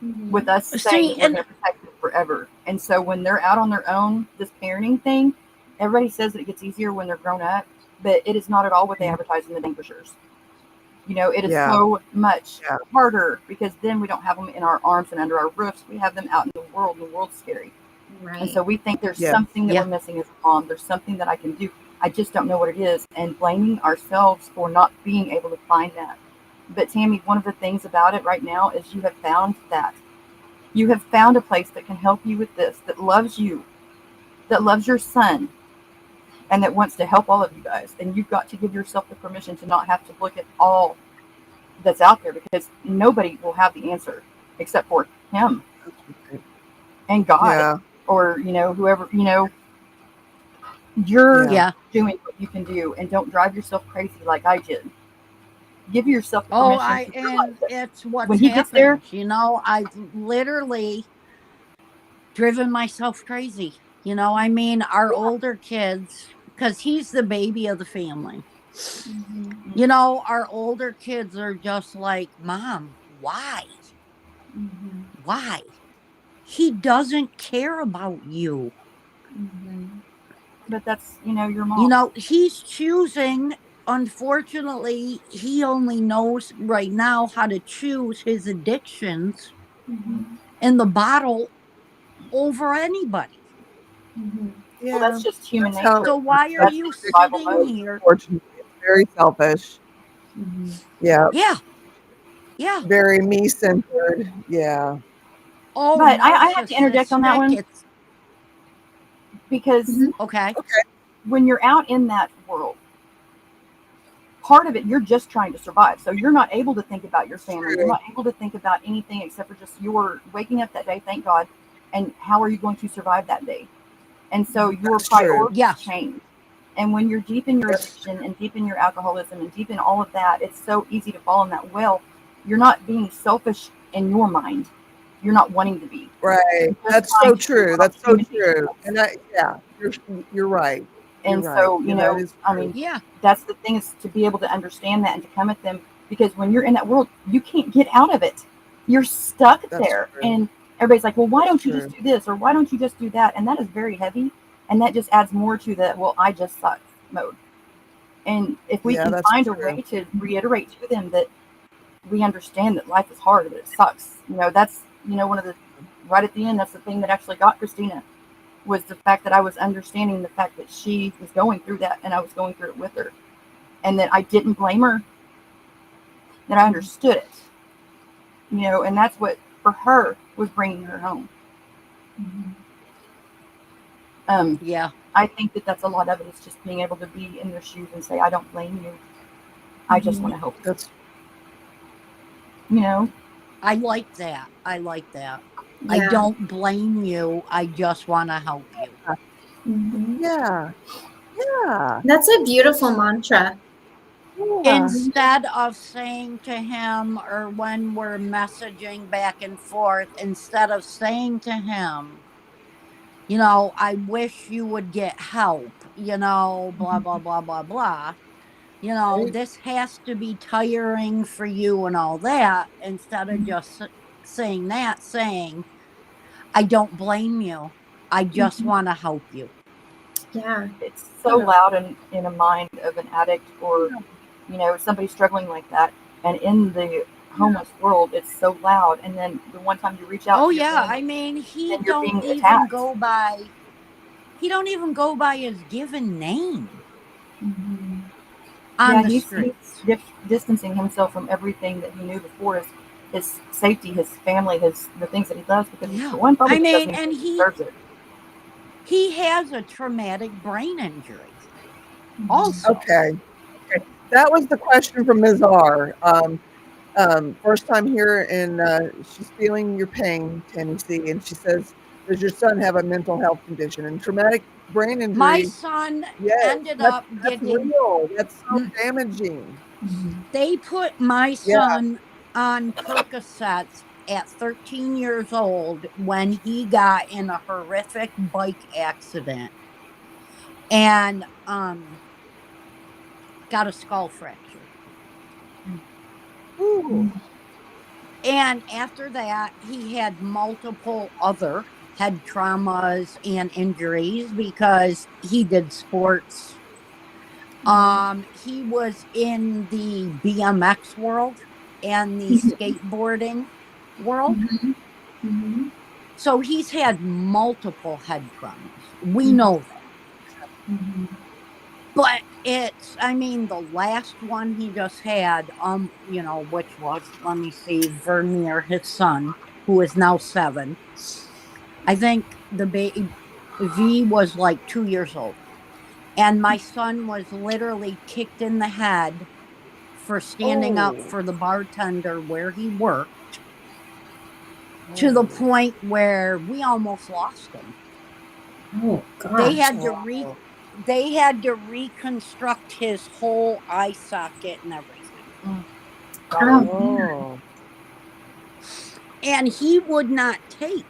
Mhm. with us See, saying we're and going to protect them forever. And so when they're out on their own, this parenting thing, everybody says that it gets easier when they're grown up, but it is not at all what they advertise in the dang brochures. It is Yeah. so much Yeah. harder because then we don't have them in our arms and under our roofs. We have them out in the world, and the world's scary. Right. And so we think there's Yeah. something that Yeah. we're missing as a mom. There's something that I can do. I just don't know what it is. And blaming ourselves for not being able to find that. But Tammy, one of the things about it right now is you have found that. You have found a place that can help you with this, that loves you, that loves your son, and that wants to help all of you guys. And you've got to give yourself the permission to not have to look at all that's out there because nobody will have the answer except for him and God Yeah. or, whoever, you're Yeah. yeah. doing what you can do and don't drive yourself crazy like I did. Give yourself the Oh, permission to realize and that it's what's when he gets there, happened. I've literally driven myself crazy. I mean, our older kids, because he's the baby of the family, Mhm. our older kids are just like, Mom, why? Mhm. Why? He doesn't care about you. Mhm. but that's, your mom. He's choosing. Unfortunately, he only knows right now how to choose his addictions Mhm. in the bottle over anybody. Mhm. Well, Yeah. that's just human That's how it So nature. works. why are That's you survival sitting mode. here? Unfortunately, it's very selfish. Mhm. Yeah. Yeah, yeah. Very me-centered. Yeah. Oh, But I have to interject on that narcissistic. one It's because Mhm. okay. when you're out in that world, part of it, you're just trying to survive. So you're not able to think about your family. You're True. not able to think about anything except for just you're waking up that day, thank God, and how are you going to survive that day? And so your That's true. priorities Yeah. change. And when you're deep in your That's addiction and deep in your alcoholism and deep in all of that, it's so easy to fall in that well. You're not being selfish in your mind. You're not wanting to be. right. You're just That's trying so to true. help That's so human true. beings. And yeah, you're right. You're And right. so, Yeah, that is I true. mean, Yeah. that's the thing, is to be able to understand that and to come at them, because when you're in that world, you can't get out of it. You're stuck That's there. true. And everybody's like, well, why That's don't you true. just do this? Or why don't you just do that? And that is very heavy. And that just adds more to the, well, I just suck mode. And if we Yeah, can that's find a true. way to reiterate to them that we understand that life is hard, that it sucks, that's, one of the, right at the end, that's the thing that actually got Christina, was the fact that I was understanding the fact that she was going through that and I was going through it with her. And that I didn't blame her, that I understood it, and that's what for her was bringing her home. Yeah. I think that that's a lot of it. It's just being able to be in their shoes and say, I don't blame you. I just want to help you. That's I like that. I like that. I Yeah. don't blame you. I just want to help you. Mhm. yeah. Yeah. That's a beautiful mantra. Yeah. Instead of saying to him, or when we're messaging back and forth, instead of saying to him, you know, I wish you would get help, you know, blah, blah, blah, blah, blah. You know, Right. this has to be tiring for you and all that. Instead of just saying that, saying, I don't blame you. I just want to help you. Yeah. It's so loud in a mind of an addict or, you know, somebody struggling like that. And in the homeless world, it's so loud. And then the one time you reach out Oh to your yeah, family, I mean, he then you're don't being even attacked. go by his given name on Yeah, the he's streets. distancing himself from everything that he knew before, his safety, his family, the things that he loves, because Yeah. for one, probably I just mean, doesn't even and think he deserves it. he has a traumatic brain injury also. Okay. Okay. That was the question from Ms. R. First time here, and she's feeling your pain, Tammy C. And she says, "Does your son have a mental health condition and traumatic brain My injury?" son Yes, ended that's up that's getting real. That's so damaging. they put my Yeah. son on Percocets at 13 years old when he got in a horrific bike accident and got a skull fracture. Ooh. And after that, he had multiple other head traumas and injuries because he did sports. He was in the BMX world and the skateboarding world. So he's had multiple head traumas. We know that. But I mean, the last one he just had, you know, which was, let me see, Vermeer, his son, who is now 7. I think the baby V was like 2 years old. And my son was literally kicked in the head for standing up Oh. for the bartender where he worked, to the Oh. point where we almost lost him. Oh They gosh. had to they had to reconstruct his whole eye socket and everything. Oh. And he would not take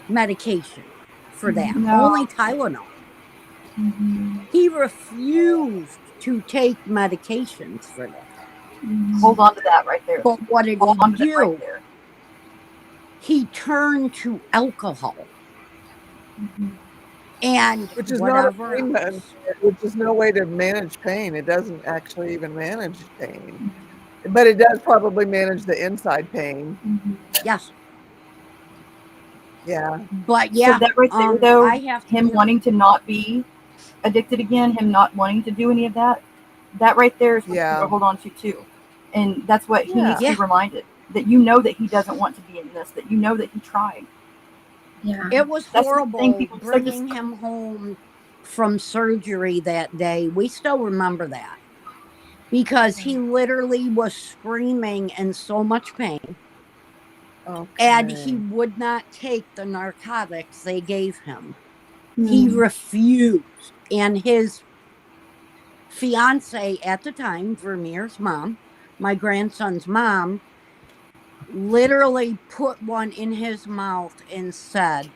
medication for that, No. only Tylenol. He refused to take medications for that. Hold on to that right there. But what did Hold he on to that right do? there. He turned to alcohol and Which is not a whatever pain else. which is no way to manage pain. It doesn't actually even manage pain. But it does probably manage the inside pain. Yes. Yeah. But So yeah, that right there, though, I have to him wanting to not be addicted again, him not wanting to do any of that, that right there is what you Yeah. hold on to too. And that's what he needs to be Yeah. reminded, that you know that he doesn't want to be in this, that you know that he tried. Yeah. It was That's the thing, horrible people just bringing him home from surgery that day. We still remember that because he literally was screaming in so much pain, and he Okay. would not take the narcotics they gave him. He refused. And his fiance at the time, Vermeer's mom, my grandson's mom, literally put one in his mouth and said,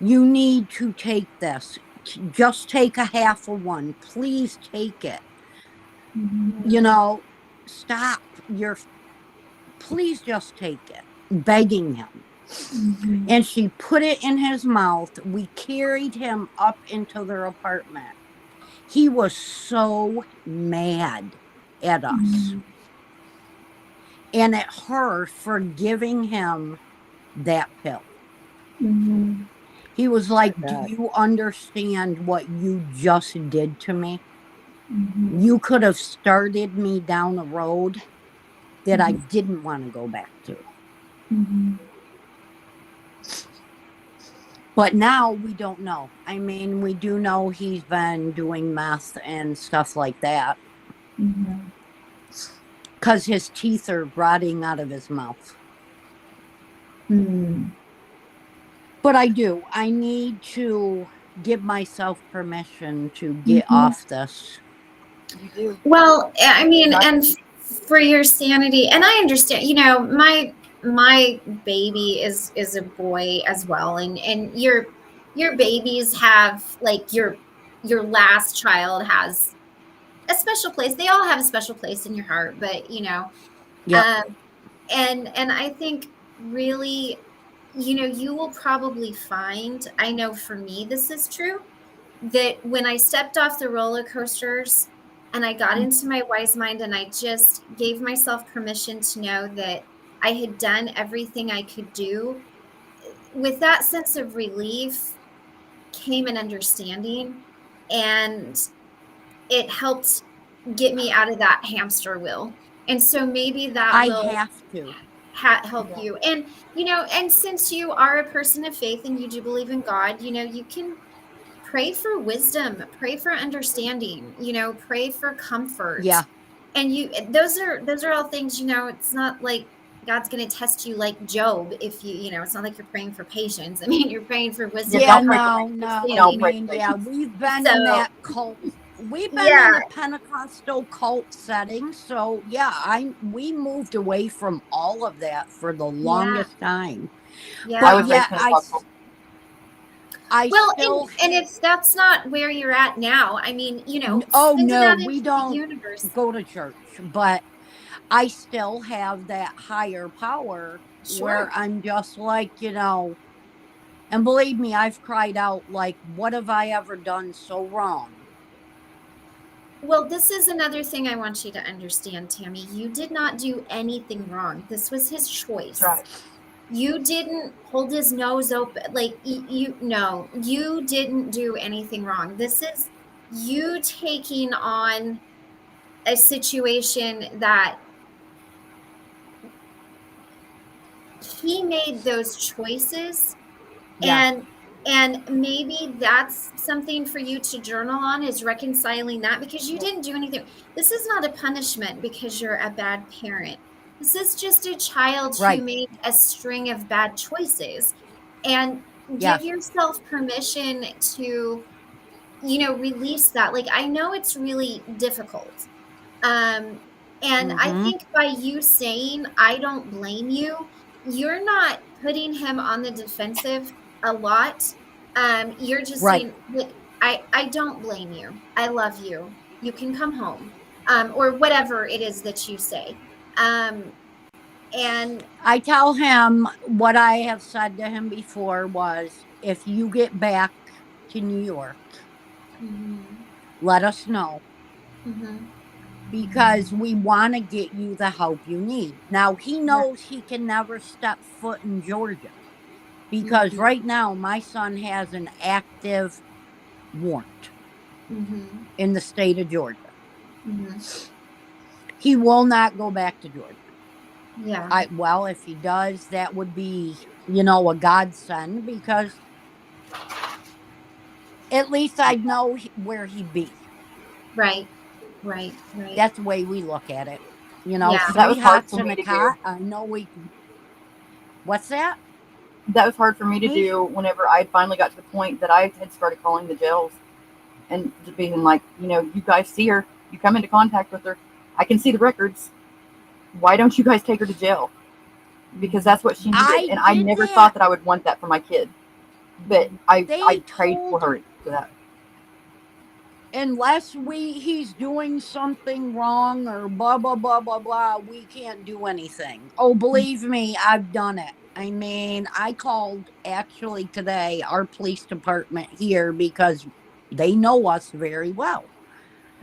"You need to take this. Just take a half of one. Please take it. You know, stop. Please just take it." Begging him. And she put it in his mouth. We carried him up into their apartment. He was so mad at us and at her for giving him that pill. He was like, "Do you understand what you just did to me? You could have started me down a road that I didn't want to go back to." But now we don't know. I mean, we do know he's been doing meth and stuff like that because his teeth are rotting out of his mouth. But I need to give myself permission to get off this. You do. Well, I mean, Exactly. and for your sanity, and I understand, my baby is a boy as well, and your babies have, like, your last child has a special place. They all have a special place in your heart, but Yep. um, and I think really, you will probably find, I know for me this is true, that when I stepped off the roller coasters and I got into my wise mind and I just gave myself permission to know that I had done everything I could do, with that sense of relief came an understanding, and it helped get me out of that hamster wheel. And so maybe that I will have to. help Yeah. you. And since you are a person of faith and you do believe in God, you can pray for wisdom, pray for understanding, pray for comfort. Yeah. And those are all things, it's not like God's going to test you like Job. If it's not like you're praying for patience. I mean, you're praying for wisdom Yeah, Yeah, don't and pray for no, patience. no. I Don't pray mean, for yeah, patience. we've been So in that cult. We've been yeah, in a Pentecostal cult setting, so yeah, we moved away from all of that for the yeah, longest time. yeah. I But was yeah, raised Pentecostal. I Well, still and if that's not where you're at now, I mean, oh send it no, out we into the don't universe. go to church, but I still have that higher power where Sure. I'm just like, and believe me, I've cried out like, what have I ever done so wrong? Well, this is another thing I want you to understand, Tammy. You did not do anything wrong. This was his That's choice. right. You didn't hold his nose open. Like, no, you didn't do anything wrong. This is you taking on a situation that he made those choices. Yes, And maybe that's something for you to journal on, is reconciling that, because you didn't do anything. This is not a punishment because you're a bad parent. This is just a child who right. made a string of bad choices. And give Yes. yourself permission to, release that. Like, I know it's really difficult. Um, and I Mm-hmm. think by you saying, I don't blame you, you're not putting him on the defensive a lot. You're just Right. saying, look, I don't blame you. I love you. You can come home. Or whatever it is that you say. Um, and I tell him what I have said to him before was, if you get back to New York, mhm, let us know mhm, because we want to get you the help you need. Now, he yeah, knows he can never step foot in Georgia because mhm, right now my son has an active warrant mhm, in the state of Georgia. mhm, He will not go back to Georgia. yeah, Well, if he does, that would be, a godsend because at least I'd know where he'd be. right, right, right, That's the way we look at it. yeah, That Three was hard hots for and me a to do. cot. I know we can. What's that? That was hard for me to Me? do whenever I finally got to the point that I had started calling the jails and just being like, you guys see her, you come into contact with her, I can see the records. Why don't you guys take her to jail? Because that's what she needed, I and I did never that. thought that I would want that for my kid. But I They prayed for told, her for that. unless he's doing something wrong or blah blah blah blah blah, we can't do anything. Oh, believe me, I've done it. I mean, I called actually today our police department here because they know us very well,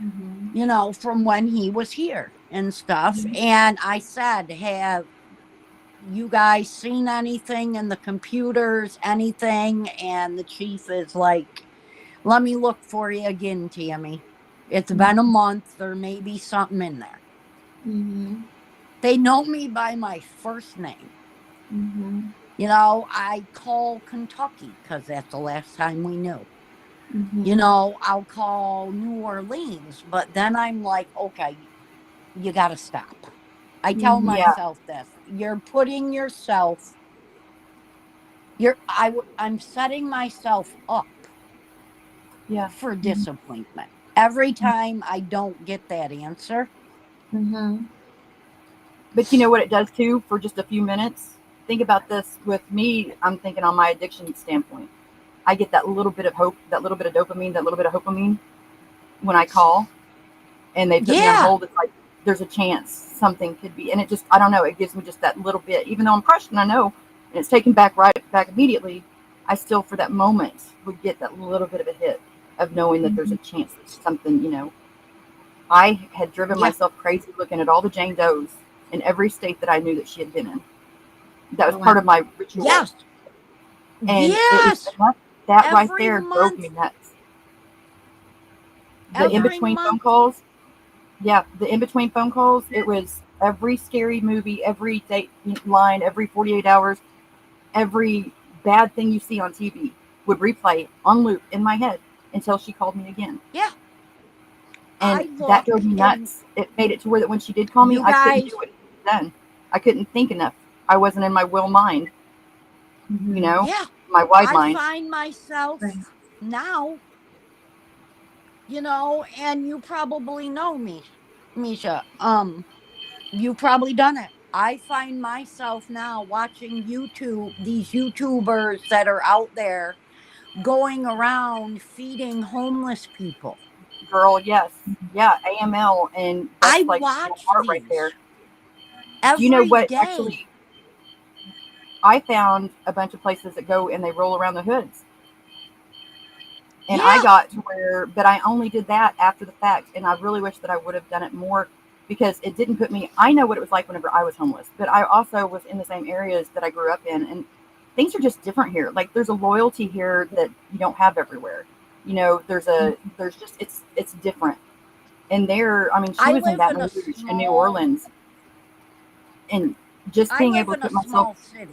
mhm, from when he was here and stuff. mhm. And I said, have you guys seen anything in the computers, anything? And the chief is like, let me look for you again, Tammy. It's been a month. There may be something in there. Mhm, They know me by my first name. mhm, I call Kentucky because that's the last time we knew. mhm, I'll call New Orleans, but then I'm like, okay, you got to stop. I tell mhm, Yeah, myself this: you're putting yourself, I'm setting myself up yeah. for disappointment. every time I don't get that answer. Mm-hmm. But you know what it does too for just a few minutes? Think about this with me. I'm thinking on my addiction standpoint. I get that little bit of hope, that little bit of dopamine, that little bit of dopamine when I call and they put me on Yeah. hold. It's like there's a chance something could be. And it just, I don't know, it gives me just that little bit. Even though I'm crushed and I know, and it's taken back right back immediately, I still for that moment would get that little bit of a hit of knowing that there's a chance that something, you know. I had driven Yeah. myself crazy looking at all the Jane Does in every state that I knew that she had been in. That was Oh, part wow. of my ritual. Yes. And it was Yes. enough, that right Every there drove month. me nuts. The Every in-between phone month. calls, yeah, the in-between phone calls, it was every scary movie, every date line, every 48 hours, every bad thing you see on TV would replay on loop in my head until she called me again. Yeah. And I that look drove me and nuts. It made it to where that when she did call me, you I couldn't guys, do it then. I couldn't think enough. I wasn't in my will mind, you know, yeah, my wide I mind. find myself Right. now, you know, and you probably know me, Misha. You've probably done it. I find myself now watching YouTube, these YouTubers that are out there going around feeding homeless people. Girl, yes. Yeah, AML, and I that's like my watch heart right there. these Do you know every what? day. Actually, I found a bunch of places that go and they roll around the hoods. And I Yeah. got to where, but I only did that after the fact. And I really wish that I would have done it more because it didn't put me, I know what it was like whenever I was homeless, but I also was in the same areas that I grew up in. And things are just different here. Like there's a loyalty here that you don't have everywhere. You know, there's just, it's different. And there, I mean, she I was in live Baton in a Rouge in New Orleans. And just I being live able to in a put myself, small city.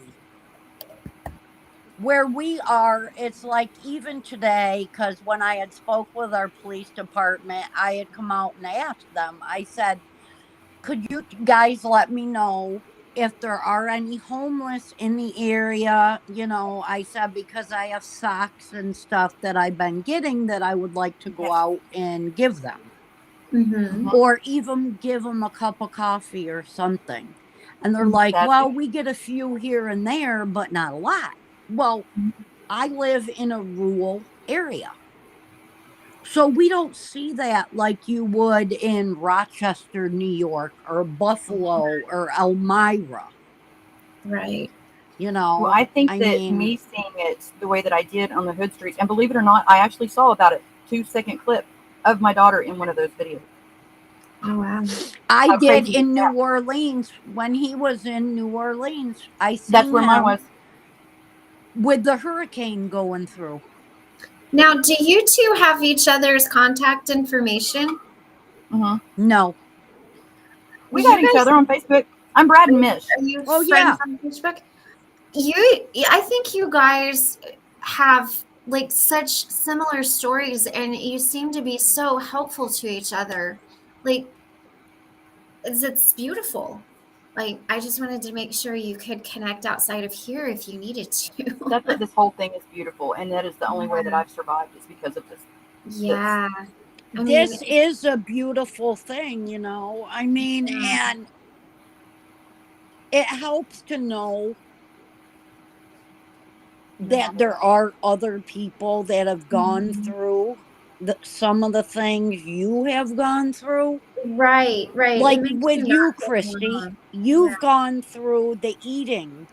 Where we are, it's like even today, because when I had spoke with our police department, I had come out and asked them, I said, could you guys let me know if there are any homeless in the area? You know, I said, because I have socks and stuff that I've been getting that I would like to go yes, out and give them, Mm-hmm. or even give them a cup of coffee or something. And they're like, that's well, we get a few here and there, but not a lot. Well, I live in a rural area. So we don't see that like you would in Rochester, New York, or Buffalo, or Elmira. Right. You Well, know, I think I that mean, me seeing it the way that I did on the Hood Streets, and believe it or not, I actually saw about a 2-second clip of my daughter in one of those videos. Oh, wow. I How did crazy is in New that? Orleans when he was in New Orleans. I That's seen where mine him was. with the hurricane going through. Now, do you two have each other's contact information? Hmm. No. We You got each guys, other on Facebook. I'm Brad and Mish. are you Oh friends yeah. on Facebook? I think you guys have like such similar stories and you seem to be so helpful to each other. Like, it's beautiful. Like, I just wanted to make sure you could connect outside of here if you needed to. That's what this whole thing is beautiful, and that is the only way that I've survived is because of this. Yeah. I mean, This is a beautiful thing, you know. I mean, yeah. and it helps to know that there are other people that have gone Mhm. through some of the things you have gone through. Right, right. It Like makes with you you, not feel Christy, alone. Yeah. you've gone through the eating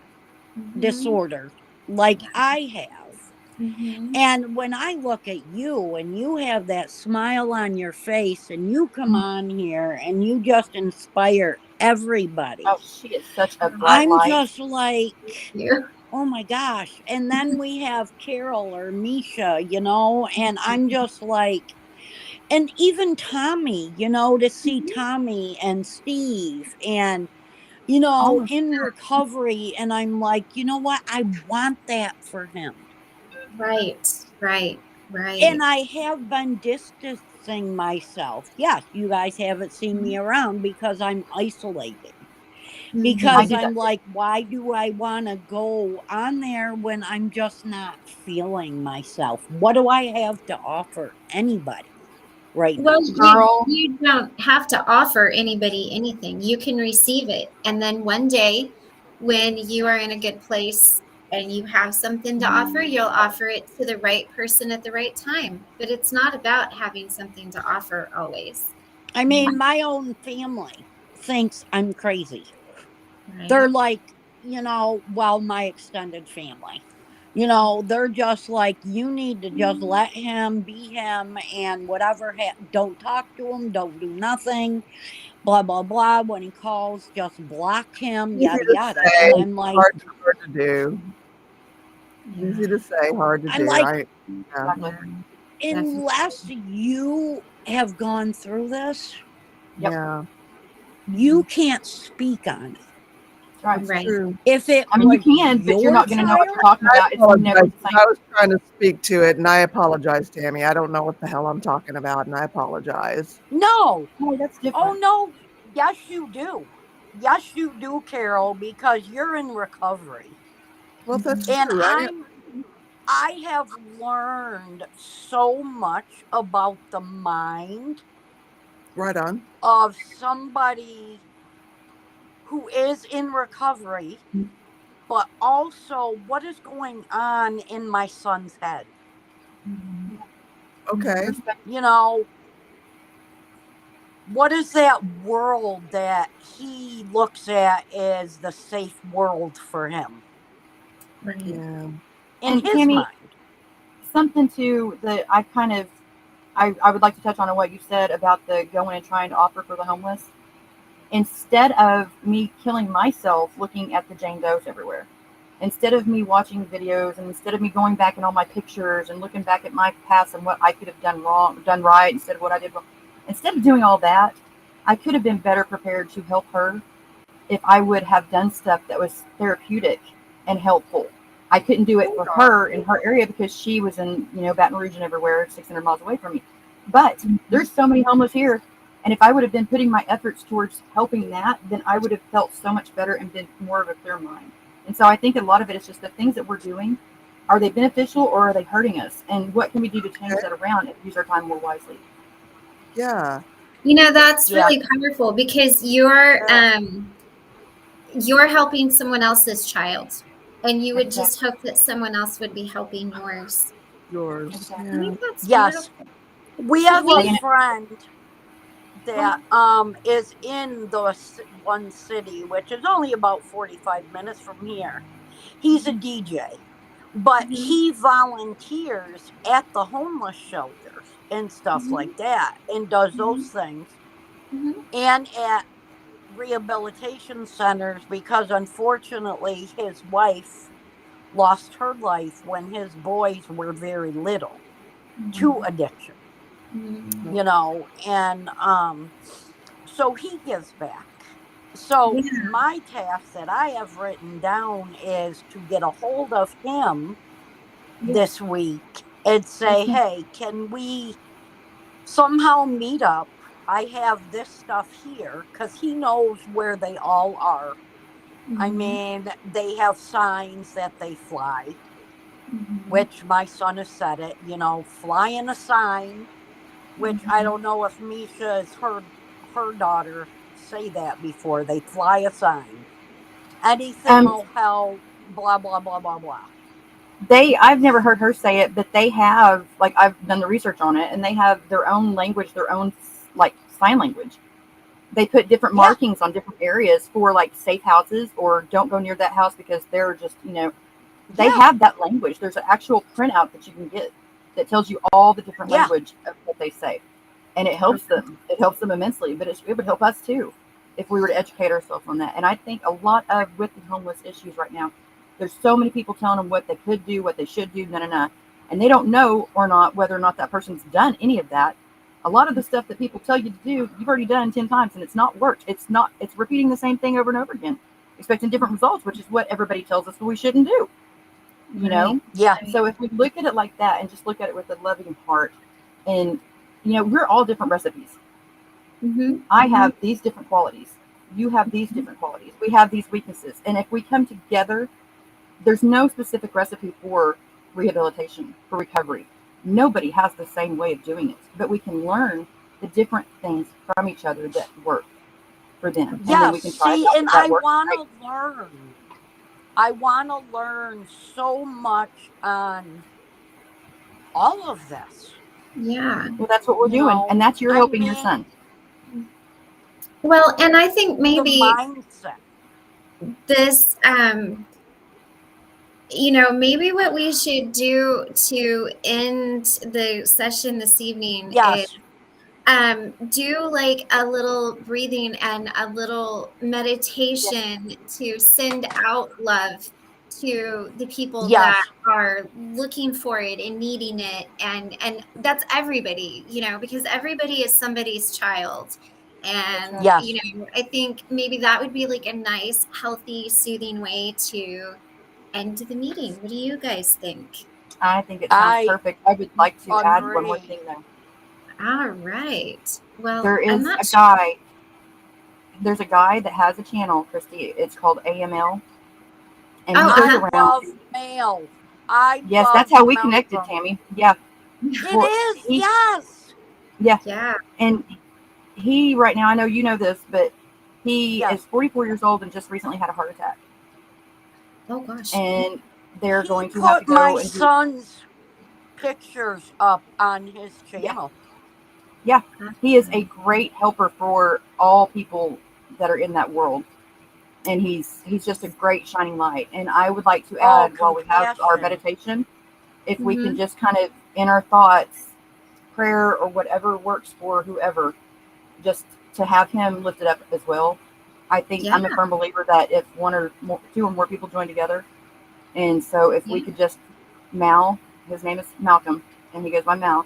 Mhm. disorder like I have. Mhm. And when I look at you and you have that smile on your face and you come on here and you just inspire everybody, Oh, she is such a bright I'm light. just like, You. oh my gosh. And then we have Carol or Misha, you know, and I'm just like, and even Tommy, you know, to see Mhm. Tommy and Steve and, you Oh know, my, in recovery. And I'm like, you know what? I want that for him. Right, right, And right. I have been distancing myself. Yes, you guys haven't seen me around because I'm isolating. I Because Mhm. do I'm that too. like, why do I want to go on there when I'm just not feeling myself? What do I have to offer anybody? right now. Well, Girl. you don't have to offer anybody anything. You can receive it. And then one day, when you are in a good place and you have something to offer, you'll offer it to the right person at the right time. But it's not about having something to offer always. I mean, my own family thinks I'm crazy. Right? They're like, well, my extended family, they're just like, you need to just let him be him and whatever, don't talk to him, don't do nothing, blah, blah, blah. When he calls, just block him, Easy yada, to yada. And say, I'm like, hard to do. Easy to say, hard to I'm do. like, Yeah. Exactly. unless you have gone through this, Yep. Yeah. you can't speak on it. That's right. Right. True. If it I mean, you was can, but you're your not going to know what child, you're talking I about. It's never apologize. the same. I was trying to speak to it, and I apologize, Tammy. I don't know what the hell I'm talking about, and I apologize. no. Oh, that's different. Oh, no. Yes, you do. Yes, you do, Carol, because you're in recovery. Well, that's And true. I have learned so much about the mind Right on. of somebody who is in recovery, but also what is going on in my son's head. Okay. Respect. What is that world that he looks at as the safe world for him Right. Yeah. in And his Tammy, mind? something too that I would like to touch on what you said about the going and trying to offer for the homeless. Instead of me killing myself looking at the Jane Does everywhere, instead of me watching videos, and instead of me going back in all my pictures and looking back at my past and what I could have done wrong, done right, instead of what I did wrong, instead of doing all that, I could have been better prepared to help her if I would have done stuff that was therapeutic and helpful. I couldn't do it for her in her area because she was in, Baton Rouge and everywhere, 600 miles away from me. But there's so many homeless here. And if I would have been putting my efforts towards helping that, then I would have felt so much better and been more of a clear mind. And so I think a lot of it is just the things that we're doing. Are they beneficial or are they hurting us? And what can we do to change that around and use our time more wisely? Yeah. That's Yeah. really powerful because you're helping someone else's child, and you would just hope that someone else would be helping yours. Yours. Exactly. I think that's Yes. beautiful. We So have we- a friend that is in the one city, which is only about 45 minutes from here. He's a DJ, but he volunteers at the homeless shelters and stuff like that, and does those things, and at rehabilitation centers, because unfortunately his wife lost her life when his boys were very little to addiction, and so he gives back. So my task that I have written down is to get a hold of him this week and say, hey, can we somehow meet up? I have this stuff here, because he knows where they all are. I mean, they have signs that they fly, which my son has said it, flying a sign, which I don't know if Misha has heard her daughter say that before. They fly a sign. Anything will help, blah, blah, blah, blah, blah. I've never heard her say it, but they have, like, I've done the research on it, and they have their own language, their own, like, sign language. They put different markings on different areas for, like, safe houses, or don't go near that house because they're just, they have that language. There's an actual printout that you can get that tells you all the different language of what they say. And it helps them. It helps them immensely, but it would help us too if we were to educate ourselves on that. And I think a lot of, with the homeless issues right now, there's so many people telling them what they could do, what they should do, and they don't know or not whether or not that person's done any of that. A lot of the stuff that people tell you to do, you've already done 10 times, and it's not worked. It's repeating the same thing over and over again, expecting different results, which is what everybody tells us we shouldn't do. Yeah. So if we look at it like that and just look at it with a loving heart, and we're all different recipes. I have these different qualities. You have these different qualities. We have these weaknesses, and if we come together, there's no specific recipe for rehabilitation, for recovery. nobody has the same way of doing it, but we can learn the different things from each other that work for them. And then we Yes, can try it see, out and if that I works. want Right? to learn. I want to learn so much on all of this. Yeah. Well, that's what we're You doing. know, And that's you're I helping your mean, son. Well, and I think the maybe mindset. this, maybe what we should do to end the session this evening is Yes, do like a little breathing and a little meditation to send out love to the people that yes, are looking for it and needing it, and that's everybody, because everybody is somebody's child. And right. yes. I think maybe that would be like a nice, healthy, soothing way to end the meeting. What do you guys think? I think it sounds I perfect. I would like to add one more agree. thing though. All right. Well, There I'm is not a sure. guy. There's a guy that has a channel, Christy. It's called AML, and he Oh, goes I around. love mail. I Yes, love that's how we connected, Malcolm. Tammy. Yeah. It Well, is, yes. yeah, yeah. and he right now. I know you know this, but he Yes. is 44 years old and just recently had a heart attack. Oh gosh. And they're He going to have to put my go and do. son's pictures up on his Yeah. channel. Yeah, he is a great helper for all people that are in that world, and he's just a great shining light. And I would like to Oh, add, while we have our compassion. meditation, if we can Mhm. just kind of in our thoughts, prayer or whatever works for whoever, just to have him lifted up as well. I think Yeah. I'm a firm believer that if two or more people join together, and so if we Yeah. could just his name is Malcolm, and he goes by Mal.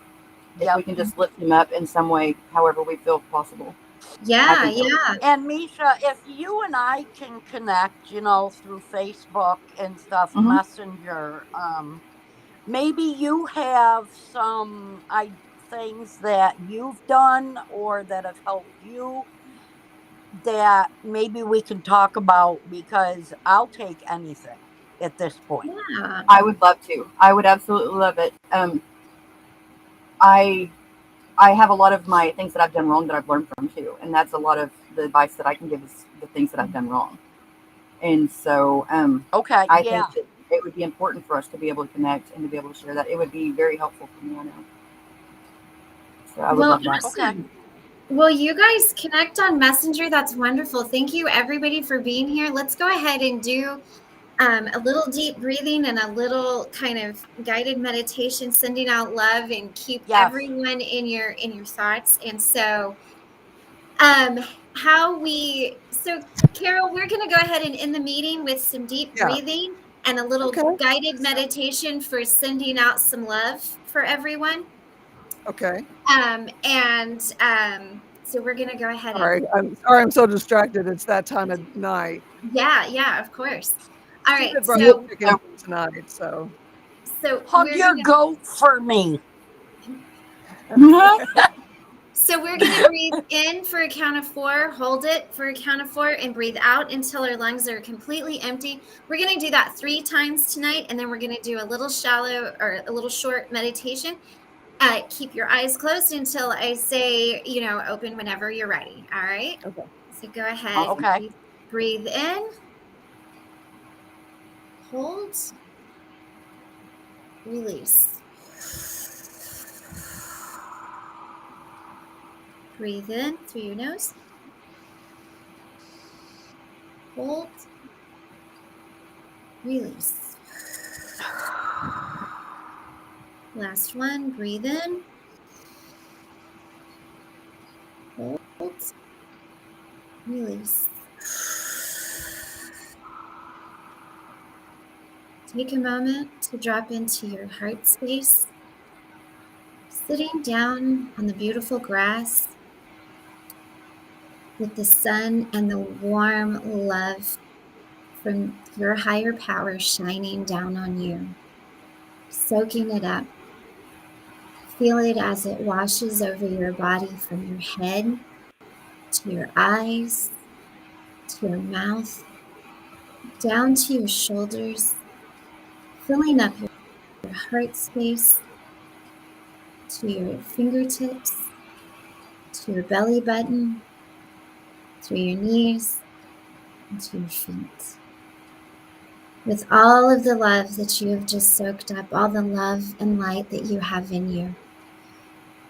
If we Yep. can just lift him up in some way, however we feel possible. I Yeah. think Yeah. And Misha, if you and I can connect, through Facebook and stuff, Mhm. Messenger, maybe you have some things that you've done or that have helped you that maybe we can talk about, because I'll take anything at this point. Yeah. I would love to. I would absolutely love it. I have a lot of my things that I've done wrong that I've learned from too, and that's a lot of the advice that I can give is the things that I've done wrong. And so, Okay, I yeah. think that it would be important for us to be able to connect and to be able to share that. It would be very helpful for me, I know. So I would Well, love that. awesome. Well, you guys connect on Messenger. That's wonderful. Thank you, everybody, for being here. Let's go ahead and do a little deep breathing and a little kind of guided meditation, sending out love, and keep Yes. everyone in your thoughts. And so, Carol, we're going to go ahead and end the meeting with some deep Yeah. breathing and a little Okay. guided meditation for sending out some love for everyone. Okay. So we're going to go ahead All right. I'm sorry I'm so distracted. It's that time of night. Yeah, of course. All right. Stupid fried So chicken tonight. So Hug your goat for me. So we're going to breathe in for a count of 4, hold it for a count of 4, and breathe out until our lungs are completely empty. We're going to do that 3 times tonight, and then we're going to do a little shallow or a little short meditation. Keep your eyes closed until I say, open whenever you're ready. All right? okay. So go ahead. Okay. Breathe in. Hold. Release. Breathe in through your nose. Hold. Release. Last one. Breathe in. Hold. Release. Take a moment to drop into your heart space, sitting down on the beautiful grass with the sun and the warm love from your higher power shining down on you, soaking it up. Feel it as it washes over your body from your head to your eyes, to your mouth, down to your shoulders, filling up your heart space, to your fingertips, to your belly button, through your knees, and to your feet. With all of the love that you have just soaked up, all the love and light that you have in you,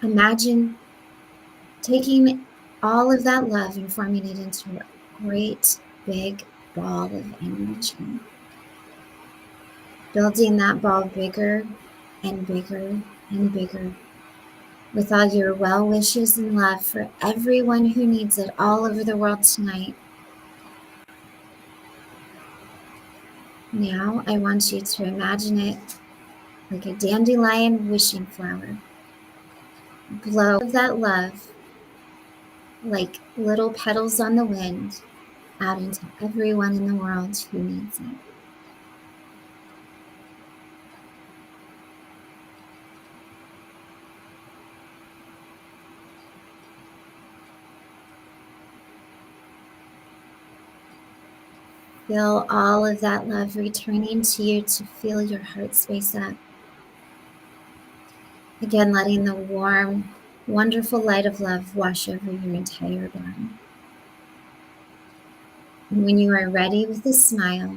imagine taking all of that love and forming it into a great big ball of energy. Building that ball bigger and bigger and bigger with all your well wishes and love for everyone who needs it all over the world tonight. Now I want you to imagine it like a dandelion wishing flower. Blow that love like little petals on the wind out into everyone in the world who needs it. Feel all of that love returning to you to feel your heart space up. Again, letting the warm, wonderful light of love wash over your entire body. And when you are ready with a smile,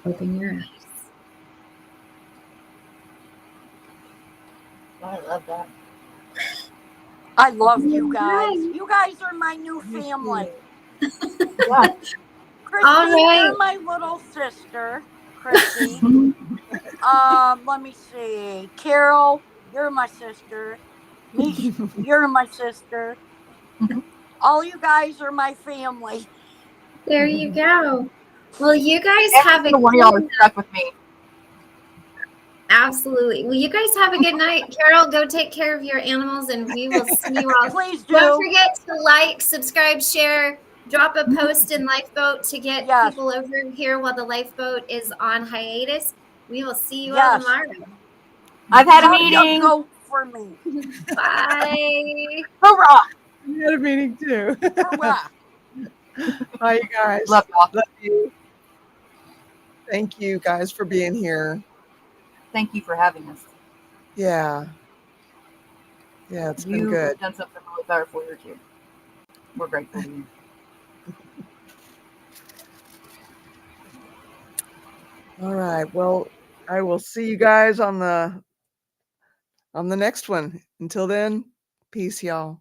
open your eyes. I love that. I love you guys. You guys are my new family. Yeah. Christy, All right. you're my little sister. Christy. Let me see. Carol, you're my sister. Mish, you're my sister. All you guys are my family. There you go. Well, you guys have a Every one of y'all are stuck with me. Absolutely. Well, you guys have a good night. Carol, go take care of your animals, and we will see you all. Please do. Don't forget to like, subscribe, share, drop a post in Lifeboat to get people over here while the Lifeboat is on hiatus. We will see you all tomorrow. I've had a meeting. Go for me. Bye. Hurrah! We had a meeting too. Hurrah. Bye, you guys. Love y'all. Love you. Thank you guys for being here. Thank you for having us. Yeah. Yeah, it's been You good. have done something really powerful here too. We're grateful to you. All right. Well, I will see you guys on the next one. Until then, peace, y'all.